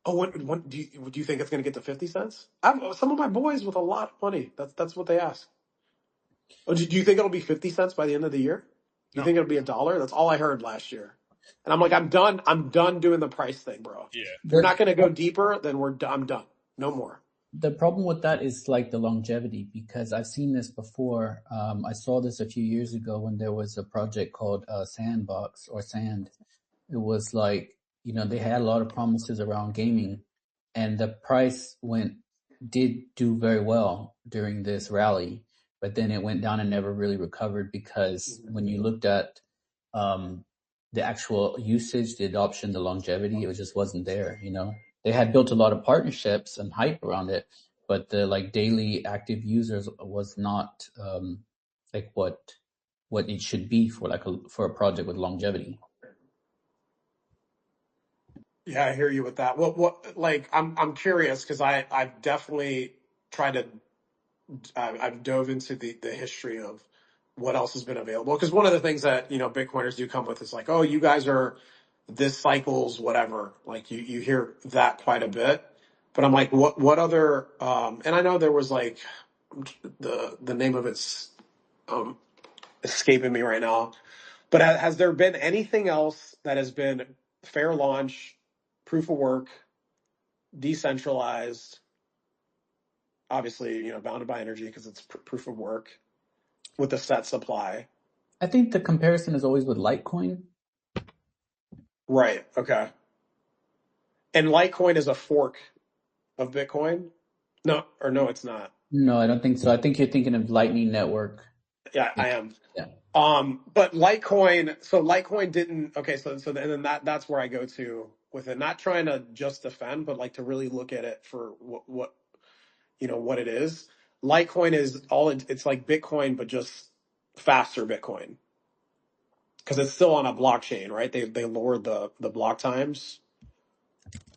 Oh, what do you think it's going to get to 50 cents? Some of my boys with a lot of money. That's what they ask. Oh, do you think it'll be 50 cents by the end of the year? Do you No. think it'll be $1? That's all I heard last year. And I'm like, I'm done. I'm done doing the price thing, bro. Yeah. If you're The not going to go deeper, then I'm done. No more. the problem with that is like the longevity, because I've seen this before. I saw this a few years ago when there was a project called Sandbox or Sand. It was like, they had a lot of promises around gaming, and the price did do very well during this rally, but then it went down and never really recovered, because when you looked at um, the actual usage, the adoption, the longevity, it just wasn't there. They had built a lot of partnerships and hype around it, but the like daily active users was not like what it should be for for a project with longevity. Yeah, I hear you with that. What like I'm curious because I've definitely tried to I've dove into the history of what else has been available, because one of the things that Bitcoiners do come with is like, oh, you guys are this cycle's whatever. Like you hear that quite a bit, but I'm like, what other and I know there was like the name of it's um escaping me right now, but has there been anything else that has been fair launch, proof of work, decentralized, obviously, bounded by energy because it's proof of work with a set supply? I think the comparison is always with Litecoin. Right. Okay. And Litecoin is a fork of Bitcoin? No, or no, it's not. No, I don't think so. I think you're thinking of Lightning Network. Yeah, I am. Yeah. But Litecoin didn't. Okay, and then that's where I go to with it. Not trying to just defend, but like to really look at it for what it is. Litecoin is it's like Bitcoin, but just faster Bitcoin because it's still on a blockchain, right? They lowered the block times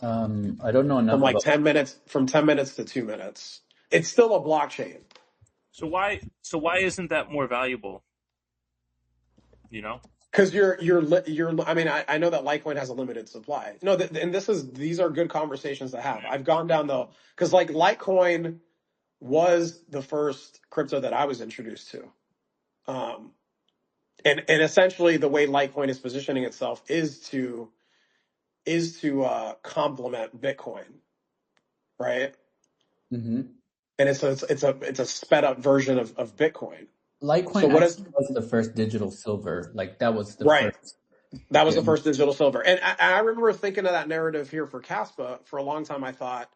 I don't know from enough like about. 10 minutes to 2 minutes. It's still a blockchain. So why isn't that more valuable? You know? Because you're. I mean, I know that Litecoin has a limited supply. No, and these are good conversations to have. I've gone down though, because like Litecoin was the first crypto that I was introduced to, um, and essentially the way Litecoin is positioning itself is to complement Bitcoin, right? Hmm. And it's a sped up version of Bitcoin. So Litecoin what is actually was the first digital silver. Like that was the right? first. That was Yeah. the first digital silver. And I remember thinking of that narrative here for Kaspa for a long time. I thought,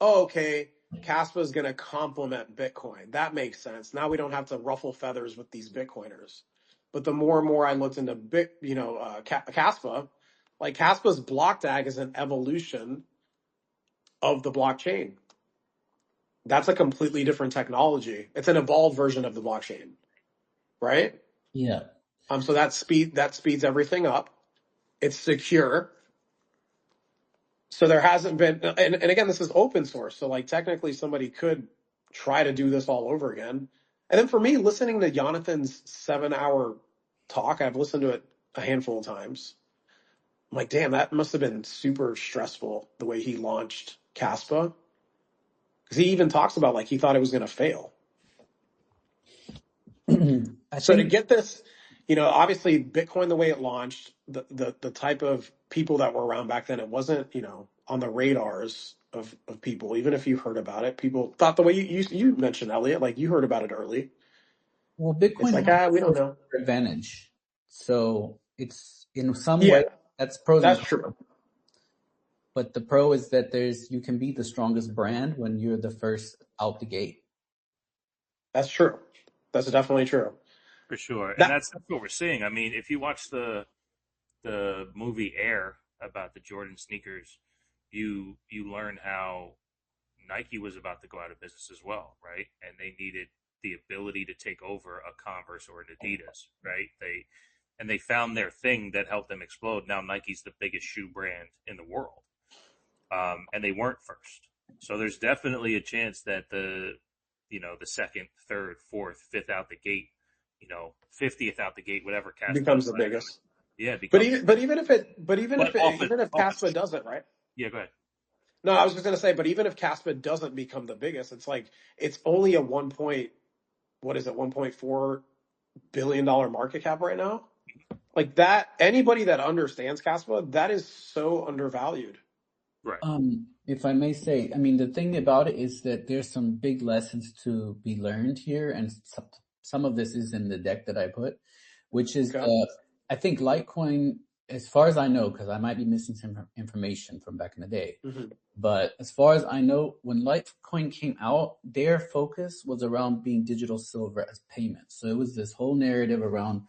oh, okay, Kaspa is going to complement Bitcoin. That makes sense. Now we don't have to ruffle feathers with these Bitcoiners. But the more and more I looked into Kaspa, like Kaspa's block tag is an evolution of the blockchain. That's a completely different technology. It's an evolved version of the blockchain, right? Yeah. So that speeds everything up. It's secure. So there hasn't been, and again, this is open source. So like technically somebody could try to do this all over again. And then for me, listening to Jonathan's 7 hour talk, I've listened to it a handful of times. I'm like, damn, that must have been super stressful the way he launched Caspa. Because he even talks about like he thought it was going to fail. I So to think, get this, obviously Bitcoin the way it launched, the type of people that were around back then, it wasn't, on the radars of people. Even if you heard about it, people thought the way you mentioned, Elliot, like you heard about it early. well, It's Bitcoin like, has we a don't first know. mover advantage. So it's in some way, Yeah, that's pros and that's cons. true. But the pro is that you can be the strongest brand when you're the first out the gate. That's true. That's definitely true. For sure, and That that's what we're seeing. I mean, if you watch the movie Air about the Jordan sneakers, you learn how Nike was about to go out of business as well, right? And they needed the ability to take over a Converse or an Adidas, right? They found their thing that helped them explode. Now Nike's the biggest shoe brand in the world, and they weren't first. So there's definitely a chance that the second, third, fourth, fifth out the gate, 50th out the gate, whatever Casper becomes the decides. biggest. Yeah, it But becomes. even if But often, even if often. Caspa does it, right? Yeah, go ahead. No, I was just gonna say, but even if Caspa doesn't become the biggest, it's like it's only a what is it, $1.4 billion market cap right now. Like that, anybody that understands Caspa, that is so undervalued. Right. If I may say, I mean, the thing about it is that there's some big lessons to be learned here, and some of this is in the deck that I put, which is Okay. I think Litecoin, as far as I know, because I might be missing some information from back in the day, Hmm. but as far as I know, when Litecoin came out, their focus was around being digital silver as payment. So it was this whole narrative around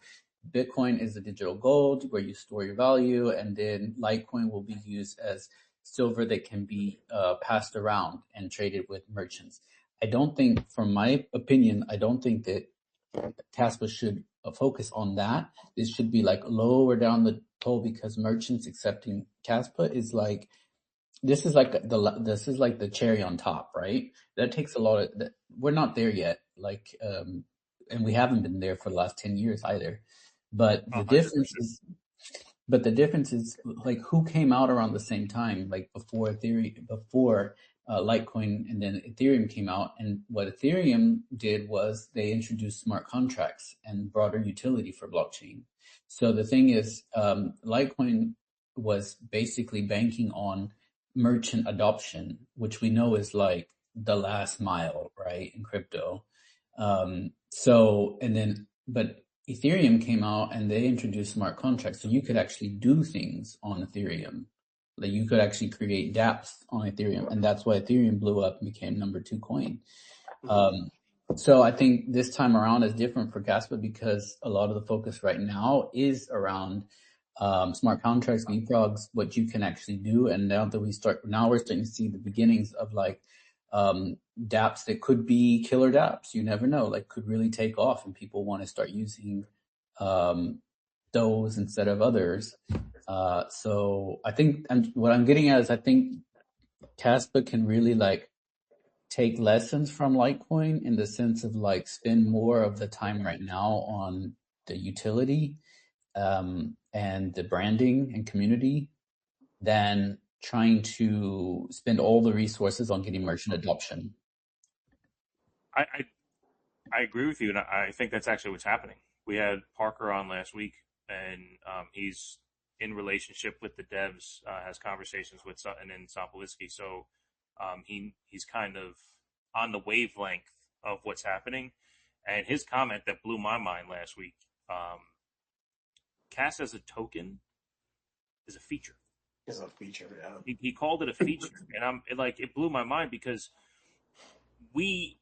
Bitcoin is a digital gold where you store your value, and then Litecoin will be used as silver that can be passed around and traded with merchants. I don't think, from my opinion, I don't think that Kaspa should focus on that. This should be like lower down the toll because merchants accepting Kaspa is like this is like the cherry on top, right? That takes a lot of. We're not there yet, and we haven't been there for the last 10 years either. But the difference 100%. is but the difference is like who came out around the same time, like before Litecoin, and then Ethereum came out. And what Ethereum did was they introduced smart contracts and broader utility for blockchain. So the thing is, Litecoin was basically banking on merchant adoption, which we know is like the last mile, right, in crypto. But Ethereum came out and they introduced smart contracts. So you could actually do things on Ethereum. Like you could actually create dApps on Ethereum. And that's why Ethereum blew up and became number 2 coin. Hmm. So I think this time around is different for Kaspa because a lot of the focus right now is around smart contracts, leapfrogs, what you can actually do. And now we're starting to see the beginnings of like dApps that could be killer dApps. You never know, like could really take off and people want to start using those instead of others. So I think what I'm getting at is I think Kaspa can really like take lessons from Litecoin in the sense of like spend more of the time right now on the utility and the branding and community than trying to spend all the resources on getting merchant adoption. I, I agree with you, and I think that's actually what's happening. We had Parker on last week, and he's in relationship with the devs, has conversations with Sutton and Sampolitsky, so he's kind of on the wavelength of what's happening. And his comment that blew my mind last week, um, Cas as a token is a feature. Is a feature, yeah. He called it a feature, and it blew my mind because we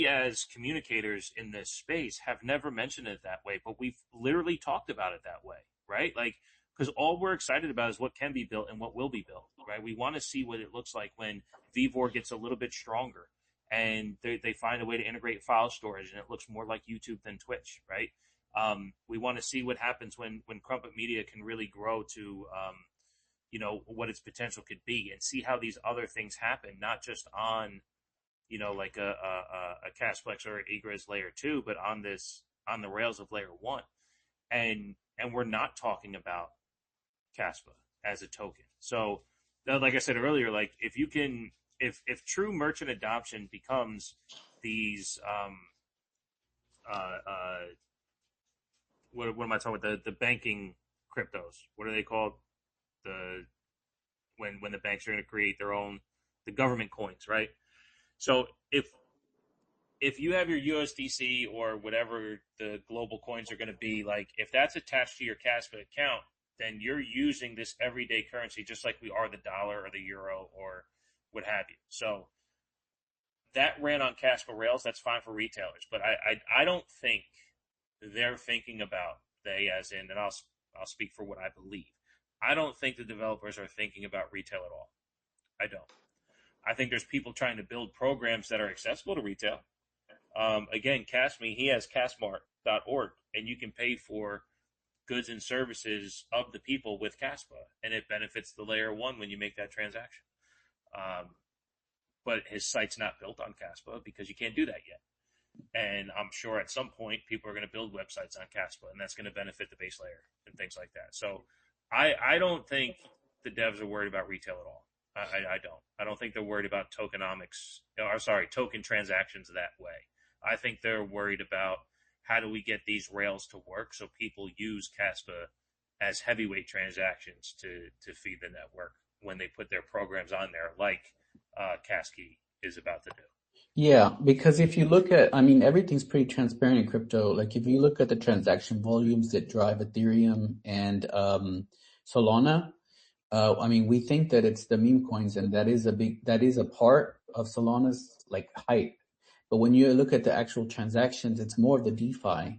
as communicators in this space have never mentioned it that way, but we've literally talked about it that way, right? Like, because all we're excited about is what can be built and what will be built, right? We want to see what it looks like when Vivor gets a little bit stronger and they find a way to integrate file storage and it looks more like YouTube than Twitch, right? We want to see what happens when Crumpet Media can really grow to what its potential could be, and see how these other things happen, not just on like a Casplex or Egress layer 2, but on the rails of layer 1. And we're not talking about Kaspa as a token. So like I said earlier, like if true merchant adoption becomes these what am I talking about, the banking cryptos, what are they called, the when the banks are going to create their own, the government coins, right? So if you have your USDC or whatever the global coins are going to be, like if that's attached to your Kaspa account, then you're using this everyday currency just like we are the dollar or the euro or what have you. So that ran on Kaspa rails. That's fine for retailers, but I don't think they're thinking about, they as in, and I'll speak for what I believe. I don't think the developers are thinking about retail at all. I don't. I think there's people trying to build programs that are accessible to retail. Again, Casme, he has casmart.org, and you can pay for goods and services of the people with Kaspa, and it benefits the layer 1 when you make that transaction. But his site's not built on Kaspa because you can't do that yet. And I'm sure at some point people are going to build websites on Kaspa, and that's going to benefit the base layer and things like that. So I don't think the devs are worried about retail at all. I don't. I don't think they're worried about tokenomics, or sorry, token transactions that way. I think they're worried about how do we get these rails to work so people use Kaspa as heavyweight transactions to feed the network when they put their programs on there, like Kasky is about to do. Yeah, because if you look at, I mean, everything's pretty transparent in crypto. Like if you look at the transaction volumes that drive Ethereum and Solana, I mean, we think that it's the meme coins, and that is a part of Solana's like hype. But when you look at the actual transactions, it's more of the DeFi,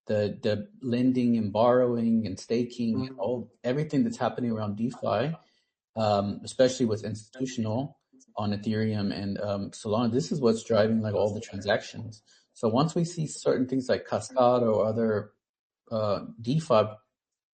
the lending and borrowing and staking and everything that's happening around DeFi, especially with institutional on Ethereum and Solana. This is what's driving like all the transactions. So once we see certain things like Cascade or other DeFi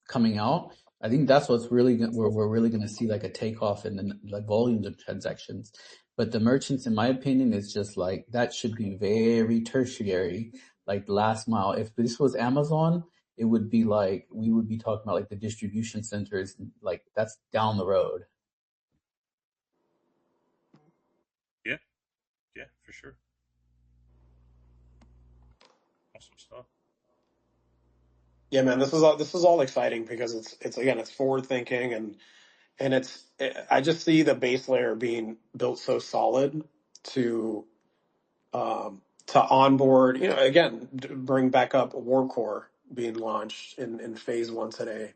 coming out, I think that's what's really we're really going to see like a takeoff in the like volumes of transactions. But the merchants, in my opinion, is just like that should be very tertiary, like last mile. If this was Amazon, it would be like we would be talking about like the distribution centers, like that's down the road. Yeah, for sure. Awesome stuff. Yeah, man, this is all exciting because it's forward thinking, and I just see the base layer being built so solid to to onboard, again, bring back up Warp Core being launched in phase 1 today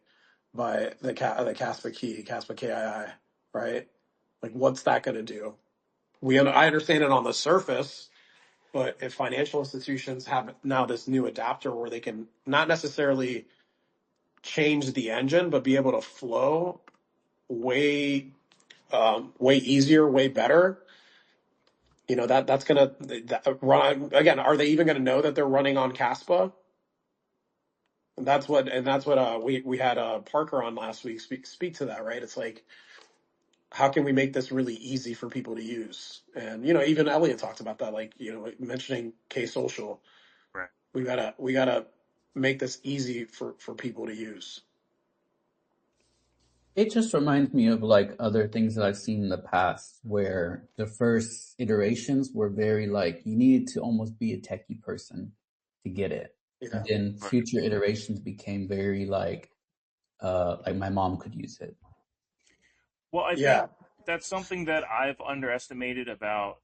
by the Caspa Key, Caspa KII, right? Like, what's that going to do? I understand it on the surface, but if financial institutions have now this new adapter where they can not necessarily change the engine, but be able to flow way way easier, way better. That's gonna run again. Are they even gonna know that they're running on Caspa? And that's what we had Parker on last week speak to that, right? It's like, how can we make this really easy for people to use? And even Elliot talked about that, like mentioning K Social. Right. We gotta make this easy for people to use. It just reminds me of like other things that I've seen in the past where the first iterations were very like you needed to almost be a techie person to get it. And Yeah. then Right. future iterations became very like my mom could use it. Well, I think Yeah. that's something that I've underestimated about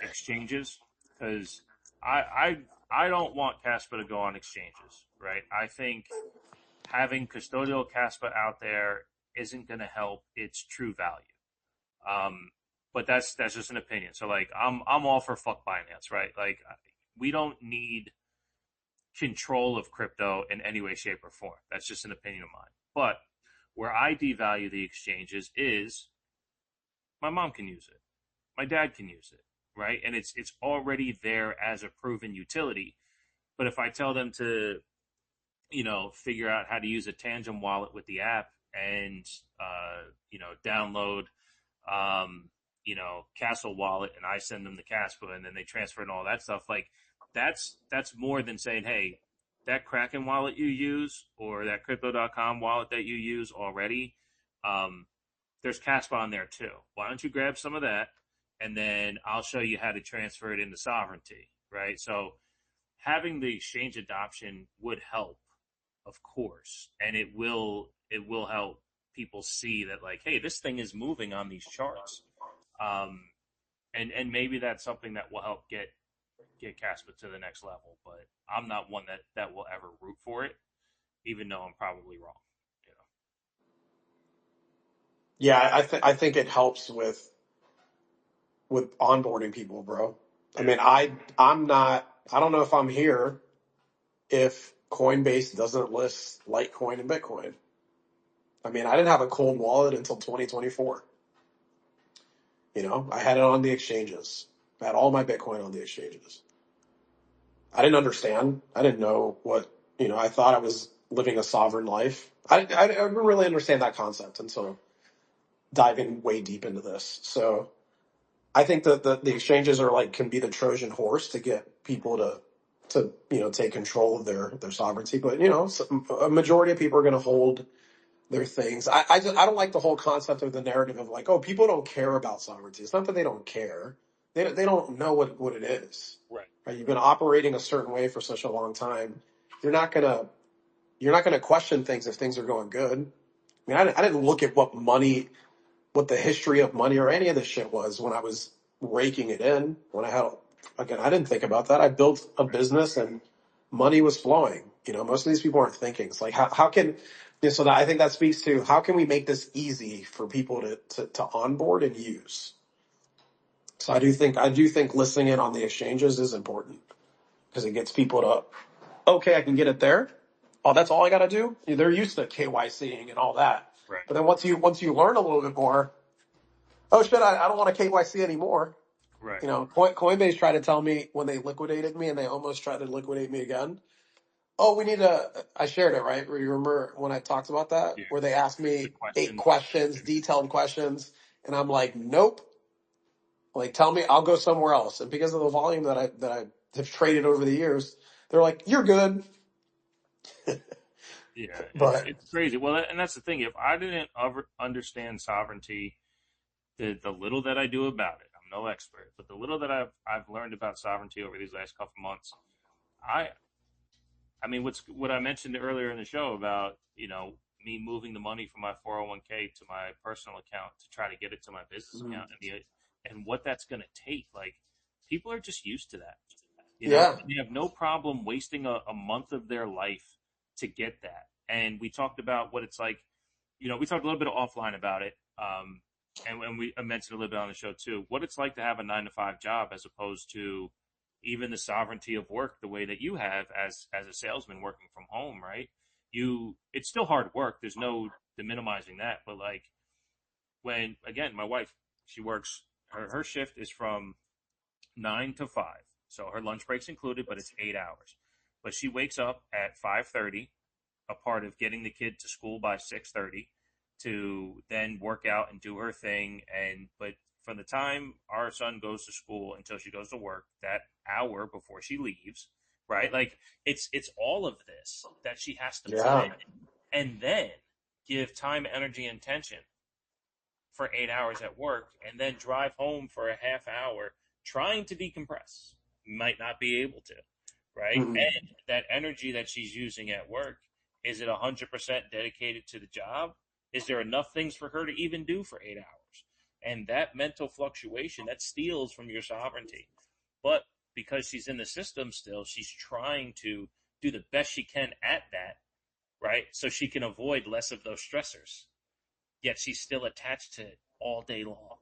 exchanges, because I don't want Caspa to go on exchanges, right? I think having custodial Kaspa out there isn't going to help its true value. But that's just an opinion. So like, I'm all for fuck Binance, right? Like, we don't need control of crypto in any way, shape, or form. That's just an opinion of mine. But where I devalue the exchanges is my mom can use it, my dad can use it, right? And it's already there as a proven utility. But if I tell them to, figure out how to use a Tangent wallet with the app and, download, Castle wallet, and I send them the Caspa and then they transfer and all that stuff. Like, that's more than saying, hey, that Kraken wallet you use or that crypto.com wallet that you use already, there's Caspa on there too. Why don't you grab some of that and then I'll show you how to transfer it into sovereignty, right? So having the exchange adoption would help, of course, and it will help people see that, like, hey, this thing is moving on these charts, and maybe that's something that will help get Caspa to the next level. But I'm not one that will ever root for it, even though I'm probably wrong. Yeah, I think it helps with onboarding people, bro. I mean, I'm not. I don't know if I'm here if Coinbase doesn't list Litecoin and Bitcoin. I mean, I didn't have a cold wallet until 2024. I had it on the exchanges. I had all my Bitcoin on the exchanges. I didn't understand. I didn't know what, I thought I was living a sovereign life. I didn't really understand that concept until diving way deep into this. So I think that the exchanges are like, can be the Trojan horse to get people to take control of their sovereignty. But, a majority of people are going to hold their things. I don't like the whole concept of the narrative of like, oh, people don't care about sovereignty. It's not that they don't care. They don't know what it is. Right. You've been operating a certain way for such a long time. You're not gonna question things if things are going good. I mean, I didn't look at what the history of money or any of this shit was when I was raking it in. When I didn't think about that. I built a business and money was flowing. Most of these people aren't thinking. It's like, how can, so that, I think that speaks to how can we make this easy for people to onboard and use. So I do think listing it on the exchanges is important because it gets people to, okay, I can get it there. Oh, that's all I got to do. They're used to KYCing and all that. Right. But then once you learn a little bit more, oh shit, I don't want to KYC anymore. Right. Coinbase tried to tell me when they liquidated me, and they almost tried to liquidate me again. Oh, I shared it, right? Remember when I talked about that? Yeah. Where they asked me The 8 questions, detailed questions, and I'm like, nope. Like, tell me, I'll go somewhere else. And because of the volume that I have traded over the years, they're like, you're good. Yeah, But it's crazy. Well, and that's the thing. If I didn't understand sovereignty, the little that I do about it, I'm no expert, but the little that I've learned about sovereignty over these last couple months, I mean, what I mentioned earlier in the show about, me moving the money from my 401k to my personal account to try to get it to my business account, and what that's going to take. Like, people are just used to that. yeah, They have no problem wasting a month of their life to get that. And we talked about what it's like. We talked a little bit offline about it. And I mentioned a little bit on the show too, what it's like to have a 9-to-5 job as opposed to even the sovereignty of work, the way that you have as a salesman working from home, right? It's still hard work. There's no minimizing that. But like, when, again, my wife, she works, her shift is from 9 to 5. So her lunch break's included, but it's 8 hours. But she wakes up at 5:30, a part of getting the kid to school by 6:30, to then work out and do her thing. But from the time our son goes to school until she goes to work, that hour before she leaves, right? Like, it's all of this that she has to put in, and then give time, energy, and attention for 8 hours at work, and then drive home for a half hour trying to decompress. Might not be able to, right? Mhm. And that energy that she's using at work, is it 100% dedicated to the job? Is there enough things for her to even do for 8 hours? And that mental fluctuation, that steals from your sovereignty. But because she's in the system still, she's trying to do the best she can at that, right? So she can avoid less of those stressors. Yet she's still attached to it all day long.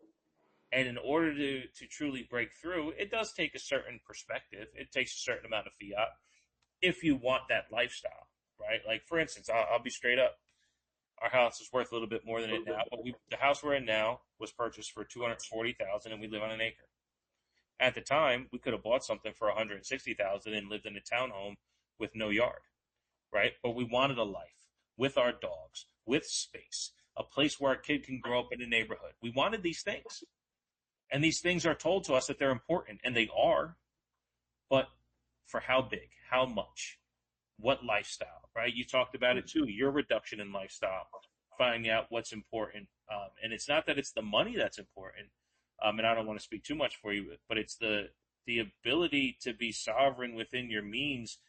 And in order to truly break through, it does take a certain perspective. It takes a certain amount of fiat if you want that lifestyle, right? Like, for instance, I'll be straight up. Our house is worth a little bit more than it now, but the house we're in now was purchased for $240,000, and we live on an acre. At the time, we could have bought something for $160,000 and lived in a townhome with no yard, right? But we wanted a life with our dogs, with space, a place where a kid can grow up in a neighborhood. We wanted these things. And these things are told to us that they're important, and they are, but for how big, how much, what lifestyle, right? You talked about it too, your reduction in lifestyle, finding out what's important. And it's not that it's the money that's important, and I don't want to speak too much for you, but it's the ability to be sovereign within your means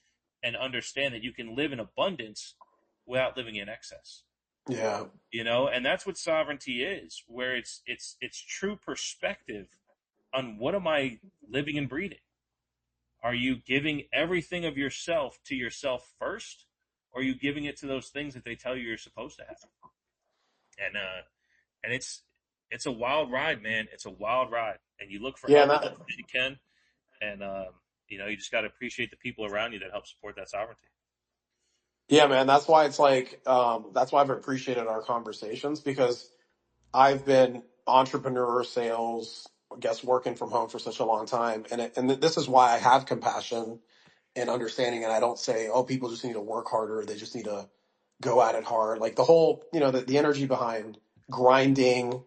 and understand that you can live in abundance without living in excess. Yeah. And that's what sovereignty is, where it's true perspective on what am I living and breathing. Are you giving everything of yourself to yourself first, or are you giving it to those things that they tell you you're supposed to have? And it's a wild ride, man. It's a wild ride, and you look for Yeah. help that you can, and you just got to appreciate the people around you that help support that sovereignty. Yeah, man. That's why it's like, that's why I've appreciated our conversations, because I've been entrepreneur, sales, I guess working from home for such a long time. And this is why I have compassion and understanding. And I don't say, oh, people just need to work harder. They just need to go at it hard. Like the whole, the energy behind grinding,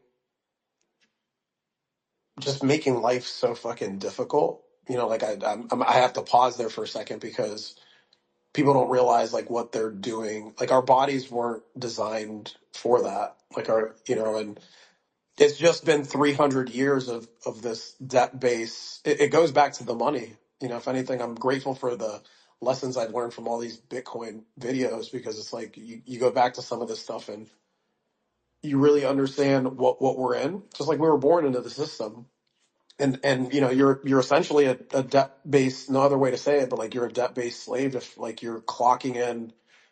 just making life so fucking difficult. Like I have to pause there for a second, because people don't realize like what they're doing. Like our bodies weren't designed for that. Like and it's just been 300 years of this debt base. It goes back to the money. If anything, I'm grateful for the lessons I've learned from all these Bitcoin videos, because it's like you go back to some of this stuff and you really understand what we're in. Just like we were born into the system. And you're essentially a debt based, no other way to say it, but like you're a debt based slave if like you're clocking in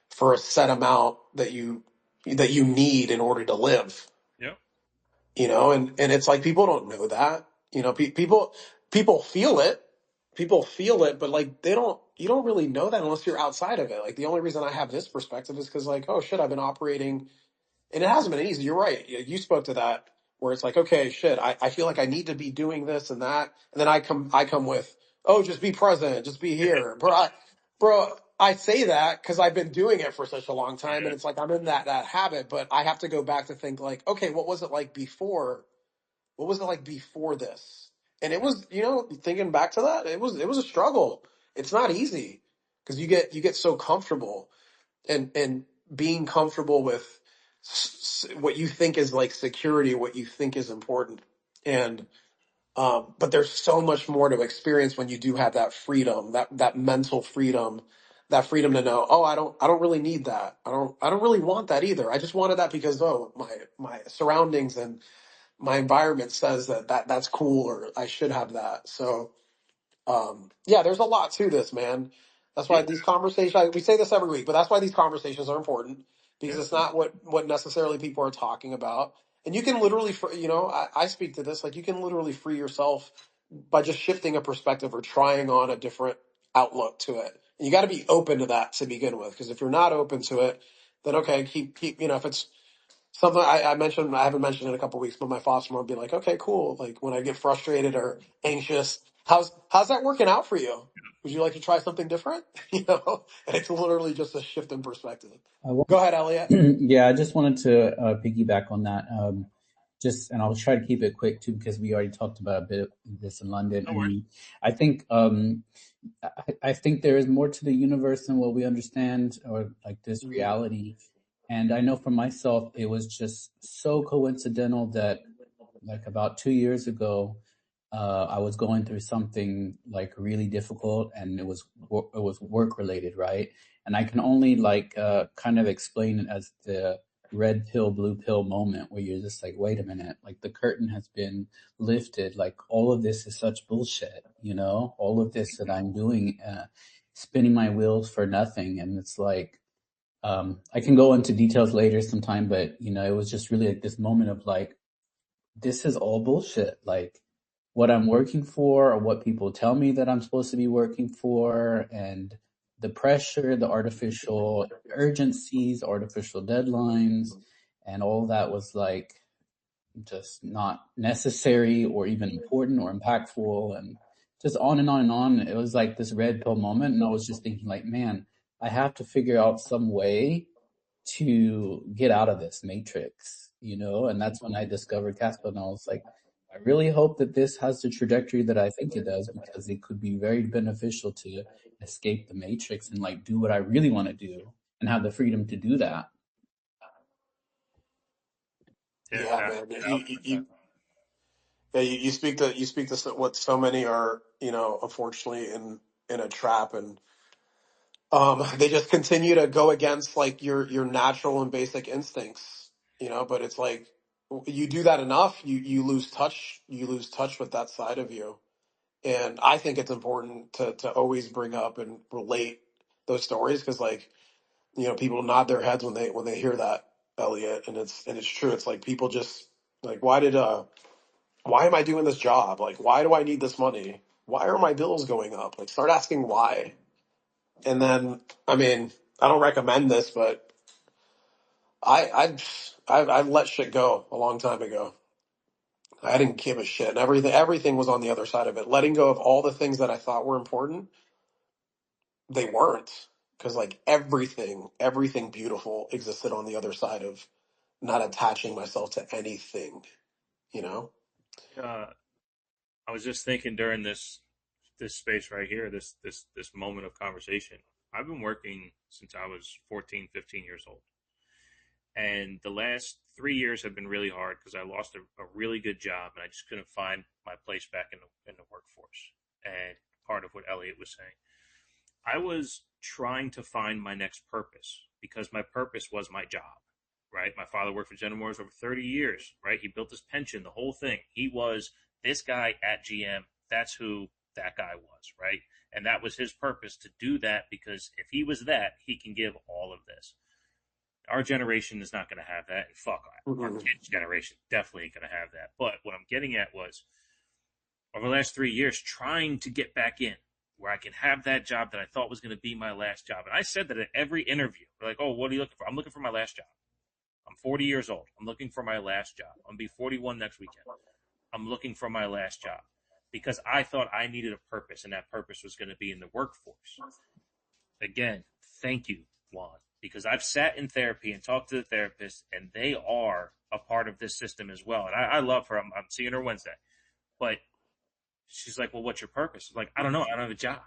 for a set amount that you need in order to live. Yeah. And it's like people don't know that. People feel it. People feel it, but like you don't really know that unless you're outside of it. Like the only reason I have this perspective is because like, oh shit, I've been operating, and it hasn't been easy. You're right. You spoke to that, where it's like, okay, shit, I feel like I need to be doing this and that. And then I come with, oh, just be present, just be here. Bro, I say that because I've been doing it for such a long time, and it's like I'm in that habit, but I have to go back to think like, okay, what was it like before? What was it like before this? And it was, thinking back to that, it was a struggle. It's not easy, because you get so comfortable, and being comfortable with what you think is like security, what you think is important. And but there's so much more to experience when you do have that freedom, that mental freedom, that freedom to know, oh, I don't really need that. I don't really want that either. I just wanted that because, oh, my surroundings and my environment says that's cool, or I should have that. So yeah, there's a lot to this, man. That's Yeah. why these conversations, we say this every week, but that's why these conversations are important, because Yeah. it's not what necessarily people are talking about. And you can literally, I speak to this, like you can literally free yourself by just shifting a perspective or trying on a different outlook to it. And you got to be open to that to begin with, because if you're not open to it, then okay, keep, if it's something I mentioned, I haven't mentioned in a couple of weeks, but my foster mom would be like, okay, cool. Like when I get frustrated or anxious, how's that working out for you? Would you like to try something different? And it's literally just a shift in perspective. Go ahead, Elliot. Yeah, I just wanted to piggyback on that. And I'll try to keep it quick too, because we already talked about a bit of this in London. No worries. And I think I think there is more to the universe than what we understand, or like this reality. And I know for myself, it was just so coincidental that like about 2 years ago, I was going through something like really difficult, and it was work related, right? And I can only like kind of explain it as the red pill, blue pill moment, where you're just like, wait a minute, like the curtain has been lifted. Like all of this is such bullshit, all of this that I'm doing, spinning my wheels for nothing. And it's like, I can go into details later sometime, but it was just really like this moment of like, this is all bullshit. Like what I'm working for or what people tell me that I'm supposed to be working for, and the pressure, the artificial urgencies, artificial deadlines, and all that was like just not necessary or even important or impactful, and just on and on and on. It was like this red pill moment. And I was just thinking like, man, I have to figure out some way to get out of this matrix, and that's when I discovered Caspa, and I was like, I really hope that this has the trajectory that I think it does, because it could be very beneficial to escape the matrix and like do what I really want to do and have the freedom to do that. Yeah, Yeah, no, man. I'll agree with that. Yeah, you speak to what so many are, unfortunately in a trap, and they just continue to go against like your natural and basic instincts, but it's like you do that enough, you lose touch with that side of you. And I think it's important to always bring up and relate those stories, because like, people nod their heads when they hear that, Elliot, and it's true. It's like people just like, why am I doing this job? Like, why do I need this money? Why are my bills going up? Like, start asking why. And then, I mean, I don't recommend this, but I've let shit go a long time ago. I didn't give a shit. And everything was on the other side of it. Letting go of all the things that I thought were important, they weren't. Because like everything beautiful existed on the other side of not attaching myself to anything, you know? Uh, I was just thinking during this space right here, this moment of conversation. I've been working since I was 14, 15 years old. And the last 3 years have been really hard because I lost a really good job and I just couldn't find my place back in the workforce. And part of what Elliot was saying, I was trying to find my next purpose because my purpose was my job, right? My father worked for General Motors over 30 years, right? He built his pension, the whole thing. He was this guy at GM. That's who that guy was, right? And that was his purpose, to do that, because if he was that, he can give all of this. Our generation is not going to have that. Fuck, our Mhm. kids' generation definitely ain't going to have that. But what I'm getting at was, over the last 3 years, trying to get back in where I can have that job that I thought was going to be my last job. And I said that at every interview. They're like, oh, what are you looking for? I'm looking for my last job. I'm 40 years old. I'm looking for my last job. I'm going to be 41 next weekend. I'm looking for my last job because I thought I needed a purpose, and that purpose was going to be in the workforce. Again, thank you, Juan, because I've sat in therapy and talked to the therapist, and they are a part of this system as well. And I love her. I'm seeing her Wednesday. But she's like, well, what's your purpose? I'm like, I don't know. I don't have a job,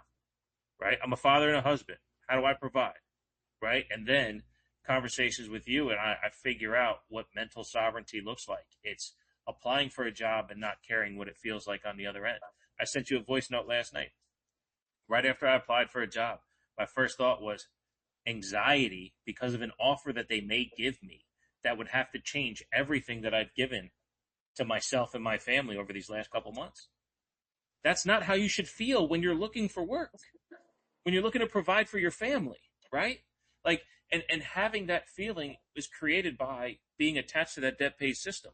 right? I'm a father and a husband. How do I provide, right? And then conversations with you, and I figure out what mental sovereignty looks like. It's applying for a job and not caring what it feels like on the other end. I sent you a voice note last night. Right after I applied for a job, my first thought was anxiety because of an offer that they may give me that would have to change everything that I've given to myself and my family over these last couple months. That's not how you should feel when you're looking for work, when you're looking to provide for your family, right? Like, and having that feeling is created by being attached to that debt-based system.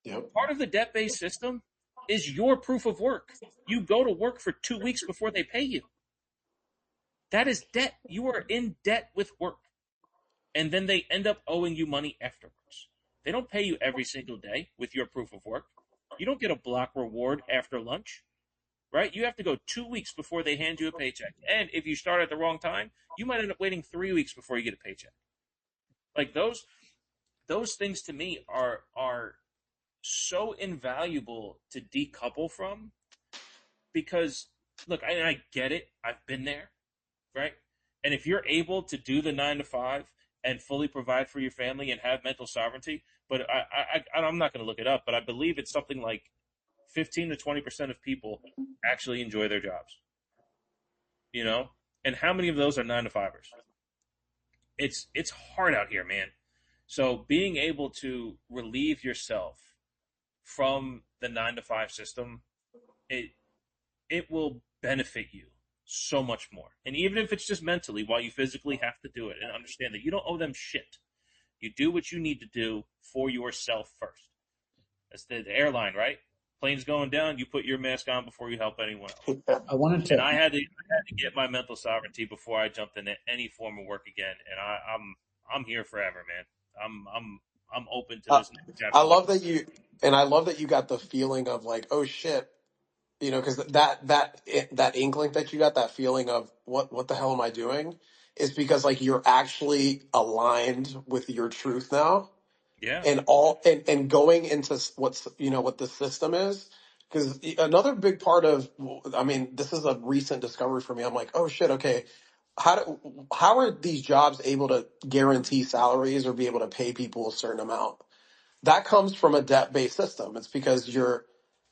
Yep. Part of the debt-based system is your proof of work. You go to work for 2 weeks before they pay you. That is debt. You are in debt with work. And then they end up owing you money afterwards. They don't pay you every single day with your proof of work. You don't get a block reward after lunch, right? You have to go 2 weeks before they hand you a paycheck. And if you start at the wrong time, you might end up waiting 3 weeks before you get a paycheck. Like those things to me are so invaluable to decouple from, because look, I get it. I've been there, right? And if you're able to do the 9 to 5 and fully provide for your family and have mental sovereignty, but I'm not going to look it up, but I believe it's something like 15 to 20% of people actually enjoy their jobs, you know? And how many of those are 9 to 5ers? It's hard out here, man. So being able to relieve yourself from the 9 to 5 system, it it will benefit you. so much more. And even if it's just mentally, while you physically have to do it, and understand that you don't owe them shit. You do what you need to do for yourself first. That's the airline, right? Plane's going down, you put your mask on before you help anyone else. I wanted And to. I had to get my mental sovereignty before I jumped into any form of work again. And I'm here forever, man. I'm open to Uh, this next chapter. I love that you, and I love that you got the feeling of like, oh shit, because that inkling that you got, that feeling of what the hell am I doing, is because like you're actually aligned with your truth now, Yeah, and going into what's what the system is. Because another big part of, I mean, this is a recent discovery for me. I'm like, oh shit, okay, how are these jobs able to guarantee salaries or be able to pay people a certain amount? That comes from a debt-based system. It's because you're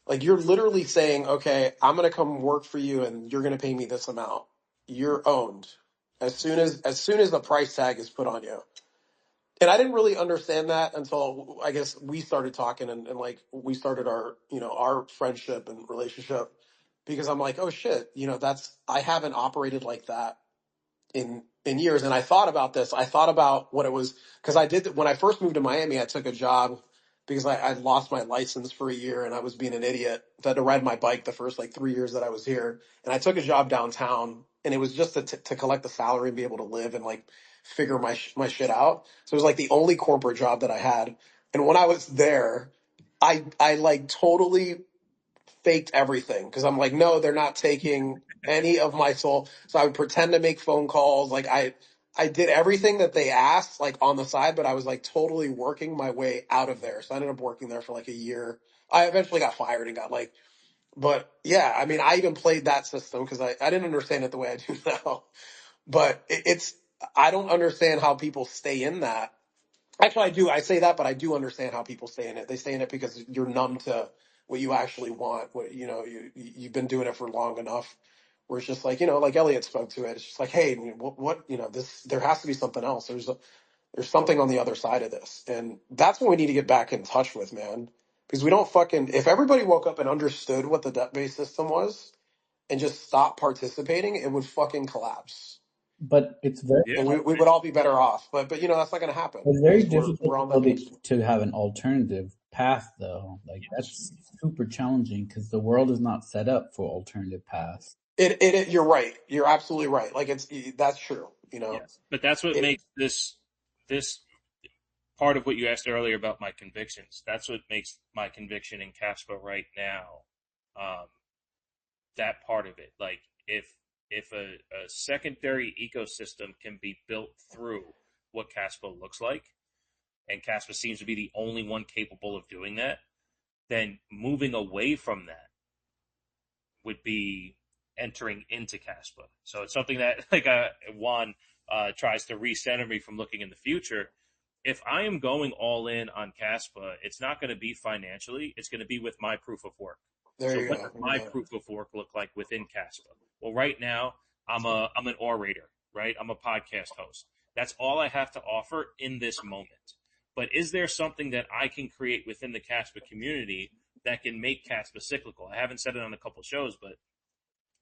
literally saying, okay, I'm going to come work for you and you're going to pay me this amount. You're owned as soon as the price tag is put on you. And I didn't really understand that until I guess we started talking, and like we started our friendship and relationship, because I'm like, oh shit, I haven't operated like that in years. And I thought about this. I thought about what it was, because I did when I first moved to Miami. I took a job because I lost my license for a year and I was being an idiot. I had to ride my bike the first like 3 years that I was here, and I took a job downtown, and it was just to collect the salary and be able to live and like figure my shit out. So it was like the only corporate job that I had. And when I was there, I like totally faked everything, because I'm like, no, they're not taking any of my soul. So I would pretend to make phone calls. Like I did everything that they asked, like on the side, but I was like totally working my way out of there. So I ended up working there for like a year. I eventually got fired and got like, but yeah, I mean, I even played that system because I didn't understand it the way I do now. But I don't understand how people stay in that. Actually, I do. I say that, but I do understand how people stay in it. They stay in it because you're numb to what you actually want. You've been doing it for long enough, where it's just like, like Elliot spoke to it. It's just like, hey, what this? There has to be something else. There's something on the other side of this, and that's what we need to get back in touch with, man. Because we don't fucking. If everybody woke up and understood what the debt based system was and just stopped participating, it would fucking collapse, But yeah. and we would all be better off. But that's not going to happen it's very because we're difficult on the. to have an alternative path, though. Like Yes. that's super challenging because the world is not set up for alternative paths. You're right. You're absolutely right. Like that's true. Yes. But that's what It, makes this part of what you asked earlier about my convictions. That's what makes my conviction in Kaspa right now. Um, that part of it. Like if a secondary ecosystem can be built through what Kaspa looks like, and Kaspa seems to be the only one capable of doing that, then moving away from that would be entering into Kaspa. So it's something that like Juan tries to recenter me from looking in the future. If I am going all in on Kaspa, it's not going to be financially. It's going to be with my proof of work. there So you what does go. my Yeah. proof of work look like within Kaspa? Well, right now I'm an orator, right? I'm a podcast host. That's all I have to offer in this moment. But is there something that I can create within the Kaspa community that can make Kaspa cyclical? I haven't said it on a couple shows, but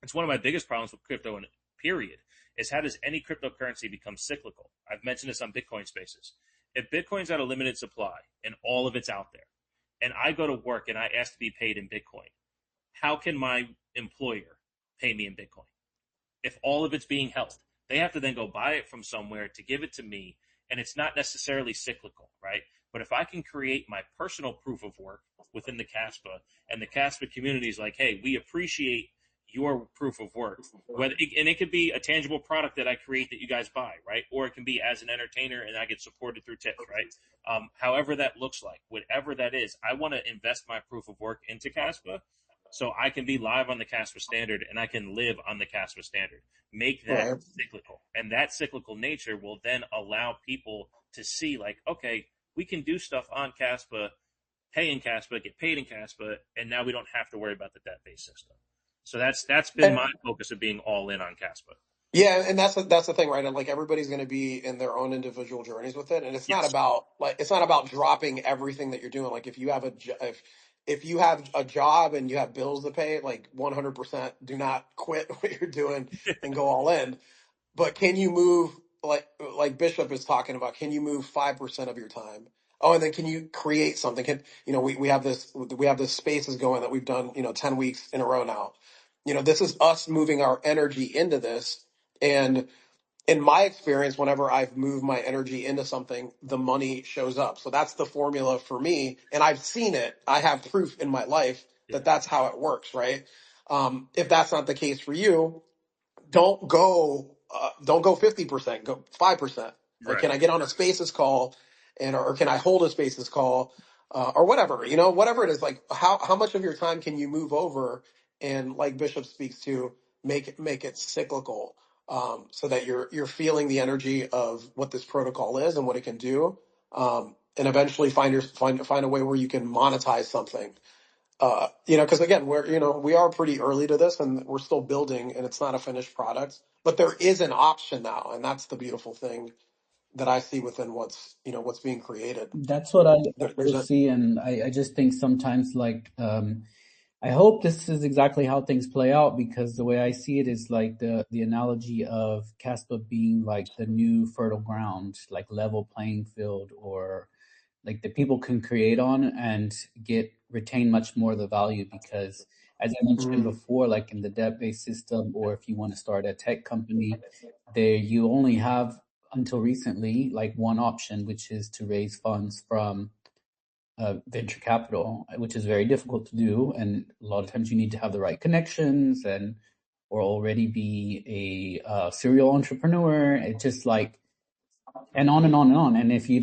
it's one of my biggest problems with crypto and period is how does any cryptocurrency become cyclical? I've mentioned this on Bitcoin spaces. If Bitcoin's at a limited supply and all of it's out there, and I go to work and I ask to be paid in Bitcoin, how can my employer pay me in Bitcoin? If all of it's being held, they have to then go buy it from somewhere to give it to me, and it's not necessarily cyclical, right? But if I can create my personal proof of work within the Kaspa, and the Kaspa community is like, hey, we appreciate your proof of work, and it could be a tangible product that I create that you guys buy, right? Or it can be as an entertainer and I get supported through tips, right? However that looks like, whatever that is, I want to invest my proof of work into Kaspa so I can be live on the Kaspa standard and I can live on the Kaspa standard. Make that Right. cyclical. And that cyclical nature will then allow people to see like, okay, we can do stuff on Kaspa, pay in Kaspa, get paid in Kaspa, and now we don't have to worry about the debt-based system. So that's been And my focus of being all in on Kaspa. yeah, and that's the thing, right? And like everybody's going to be in their own individual journeys with it, and it's not Yes. about dropping everything that you're doing. Like if you have if you have a job and you have bills to pay, like 100% do not quit what you're doing and go all in. But can you move, like Bishop is talking about? Can you move 5% of your time? Oh, and then can you create something? Can we have this spaces going that we've done 10 weeks in a row now. This is us moving our energy into this, and in my experience, whenever I've moved my energy into something, the money shows up. So that's the formula for me, and I've seen it. I have proof in my life Yeah. that that's how it works, right? If that's not the case for you, don't go 50%, go 5%. Like, Right. can I get on a spaces call, or can I hold a spaces call, or whatever, whatever it is. Like, how much of your time can you move over, and like Bishop speaks to, make it cyclical, so that you're feeling the energy of what this protocol is and what it can do, and eventually find a way where you can monetize something. Because again, we are pretty early to this, and we're still building, and it's not a finished product, but there is an option now, and that's the beautiful thing that I see within what's being created. That's what I There's also a see, and I just think sometimes like I hope this is exactly how things play out, because the way I see it is like the analogy of Caspa being like the new fertile ground, like level playing field, or like that people can create on and retain much more of the value, because as I mentioned mm, before, like in the debt-based system, or if you want to start a tech company, there you only have until recently like one option, which is to raise funds from venture capital, which is very difficult to do, and a lot of times you need to have the right connections and or already be a serial entrepreneur. It's just like, and on and on and on. And if you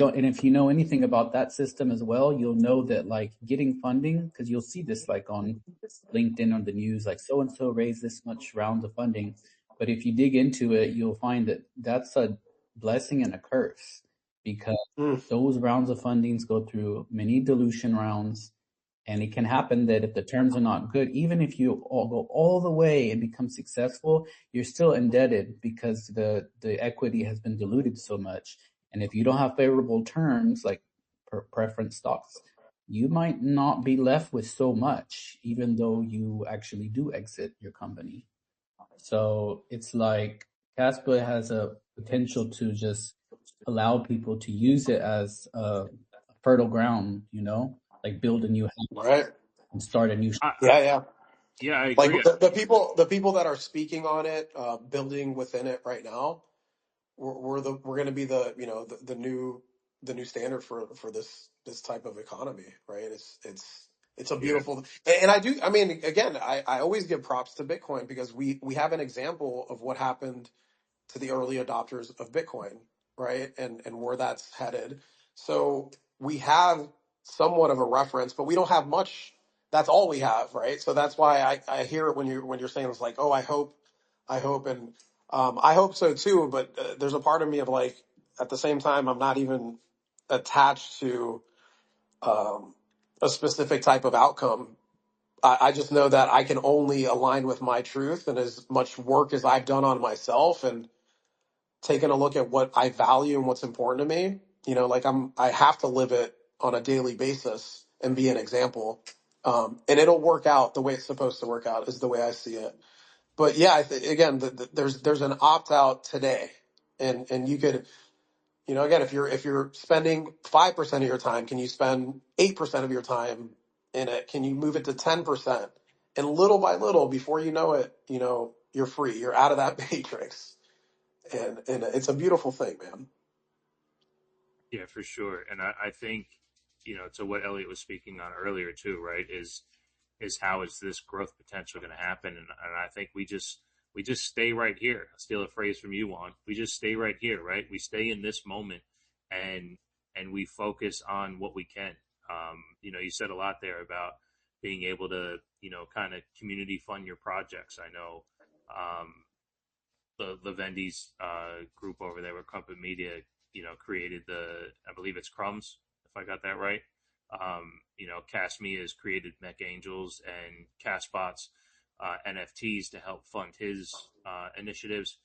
know anything about that system as well, you'll know that like getting funding, because you'll see this like on LinkedIn or the news, like so and so raised this much rounds of funding. But if you dig into it, you'll find that that's a blessing and a curse, because mm, those rounds of fundings go through many dilution rounds, and it can happen that if the terms are not good, even if you all go all the way and become successful, you're still indebted because the equity has been diluted so much. And if you don't have favorable terms, like preference stocks, you might not be left with so much, even though you actually do exit your company. So it's like Casper has a potential to just allow people to use it as a fertile ground, like build a new house right. and start a new. Yeah, yeah. Yeah, I Like agree. the people that are speaking on it, building within it right now, we're going to be the new standard for this type of economy, right? It's a Yeah. beautiful, and I do. I mean, again, I always give props to Bitcoin, because we have an example of what happened to the early adopters of Bitcoin, right? And where that's headed. So we have somewhat of a reference, but we don't have much. That's all we have, right? So that's why I hear it when you're saying it's like, oh, I hope, and I hope so too. But there's a part of me of like, at the same time, I'm not even attached to um, a specific type of outcome. I just know that I can only align with my truth, and as much work as I've done on myself, and taking a look at what I value and what's important to me. Like I have to live it on a daily basis and be an example. And it'll work out the way it's supposed to work out, is the way I see it. But yeah, again, there's an opt out today, and you could, again, if you're spending 5% of your time, can you spend 8% of your time in it? Can you move it to 10%? And little by little, before you know it, you're free. You're out of that matrix, and it's a beautiful thing, man. Yeah, for sure. And I think, to what Elliot was speaking on earlier too, right? Is how is this growth potential going to happen? And I think we just stay right here. I'll steal a phrase from you, Juan. We just stay right here, right? We stay in this moment, and we focus on what we can. You said a lot there about being able to, kind of community fund your projects. I know, the Vendy's group over there with Crumpet Media, created I believe it's Crumbs, if I got that right. Cast.me has created Mech Angels and Castbots NFTs to help fund his initiatives.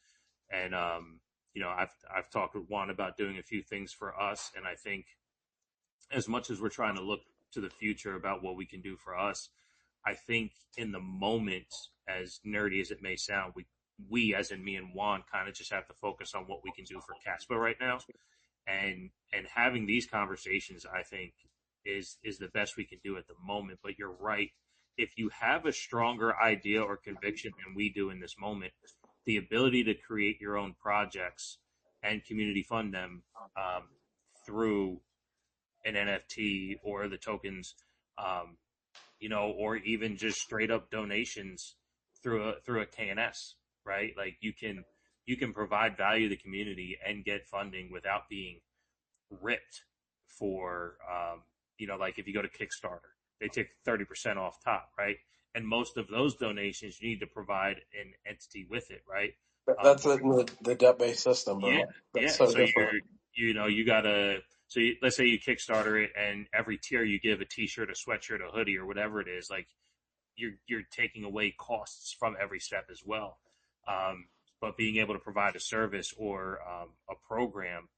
And I've talked with Juan about doing a few things for us, and I think as much as we're trying to look to the future about what we can do for us. I think in the moment, as nerdy as it may sound, we as in me and Juan kind of just have to focus on what we can do for Caspa right now, and having these conversations, I think, is the best we can do at the moment. But you're right. If you have a stronger idea or conviction than we do in this moment, the ability to create your own projects and community fund them through an NFT or the tokens, um, or even just straight up donations through a KNS, right? Like you can provide value to the community and get funding without being ripped for, like if you go to Kickstarter, they take 30% off top, right? And most of those donations, you need to provide an entity with it, right? That's it in the debt-based system, Yeah, bro. That's yeah. so So different. you gotta. So let's say you Kickstarter it, and every tier you give a T-shirt, a sweatshirt, a hoodie, or whatever it is. Like you're taking away costs from every step as well. But being able to provide a service or a program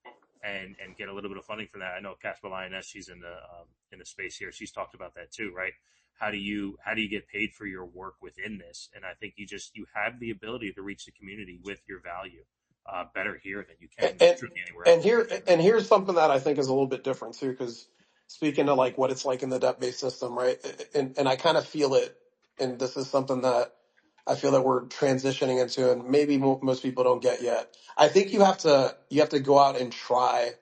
and get a little bit of funding from that. I know Casper Lioness, she's in the space here. She's talked about that too, right? How do you get paid for your work within this? And I think you have the ability to reach the community with your value better here than you can And truly anywhere and else. here's something that I think is a little bit different too, because speaking to like what it's like in the debt-based system, right? And I kind of feel it, and this is something that I feel that we're transitioning into, and maybe most people don't get yet. I think you have to go out and try.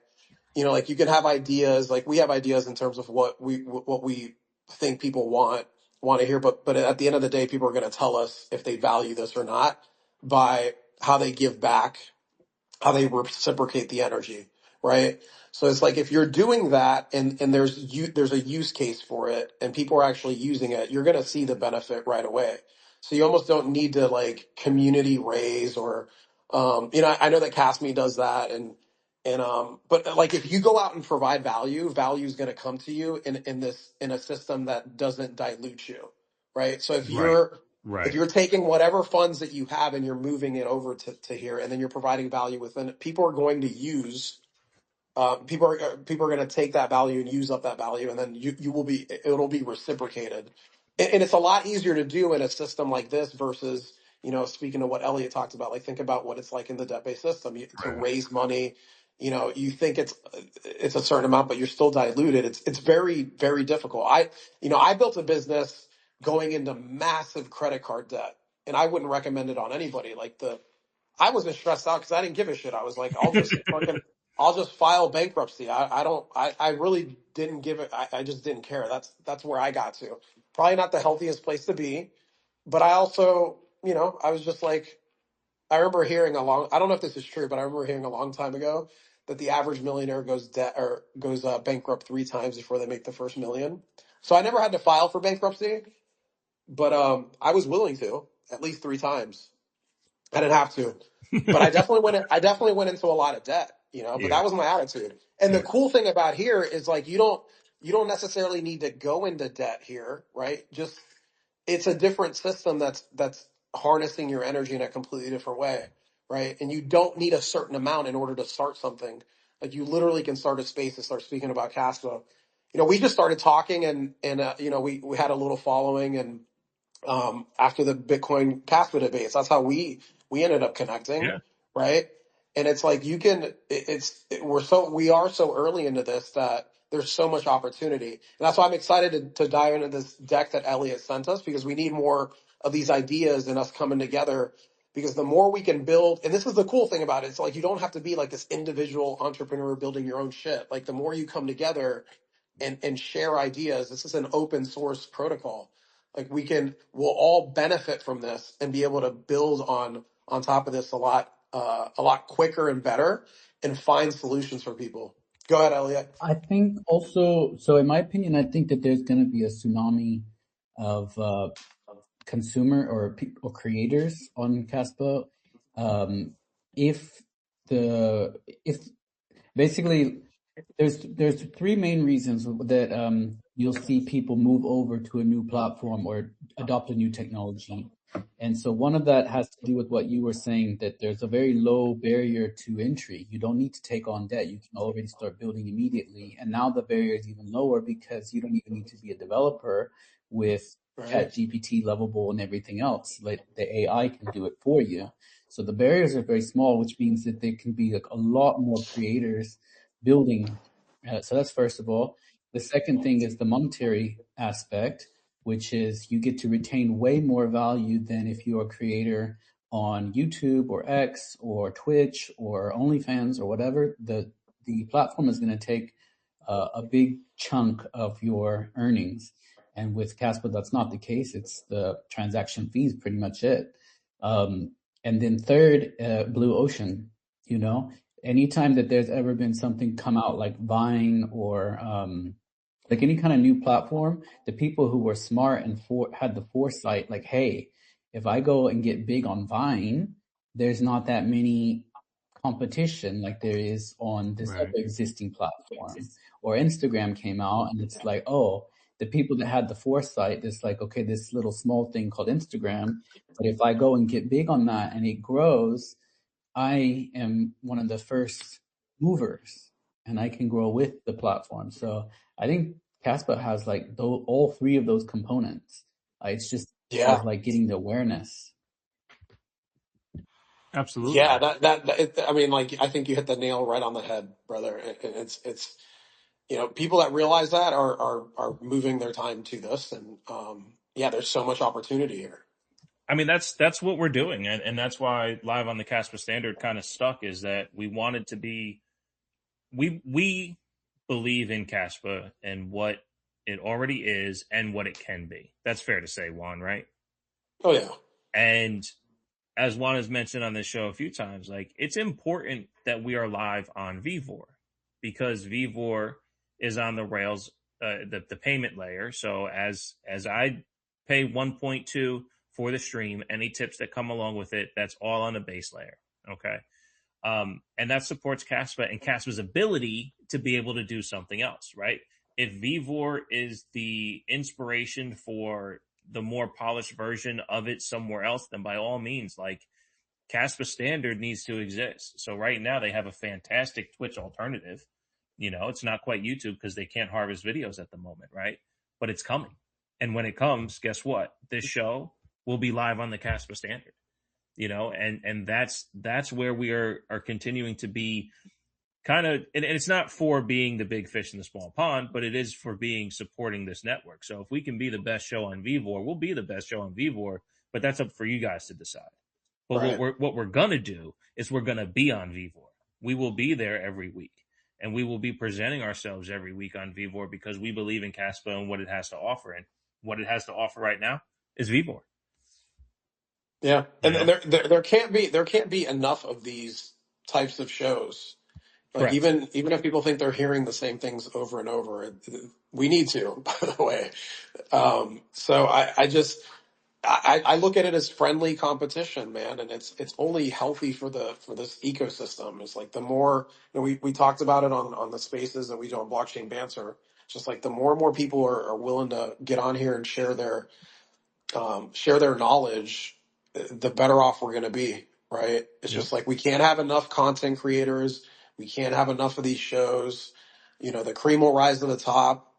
Like you can have ideas, like we have ideas in terms of what we think people want to hear, but at the end of the day, people are going to tell us if they value this or not by how they give back, how they reciprocate the energy, right? So it's like if you're doing that and there's a use case for it and people are actually using it, you're going to see the benefit right away. So you almost don't need to like community raise or I know that Castme does that and but like if you go out and provide value is going to come to you in a system that doesn't dilute you, right? So if Right. you're if Right. you're taking whatever funds that you have and you're moving it over to here, and then you're providing value within it, people are going to use. People are going to take that value and use up that value, and then you will be it'll be reciprocated, and it's a lot easier to do in a system like this versus speaking of what Elliot talked about. Like think about what it's like in the debt based system to Right. raise money. You think it's a certain amount, but you're still diluted. It's very very difficult. I built a business going into massive credit card debt, and I wouldn't recommend it on anybody. I wasn't stressed out because I didn't give a shit. I was like, I'll just file bankruptcy. I really didn't give it. I just didn't care. That's where I got to. Probably not the healthiest place to be, but I also, I was just like, I remember hearing I don't know if this is true, but I remember hearing a long time ago that the average millionaire goes debt or goes bankrupt 3 times before they make the first million. So I never had to file for bankruptcy, but I was willing to at least 3 times. I didn't have to, but I definitely went into a lot of debt, but Yeah. that was my attitude. And the Yeah. cool thing about here is like you don't necessarily need to go into debt here, right? Just it's a different system that's harnessing your energy in a completely different way, right? And you don't need a certain amount in order to start something. Like you literally can start a space and start speaking about cash flow. We just started talking and we had a little following and after the Bitcoin Kaspa debates. That's how we ended up connecting, Yeah. right? And it's like you can. We are so early into this that there's so much opportunity, and that's why I'm excited to dive into this deck that Elliot sent us because we need more of these ideas and us coming together. Because the more we can build, and this is the cool thing about it, it's like you don't have to be like this individual entrepreneur building your own shit. Like the more you come together and share ideas. This is an open source protocol. Like we'll all benefit from this and be able to build on top of this a lot quicker and better and find solutions for people. Go ahead, Elliot. I think also, so in my opinion, I think that there's going to be a tsunami of consumer or creators on Caspa. If if basically there's three main reasons that you'll see people move over to a new platform or adopt a new technology. And so one of that has to do with what you were saying, that there's a very low barrier to entry. You don't need to take on debt. You can already start building immediately. And now the barrier is even lower because you don't even need to be a developer with Right. ChatGPT, Lovable, and everything else. Like the AI can do it for you. So the barriers are very small, which means that there can be like a lot more creators building. So that's first of all. The second thing is the monetary aspect, which is you get to retain way more value than if you're a creator on YouTube or X or Twitch or OnlyFans or whatever. The platform is going to take a big chunk of your earnings. And with Caspa, that's not the case. It's the transaction fees, pretty much it. And then third, Blue Ocean. You know, anytime that there's ever been something come out like Vine or like any kind of new platform, the people who were smart and had the foresight, like, hey, if I go and get big on Vine, there's not that many competition like there is on this other Right. existing platform. Or Instagram came out and it's like, oh, the people that had the foresight, it's like, okay, this little small thing called Instagram, but if I go and get big on that and it grows, I am one of the first movers and I can grow with the platform. So I think Caspa has like all three of those components. It's just Yeah. of like getting the awareness. Yeah. Absolutely. I mean, like, I think you hit the nail right on the head, brother. It's, people that realize that are moving their time to this. And, yeah, there's so much opportunity here. I mean, that's what we're doing, and that's why live on the Casper Standard kind of stuck, is that we wanted to be, we believe in Caspa and what it already is and what it can be. That's fair to say, Juan, right? Oh, yeah. And as Juan has mentioned on this show a few times, like, it's important that we are live on Vivor, because Vivor is on the rails, the payment layer. So as I pay 1.2 for the stream, any tips that come along with it, that's all on a base layer. Okay. And that supports Kaspa and Kaspa's ability to be able to do something else, right? If Vivor is the inspiration for the more polished version of it somewhere else, then by all means, like, Kaspa Standard needs to exist. So right now they have a fantastic Twitch alternative. It's not quite YouTube because they can't harvest videos at the moment, right? But it's coming. And when it comes, guess what? This show will be live on the Kaspa Standard. And that's where we are continuing to be kind of, and it's not for being the big fish in the small pond, but it is for being supporting this network. So if we can be the best show on Vivor, we'll be the best show on Vivor, but that's up for you guys to decide. But Right. what we're gonna do is we're gonna be on Vivor. We will be there every week, and we will be presenting ourselves every week on Vivor because we believe in Caspa and what it has to offer. And what it has to offer right now is Vivor. Yeah. You And know, there can't be enough of these types of shows. Like, correct. even if people think they're hearing the same things over and over, we need to, by the way. So I look at it as friendly competition, man, and it's only healthy for this ecosystem. It's like the more, we talked about it on the spaces that we do on blockchain banter. It's just like the more and more people are willing to get on here and share their knowledge, the better off we're going to be, right? It's Yep. just like we can't have enough content creators. We can't have enough of these shows. The cream will rise to the top.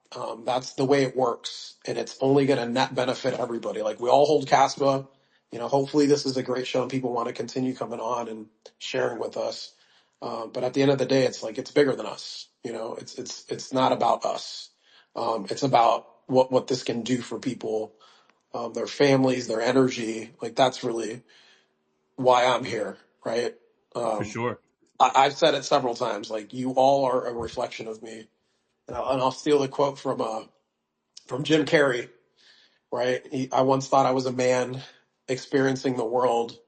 That's the way it works. And it's only going to net benefit everybody. Like, we all hold Caspa. Hopefully this is a great show and people want to continue coming on and sharing with us. But at the end of the day, it's like, it's bigger than us. It's not about us. It's about what this can do for people, their families, their energy. Like, that's really why I'm here, right? For Um, sure. I've said it several times. Like, you all are a reflection of me, and I'll steal a quote from Jim Carrey. Right? I once thought I was a man experiencing the world.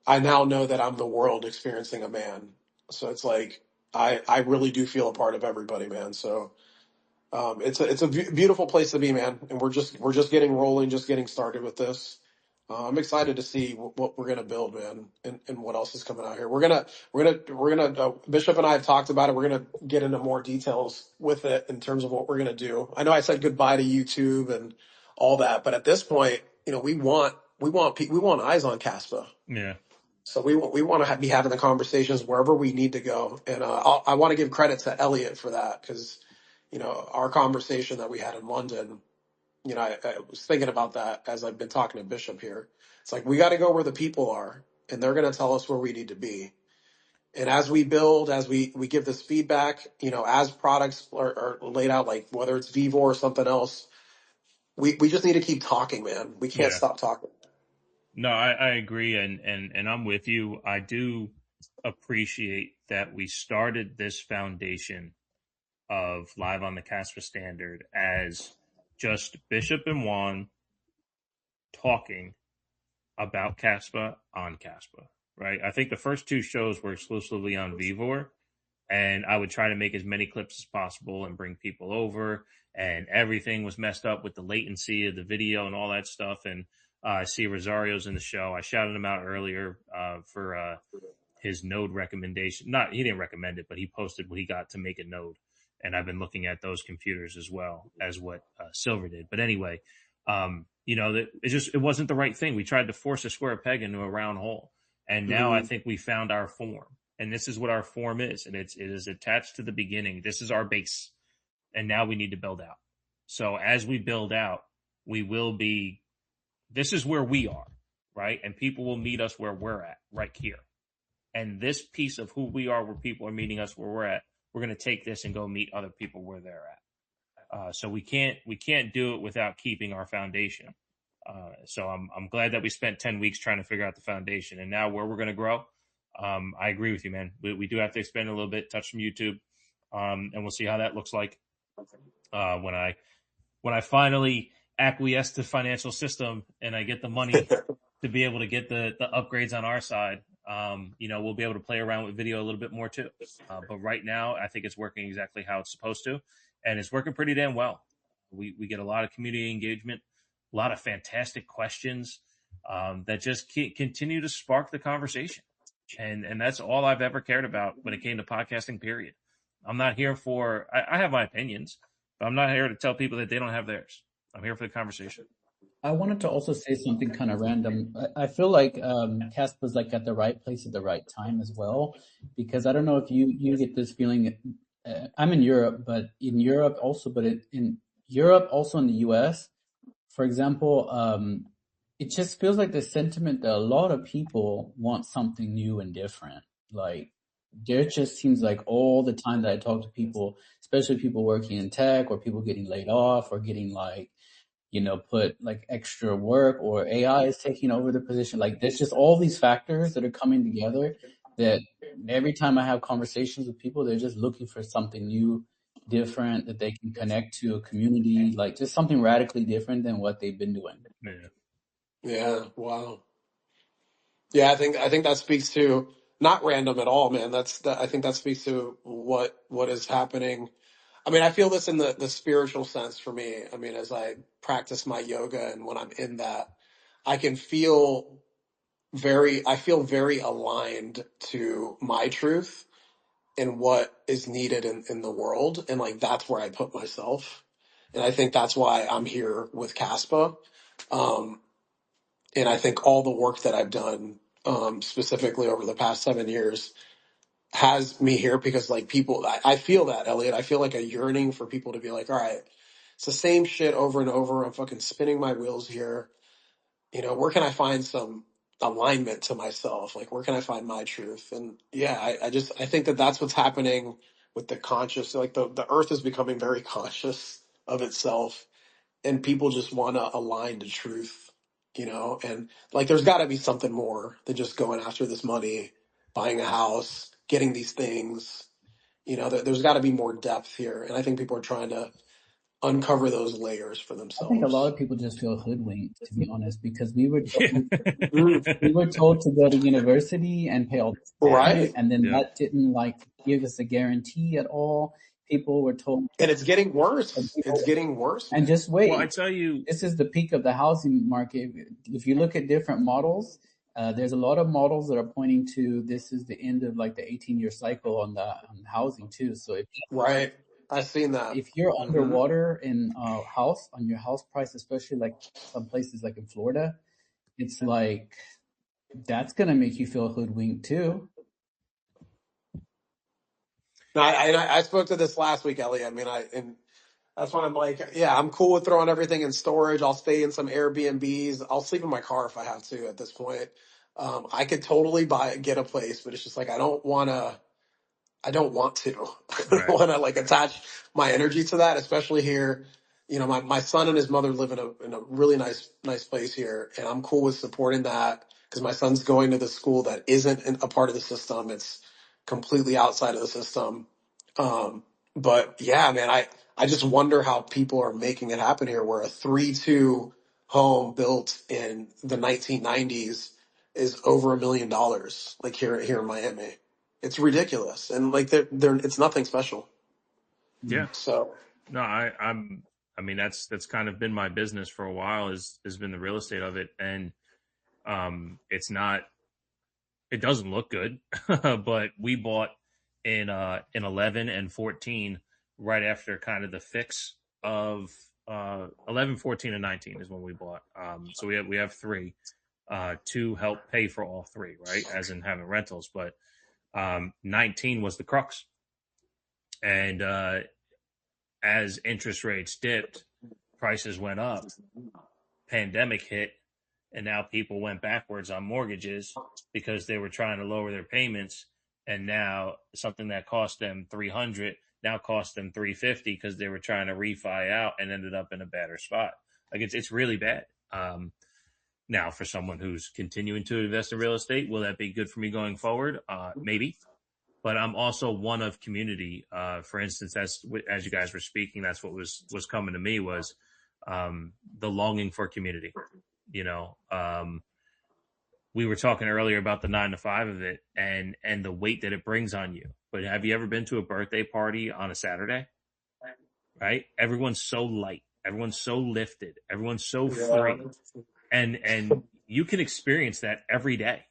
I now know that I'm the world experiencing a man. So it's like I really do feel a part of everybody, man. So it's a beautiful place to be, man. And we're just getting rolling, just getting started with this. I'm excited to see what we're gonna build, man, and what else is coming out here. We're gonna. Bishop and I have talked about it. We're gonna get into more details with it in terms of what we're gonna do. I know I said goodbye to YouTube and all that, but at this point, we want eyes on Caspa. Yeah. So we want to be having the conversations wherever we need to go, and I want to give credit to Elliot for that because our conversation that we had in London. I was thinking about that as I've been talking to Bishop here. It's like we got to go where the people are, and they're going to tell us where we need to be. And as we build, as we give this feedback, as products are laid out, like whether it's Vivo or something else, we just need to keep talking, man. We can't Yeah. stop talking. No, I agree, and I'm with you. I do appreciate that we started this foundation of Live on the Casper Standard as just Bishop and Juan talking about Caspa on Caspa, right? I think the first two shows were exclusively on Vivor, and I would try to make as many clips as possible and bring people over, and everything was messed up with the latency of the video and all that stuff. And I see Rosario's in the show. I shouted him out earlier for his node recommendation. Not he didn't recommend it, but he posted what he got to make a node, and I've been looking at those computers as well as what Silver did. But anyway, it wasn't the right thing. We tried to force a square peg into a round hole, and now I think we found our form. And this is what our form is, and it is attached to the beginning. This is our base, and now we need to build out. So as we build out, we will be. This is where we are, right? And people will meet us where we're at, right here. And this piece of who we are, where people are meeting us where we're at, we're going to take this and go meet other people where they're at. So we can't do it without keeping our foundation. So I'm glad that we spent 10 weeks trying to figure out the foundation, and now where we're going to grow. I agree with you, man. We do have to expand a little bit, touch from YouTube, and we'll see how that looks like when I finally acquiesce to financial system and I get the money to be able to get the upgrades on our side. We'll be able to play around with video a little bit more too. But right now, I think it's working exactly how it's supposed to, and it's working pretty damn well. We get a lot of community engagement, a lot of fantastic questions that just continue to spark the conversation. And that's all I've ever cared about when it came to podcasting, period. I'm not here for, I have my opinions, but I'm not here to tell people that they don't have theirs. I'm here for the conversation. I wanted to also say something kind of random. I feel like Caspa's like at the right place at the right time as well, because I don't know if you get this feeling. I'm in Europe, but in Europe also, in Europe also in the U.S., for example, it just feels like the sentiment that a lot of people want something new and different. Like there just seems like all the time that I talk to people, especially people working in tech or people getting laid off or getting like, put like extra work or AI is taking over the position. Like there's just all these factors that are coming together that every time I have conversations with people, they're just looking for something new, different that they can connect to a community, like just something radically different than what they've been doing. Yeah. Wow. Yeah, I think that speaks to not random at all, man. I think that speaks to what is happening. I mean, I feel this in the spiritual sense for me. I mean, as I practice my yoga and when I'm in that, I can feel I feel very aligned to my truth and what is needed in the world. And like, that's where I put myself. And I think that's why I'm here with Caspa. Um, and I think all the work that I've done, specifically over the past 7 years has me here because like I feel that, Elliot. I feel like a yearning for people to be like, all right, it's the same shit over and over. I'm fucking spinning my wheels here. Where can I find some alignment to myself? Like, where can I find my truth? And yeah, I think that that's what's happening with the conscious. Like the earth is becoming very conscious of itself and people just want to align to truth, and like, there's gotta be something more than just going after this money, buying a house, getting these things, there's gotta be more depth here. And I think people are trying to uncover those layers for I think a lot themselves. of people just feel hoodwinked, to be honest, because we were Mm. we were told to go to university and pay all this debt, Right. and then Yeah. that didn't like give us a guarantee at all. People were told, And it's getting and worse. It's people, getting worse, and man. just Well, I wait. tell you, This is the peak of the housing market. If you look at different models, there's a lot of models that are pointing to this is the end of like the 18-year cycle on housing too. So Right. I've seen that. if you're Hmm. underwater in house on your house price, especially like some places like in Florida, it's like that's gonna make you feel hoodwinked too. No, I spoke to this last week, Ellie. I mean, and that's why I'm like, yeah, I'm cool with throwing everything in storage. I'll stay in some Airbnbs. I'll sleep in my car if I have to at this point. I could totally get a place, but it's just like, I don't want to. I don't right? want to like attach my energy to that, especially here. You know, my son and his mother live in a really nice place here, and I'm cool with supporting that because my son's going to the school that isn't a part of the system. It's completely outside of the system. But yeah, man, I just wonder how people are making it happen here, where a 3-2 home built in the 1990s is over $1 million, like here in Miami. It's ridiculous, and like they're it's nothing special. Yeah. So No, I mean, that's kind of been my business for a while. Has been the real estate of it, and it's not. It doesn't look good, but we bought in 11 and 14 right after kind of the fix of 11, 14, and 19 is when we bought. So we have three to help pay for all three, right? As in having rentals, but 19 was the crux, and as interest rates dipped, prices went up, pandemic hit, and now people went backwards on mortgages because they were trying to lower their payments, and now something that cost them 300 now cost them 350 because they were trying to refi out and ended up in a better spot. Like it's really bad. Now, for someone who's continuing to invest in real estate, will that be good for me going forward? Maybe, but I'm also one of community. For instance, as you guys were speaking, that's what was coming to me was the longing for community. You know, we were talking earlier about the 9 to 5 of it and the weight that it brings on you. But have you ever been to a birthday party on a Saturday? Right? Everyone's so light. Everyone's so lifted. Everyone's so yeah, free, and you can experience that every day.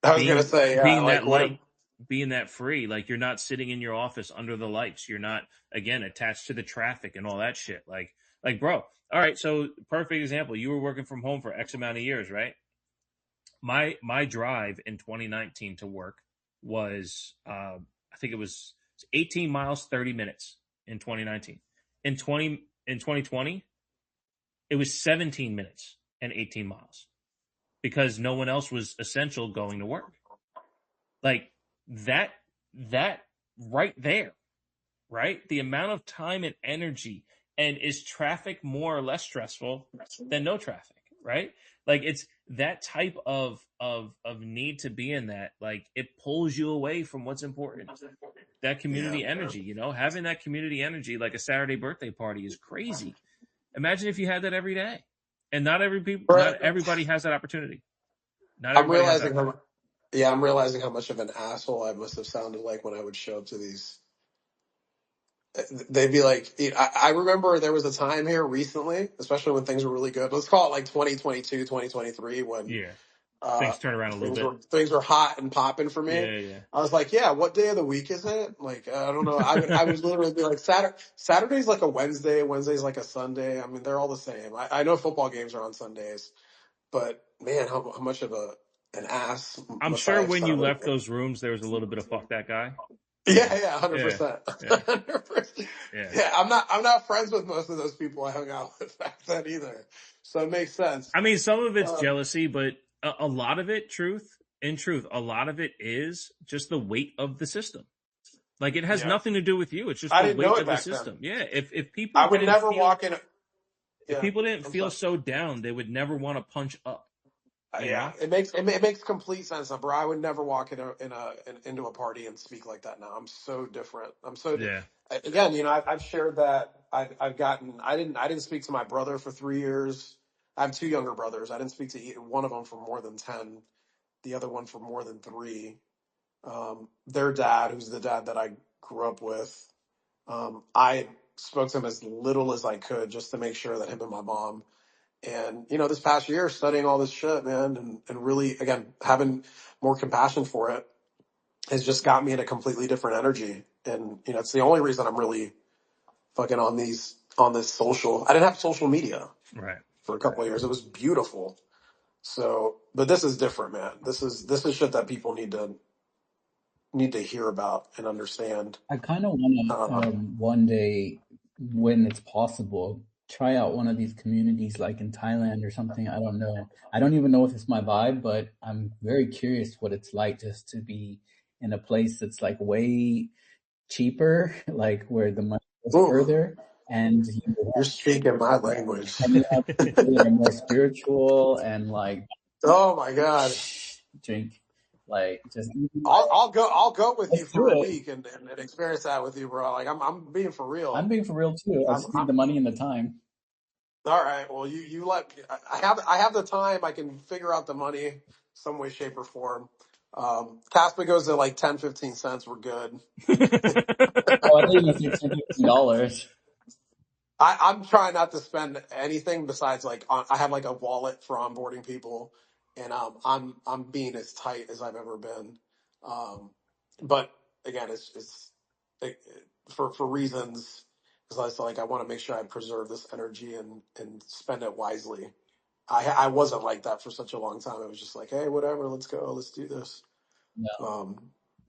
I was gonna being say yeah, being like that what? light, being that free. Like you're not sitting in your office under the lights. You're not again attached to the traffic and all that shit. Like bro. All right, so perfect example. You were working from home for X amount of years, right? My drive in 2019 to work was I think it was 18 miles 30 minutes in 2019. In 2020 it was 17 minutes and 18 miles because no one else was essential going to work. Like that that right there, right? The amount of time and energy, and is traffic more or less stressful than no traffic, right? Like it's that type of need to be in that, like it pulls you away from what's important. That Yeah, community energy, having that community energy like a Saturday birthday party is crazy. Imagine if you had that every day. And not Brett, everybody has that opportunity. Not I'm everybody has that realizing opportunity. I'm realizing how much of an asshole I must have sounded like when I would show up to these. They'd be like, I remember there was a time here recently, especially when things were really good. Let's call it like 2022, 2023, when Yeah. Things turn around a little bit. things were hot and popping for me. Yeah, yeah. I was like, yeah, what day of the week is it? Like, I don't know. I would literally be like, Saturday's like a Wednesday, Wednesday's like a Sunday. I mean, they're all the same. I know football games are on Sundays, but man, how much of an ass I'm must I sure have when you sounded? left those rooms, there was a little bit of fuck that guy. Yeah, Yeah, yeah, hundred yeah, percent, yeah, 100%. yeah. Yeah, I'm not friends with most of those people I hung out with back then either, so it makes sense. I mean, some of it's Uh, jealousy, but a lot of it, in truth, a lot of it is just the weight of the system. Like it has yeah, nothing to do with you. It's just I the didn't know weight it of the back then. system. Yeah. I would never walk in. If Yeah, people didn't I'm feel sorry. so down, they would never want to punch up. You Yeah, know? it makes complete sense, bro. I would never walk into a party and speak like that now. I'm so different. Yeah. Again, I've shared that. I've gotten. I didn't speak to my brother for 3 years. I have two younger brothers. I didn't speak to one of them for more than 10. The other one for more than 3. Their dad, who's the dad that I grew up with, I spoke to him as little as I could just to make sure that him and my mom. And, this past year studying all this shit, man, and really, again, having more compassion for it has just got me in a completely different energy. And, it's the only reason I'm really fucking on this social. I didn't have social media Right. for a couple of years. It was beautiful. So, but this is different, man. This is shit that people need to hear about and understand. I kind of want to Um, one day, when it's possible, try out one of these communities like in Thailand or something. I don't know. I don't even know if it's my vibe, but I'm very curious what it's like just to be in a place that's like way cheaper, like where the money goes ooh, further, and you're speaking my yeah, language. and you have people that are more spiritual and like Oh my god. drink, like just I'll go with you let's for do a it. week and experience that with you, bro. Like I'm being for I'm real. being for real too. I just need I'm the money and the time. all right. Well, you let I have the time. I can figure out the money some way, shape, or form. Kaspa goes to like 10-15 cents. We're good. Oh, I thought you were gonna say $10, $15. I'm trying not to spend anything besides like I have like a wallet for onboarding people, and I'm being as tight as I've ever been. Um, but again, it, for reasons because I was like I want to make sure I preserve this energy and spend it wisely. I wasn't like that for such a long time. I was just like, hey, whatever, let's go, let's do this. Yeah, Um,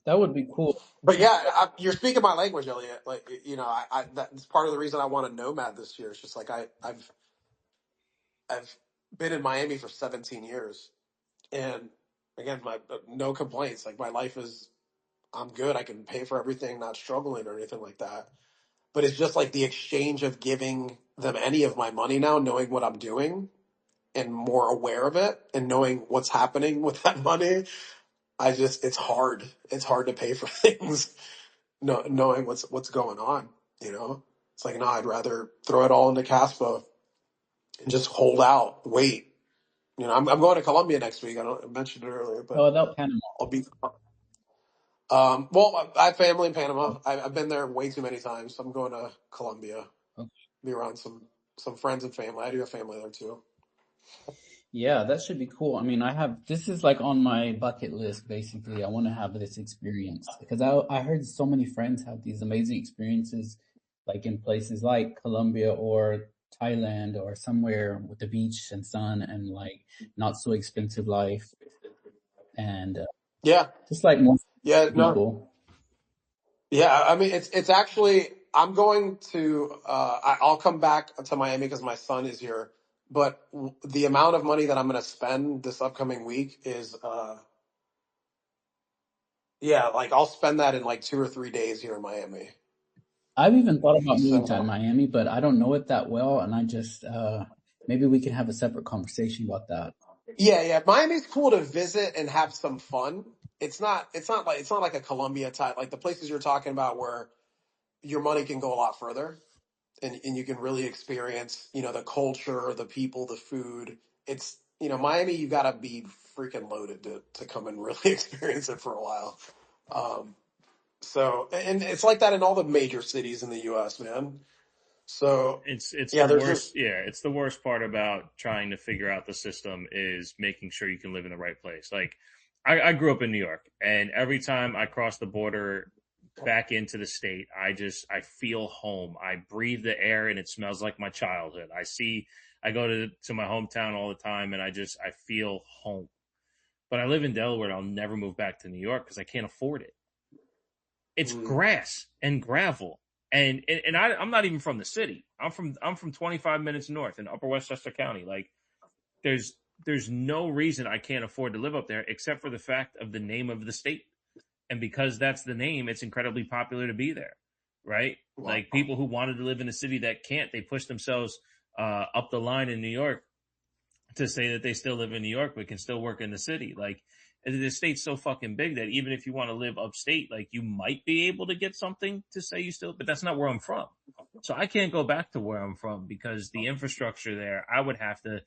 that would be cool. but yeah, you're speaking my language, Elliot. Like that's part of the reason I want to nomad this year. It's just like I've been in Miami for 17 years, and again, my no complaints. Like my life is, I'm good. I can pay for everything, not struggling or anything like that. But it's just like the exchange of giving them any of my money now, knowing what I'm doing and more aware of it, and knowing what's happening with that money. It's hard. It's hard to pay for things, knowing what's going on. It's like no, I'd rather throw it all into Caspa and just hold out, wait. I'm going to Colombia next week. I mentioned it earlier, Oh, but without Panama. I'll be. Well, I have family in Panama. I've been there way too many times. So I'm going to Colombia. Okay. Be around some friends and family. I do have family there too. Yeah, that should be cool. I mean, this is like on my bucket list, basically. I want to have this experience because I heard so many friends have these amazing experiences, like in places like Colombia or Thailand or somewhere with the beach and sun and like not so expensive life and Yeah, just like more yeah, no, people. yeah. I mean, it's actually. I'm going to. I'll come back to Miami because my son is here. But the amount of money that I'm going to spend this upcoming week is, yeah, like I'll spend that in like 2 or 3 days here in Miami. I've even thought about moving to So Miami, but I don't know it that well, and I just maybe we can have a separate conversation about that. yeah, yeah. Miami's cool to visit and have some fun. It's not like a Columbia type, like the places you're talking about where your money can go a lot further and you can really experience, the culture, the people, the food. It's, Miami, you gotta be freaking loaded to come and really experience it for a while. Um, and it's like that in all the major cities in the US, man. So It's yeah, the there's just, worst. Yeah, it's the worst part about trying to figure out the system is making sure you can live in the right place. Like, I grew up in New York, and every time I cross the border back into the state, I feel home. I breathe the air, and it smells like my childhood. I go to my hometown all the time, and I feel home. But I live in Delaware, and I'll never move back to New York because I can't afford it. It's mm, grass and gravel. I'm not even from the city. I'm from 25 minutes north in Upper Westchester County. Like there's there's no reason I can't afford to live up there except for the fact of the name of the state. And because that's the name, it's incredibly popular to be there, right? wow. Like people who wanted to live in a city that can't, they push themselves up the line in New York to say that they still live in New York but can still work in the city. Like the state's so fucking big that even if you want to live upstate, like you might be able to get something to say you still, but that's not where I'm from. So I can't go back to where I'm from because the infrastructure there, I would have to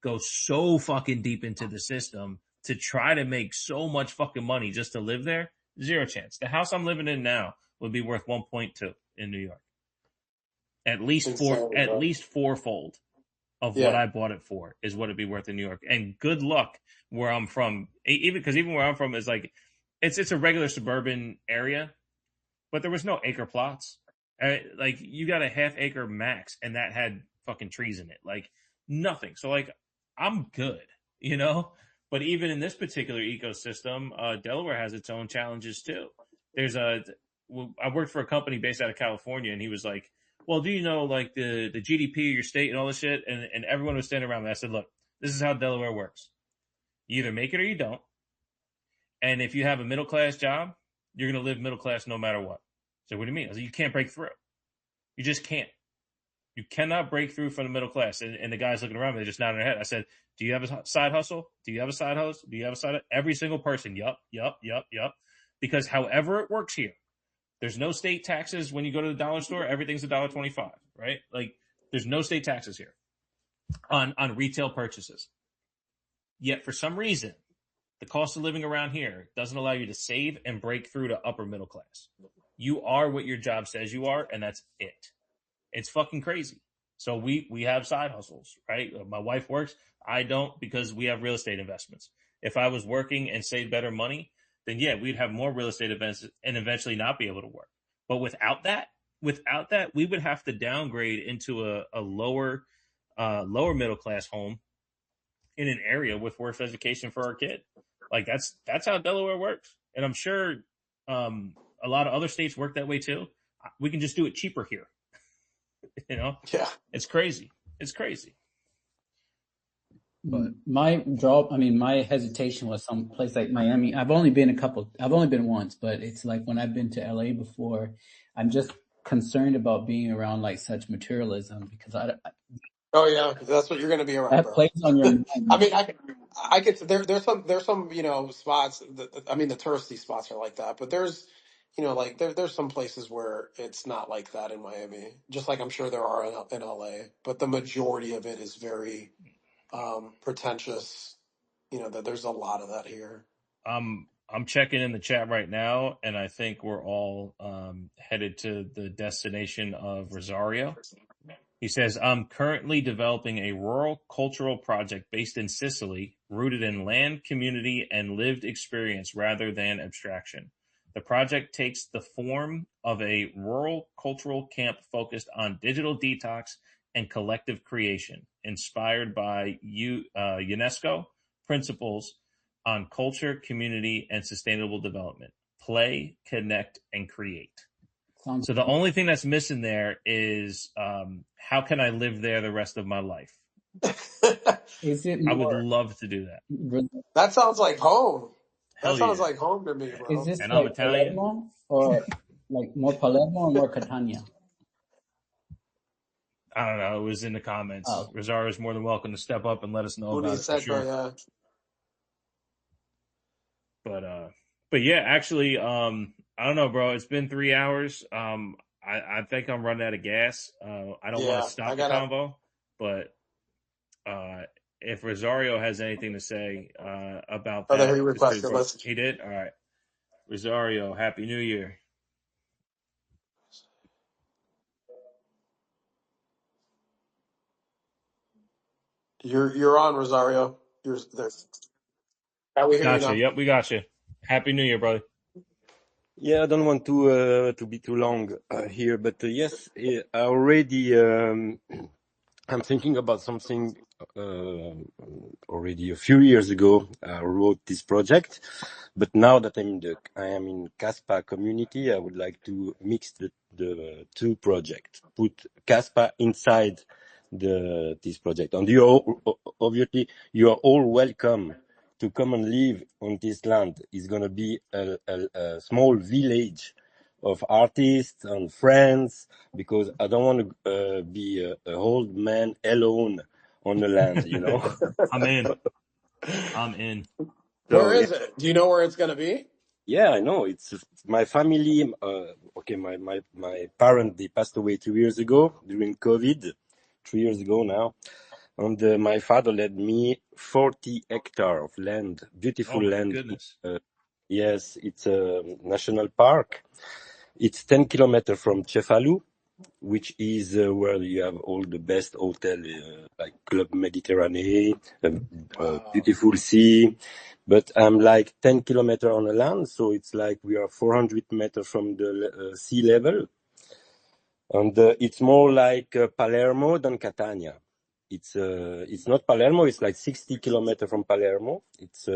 go so fucking deep into the system to try to make so much fucking money just to live there. Zero chance. The house I'm living in now would be worth 1.2. in New York. At least Insane, bro. fourfold of what Yeah. I bought it for is what it'd be worth in New York. And good luck where I'm from, even where I'm from is like it's a regular suburban area, but there was no acre plots. Like you got a half acre max, and that had fucking trees in it, like nothing. So like I'm good, you know. But even in this particular ecosystem, Delaware has its own challenges too. I worked for a company based out of California, and he was like, "Well, do you know like the GDP of your state and all this shit?" And everyone was standing around me. I said, "Look, this is how Delaware works. You either make it or you don't. And if you have a middle class job, you're going to live middle class no matter what." So what do you mean? I said, you can't break through. You just can't. You cannot break through from the middle class. And the guys looking around me, they're just nodding their head. I said, do you have a side hustle? Do you have a side hustle? Do you have a side hustle? Every single person, yup. Because however it works here, there's no state taxes when you go to the dollar store. Everything's $1.25, right? Like there's no state taxes here on retail purchases. Yet for some reason, the cost of living around here doesn't allow you to save and break through to upper middle class. You are what your job says you are, and that's it. It's fucking crazy. So we have side hustles, right? My wife works. I don't, because we have real estate investments. If I was working and saved better money, then yeah, we'd have more real estate events and eventually not be able to work. But without that, we would have to downgrade into a lower middle class home in an area with worse education for our kid. Like that's how Delaware works. And I'm sure a lot of other states work that way too. We can just do it cheaper here. You know? Yeah. It's crazy. But my hesitation was some place like Miami. I've only been once, but it's like when I've been to LA before, I'm just concerned about being around like such materialism because Oh yeah, that's what you're going to be around, that bro. plays on your mind. I mean, I get there's some spots. I mean, the touristy spots are like that, but there's like there's some places where it's not like that in Miami. Just like I'm sure there are in LA, but the majority of it is very pretentious. That there's a lot of that here. I'm checking in the chat right now, and I think we're all headed to the destination of Rosario. He says, I'm currently developing a rural cultural project based in Sicily, rooted in land, community, and lived experience rather than abstraction. The project takes the form of a rural cultural camp focused on digital detox and collective creation, inspired by UNESCO principles on culture, community, and sustainable development. Play, connect, and create. So the only thing that's missing there is how can I live there the rest of my life? I would love to do that. That sounds like home. Hell that sounds yeah. like home to me, bro. Is this And like I'm Italian. Palermo or like more Palermo or more Catania? I don't know. It was in the comments. Oh. Rosario is more than welcome to step up and let us know about it for sure. Yeah. But yeah, actually, I don't know, bro. It's been 3 hours. I think I'm running out of gas. I don't want to stop the convo, but if Rosario has anything to say about that, he requested. He did. All right, Rosario, Happy New Year. You're on, Rosario. You're there. We hear you now. Yep, we got you. Happy New Year, brother. Yeah, I don't want to be too long here, but yes, I already I'm thinking about something already a few years ago. I wrote this project, but now that I am in Kaspa community, I would like to mix the two projects, put Kaspa inside this project, and obviously you are all welcome to come and live on this land. It's going to be a small village of artists and friends, because I don't want to be a old man alone on the land, I'm in. Where is it? Do you know where it's going to be? Yeah, I know. It's my family. Okay, my parents, they passed away 2 years ago during COVID, 3 years ago now. And my father led me 40 hectares of land, beautiful land. Goodness. Yes, it's a national park. It's 10 kilometers from Cefalù, which is where you have all the best hotel, like Club Mediterranean, Wow. beautiful sea. But I'm like 10 kilometers on the land, so it's like we are 400 meters from the sea level. And it's more like Palermo than Catania. It's not Palermo. It's like 60 kilometers from Palermo. It's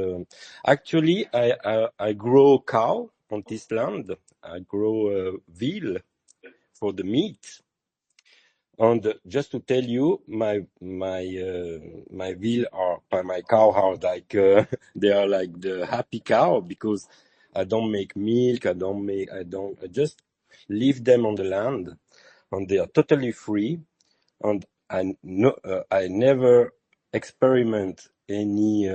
actually I grow cow on this land. I grow veal for the meat. And just to tell you, my veal my cow are like they are like the happy cow because I don't make milk. I just leave them on the land, and they are totally free. And I never experiment any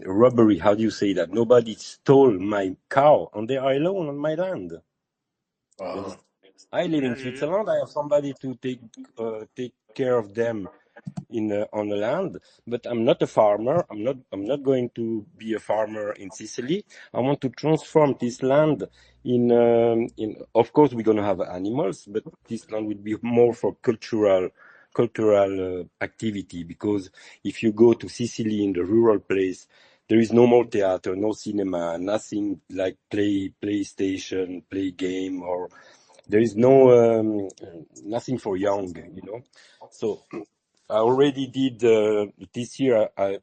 robbery. How do you say that? Nobody stole my cow, and they are alone on my land. You know, Wow. I live in Yeah. Switzerland. I have somebody to take care of them on the land, but I'm not a farmer. I'm not going to be a farmer in Sicily. I want to transform this land in of course we're going to have animals, but this land will be more for cultural activity, because if you go to Sicily in the rural place, there is no more theater, no cinema, nothing like PlayStation, play game, or there is no nothing for young, you know. So I already did this year. I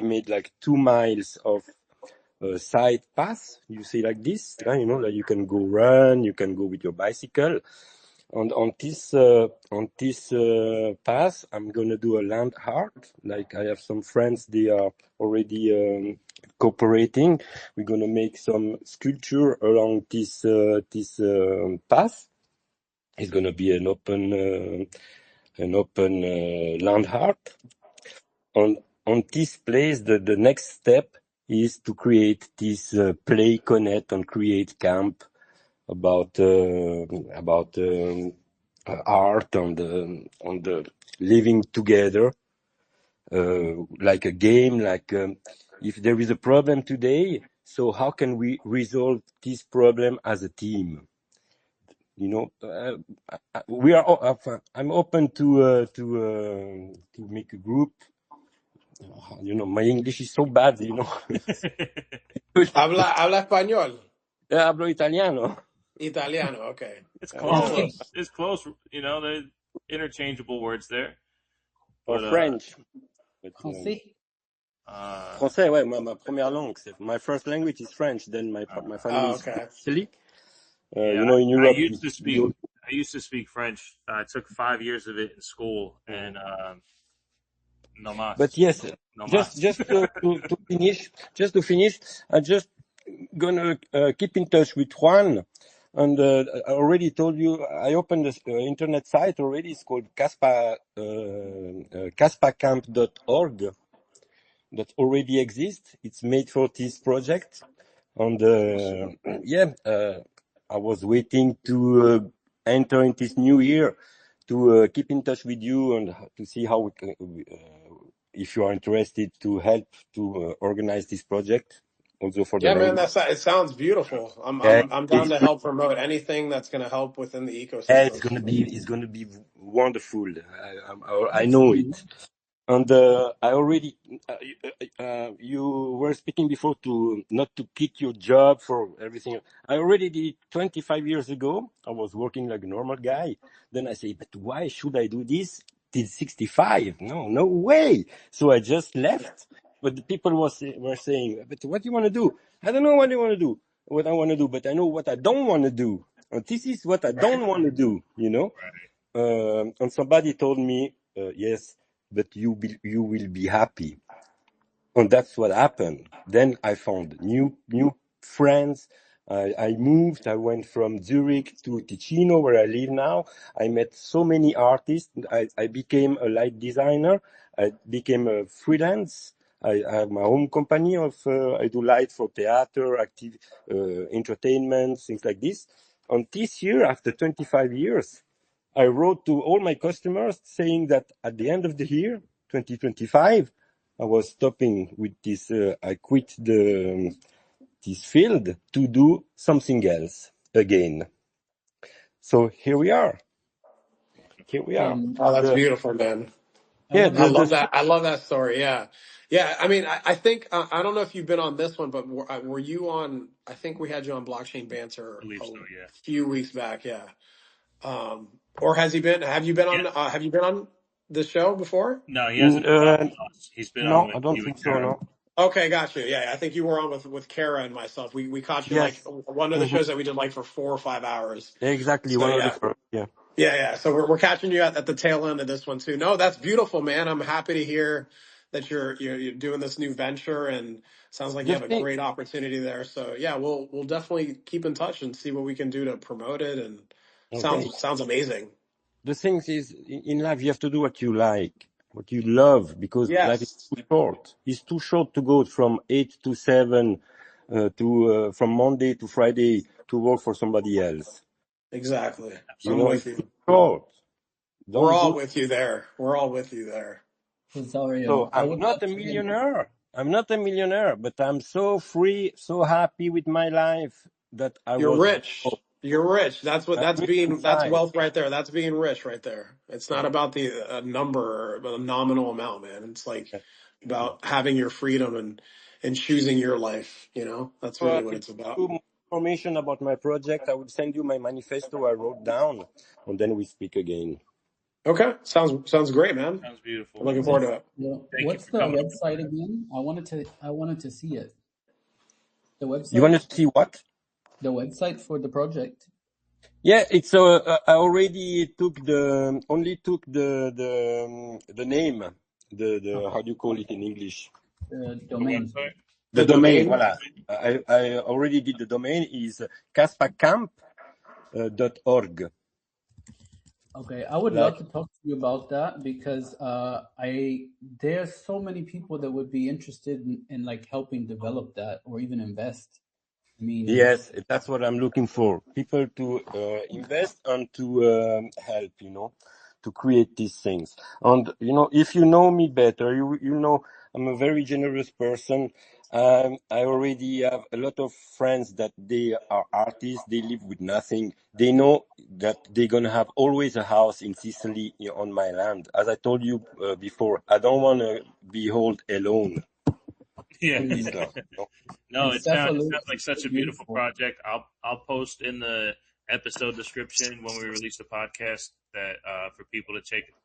made like 2 miles of side path. You see, like this, you know, like you can go run, you can go with your bicycle. And on this path, I'm gonna do a land art. Like I have some friends, they are already cooperating. We're gonna make some sculpture along this path. It's gonna be an open land art. On this place, the next step is to create this play connect and create camp about art on the living together, like a game, like if there is a problem today, so how can we resolve this problem as a team? You know, I'm open to make a group. You know, my English is so bad, you know. Habla español. Hablo italiano. Italiano, okay. It's Okay. Français. close. It's close. You know, there's interchangeable words there. Or But French. But, Français. Français, ouais, ma première langue. My first language is French. Then my family Oh, is from okay. Italy. yeah, You know, in I Europe, used to speak. I used to speak French. I took 5 years of it in school, and no but mas, yes, no just mas. to finish, I'm just gonna keep in touch with Juan. And I already told you, I opened this internet site already. It's called Kaspa, kaspacamp.org. That already exists. It's made for this project. And I was waiting to enter in this new year to keep in touch with you and to see how we can, if you are interested to help to organize this project, also for the Yeah, man, language. it sounds beautiful. I'm Yeah, I'm I'm down it's to help promote anything that's going to help within the yeah, ecosystem. it's gonna be wonderful. I know it. And I already, you were speaking before to not to quit your job for everything. I already did 25 years ago. I was working like a normal guy. Then I say, but why should I do this till 65? No way. So I just left. But the people were saying, but what do you want to do? I don't know what I want to do, but I know what I don't want to do. And this is what I don't want to do, you know? And somebody told me, yes, but you will be happy. And that's what happened. Then I found new friends. I moved. I went from Zurich to Ticino, where I live now. I met so many artists. I became a light designer. I became a freelance. I have my own company of I do light for theater, active entertainment, things like this. And this year, after 25 years, I wrote to all my customers saying that at the end of the year, 2025, I was stopping with this. I quit this field to do something else again. So here we are. Here we are. Oh, that's The, beautiful, man. yeah, I the love that. I love that story. Yeah. Yeah. I mean, I think, I don't know if you've been on this one, but were you on, I think we had you on Blockchain I Banter believe a so. Yeah. few weeks back. Yeah. Or have you been on, Yes. have you been on this show before? No, he hasn't been on with us. He's been on no, with I don't you and think so. Kara. No. Okay, got you. Yeah, I think you were on with Kara and myself. We caught you like Yes. one of the shows that we did like for 4 or 5 hours. Exactly. So One of the yeah, first. Yeah. yeah. So we're catching you at the tail end of this one too. No, that's beautiful, man. I'm happy to hear that you're doing this new venture, and sounds like you The have a thing. great opportunity there. So yeah, we'll definitely keep in touch and see what we can do to promote it. And Okay. sounds amazing. The thing is, in life, you have to do what you like, what you love, because life is Yes, too short. It's too short to go from 8 to 7, from Monday to Friday to work for somebody else. exactly. You I'm Absolutely. know, with it's too you. short. We're Don't all do. with you there. We're all with you there. So Rosario, I I'm would not love a to get. millionaire. I'm not a millionaire, but I'm so free, so happy with my life that I You're was. rich. You're rich. I'm rich That's inside. wealth right there. That's being rich right there. It's not about the number or a nominal amount, man. It's like Yeah. about having your freedom and choosing your life, you know? That's really what If it's about. you more information about my project, I will send you my manifesto I wrote down, and then we speak again. Okay. Sounds great, man. Sounds beautiful, I'm man. looking forward to it. Thank you What's for the coming on. website again? I wanted to see it. The You want website, to see what? the website for the project. Yeah, it's I already took the name, the how do you call it in English? The The domain. website. The The domain. domain. Voilà. I already did the domain is kaspacamp.org. Okay, I would love Like to talk to you about that because I there's so many people that would be interested in like helping develop that or even invest. I mean, yes, that's what I'm looking for. People to invest and to help, to create these things. And, if you know me better, you know I'm a very generous person. I already have a lot of friends that they are artists. They live with nothing. They know that they're going to have always a house in Sicily on my land. As I told you before, I don't want to be held alone Yeah. on and this land. No, and it Cephalou sounds like is such so a beautiful beautiful. project. I'll post in the episode description when we release the podcast that for people to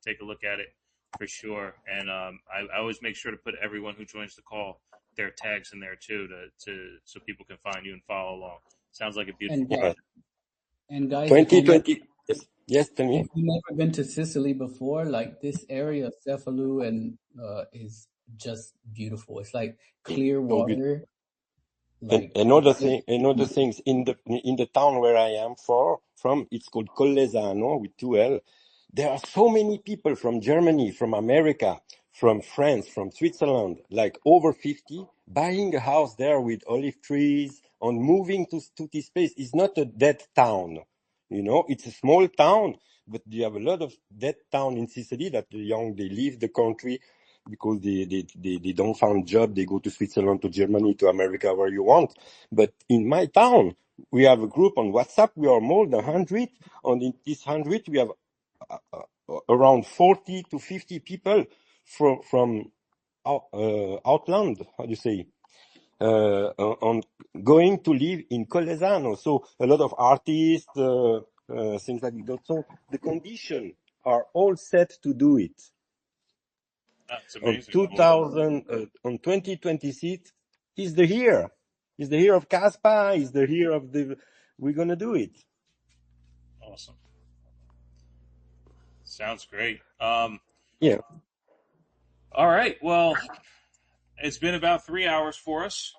take a look at it for sure. And I always make sure to put everyone who joins the call their tags in there too to so people can find you and follow along. Sounds like a beautiful And Yeah. project. and guys, 2020. Yes, yes, tell me. if you never been to Sicily before, like this area of Cephalou and is just beautiful. It's like clear So water. And Like another things in the town where I am from, it's called Collesano with 2L. There are so many people from Germany, from America, from France, from Switzerland, like over 50, buying a house there with olive trees and moving to this place. It's not a dead town, it's a small town, but you have a lot of dead town in Sicily that the young, they leave the country because they don't find job. They go to Switzerland, to Germany, to America, where you want. But in my town, we have a group on WhatsApp. We are more than 100. And in this 100, we have around 40 to 50 people from outland, how do you say, on going to live in Colesano. So a lot of artists, things like that. So the conditions are all set to do it. That's On amazing. Well, 2026 is the year. Is the year of Kaspa, is the year of we're gonna do it. awesome. Sounds great. Yeah. All right. Well, it's been about 3 hours for us.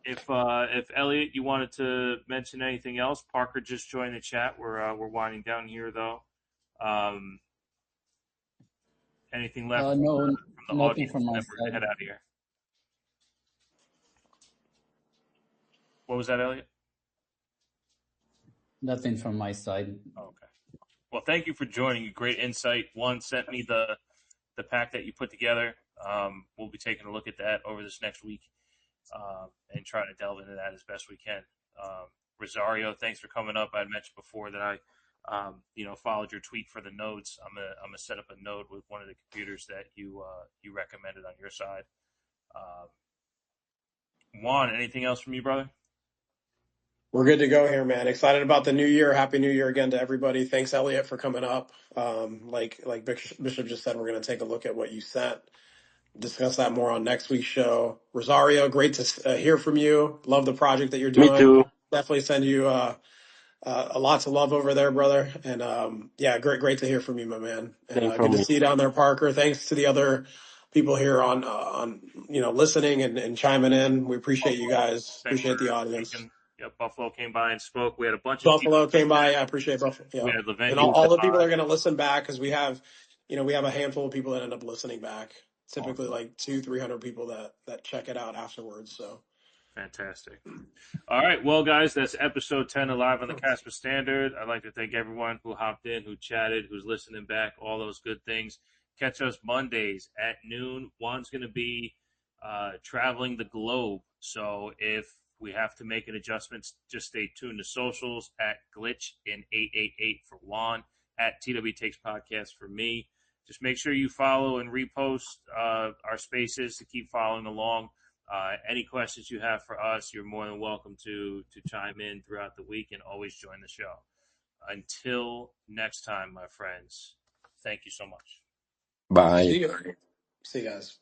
If Elliot, you wanted to mention anything else, Parker just joined the chat. We're winding down here though. Um, anything left no, from the nothing audience, from and my then we're gonna side. head out of here. What was that, Elliot? Nothing from my side. Oh, okay. Well, thank you for joining. Great insight. One sent me the pack that you put together. We'll be taking a look at that over this next week and trying to delve into that as best we can. Rosario, thanks for coming up. I had mentioned before that I followed your tweet for the nodes. I'm gonna set up a node with one of the computers that you recommended on your side. Juan, anything else from you, brother? We're good to go here, man. Excited about the new year. Happy New Year again to everybody. Thanks, Elliot, for coming up. Like Bishop just said, we're going to take a look at what you sent. Discuss that more on next week's show. Rosario, great to hear from you. Love the project that you're Me doing. too. Definitely send you lots of love over there, brother. And yeah, great to hear from you, my man. And Same good from to me. see you down there, Parker. Thanks to the other people here on listening and chiming in. We appreciate you Buffalo, guys. thanks for Appreciate the audience. speaking. Yeah, Buffalo came by and spoke. We had a bunch of people. Buffalo came by. I appreciate Buffalo. We Yeah, had and Lavendi all come the people by. are going to listen back because we have a handful of people that end up listening back. Typically, Awesome. like 200-300 people that check it out afterwards. So Fantastic. All right, well, guys, that's episode 10 of Live on the Casper Standard. I'd like to thank everyone who hopped in, who chatted, who's listening back, all those good things. Catch us Mondays at noon. Juan's going to be traveling the globe, so if we have to make an adjustment, just stay tuned to socials at Glitch in 888 for Juan, at TW Takes Podcast for me. Just make sure you follow and repost our spaces to keep following along. Any questions you have for us, you're more than welcome to chime in throughout the week and always join the show. Until next time, my friends, thank you so much. Bye. see you guys.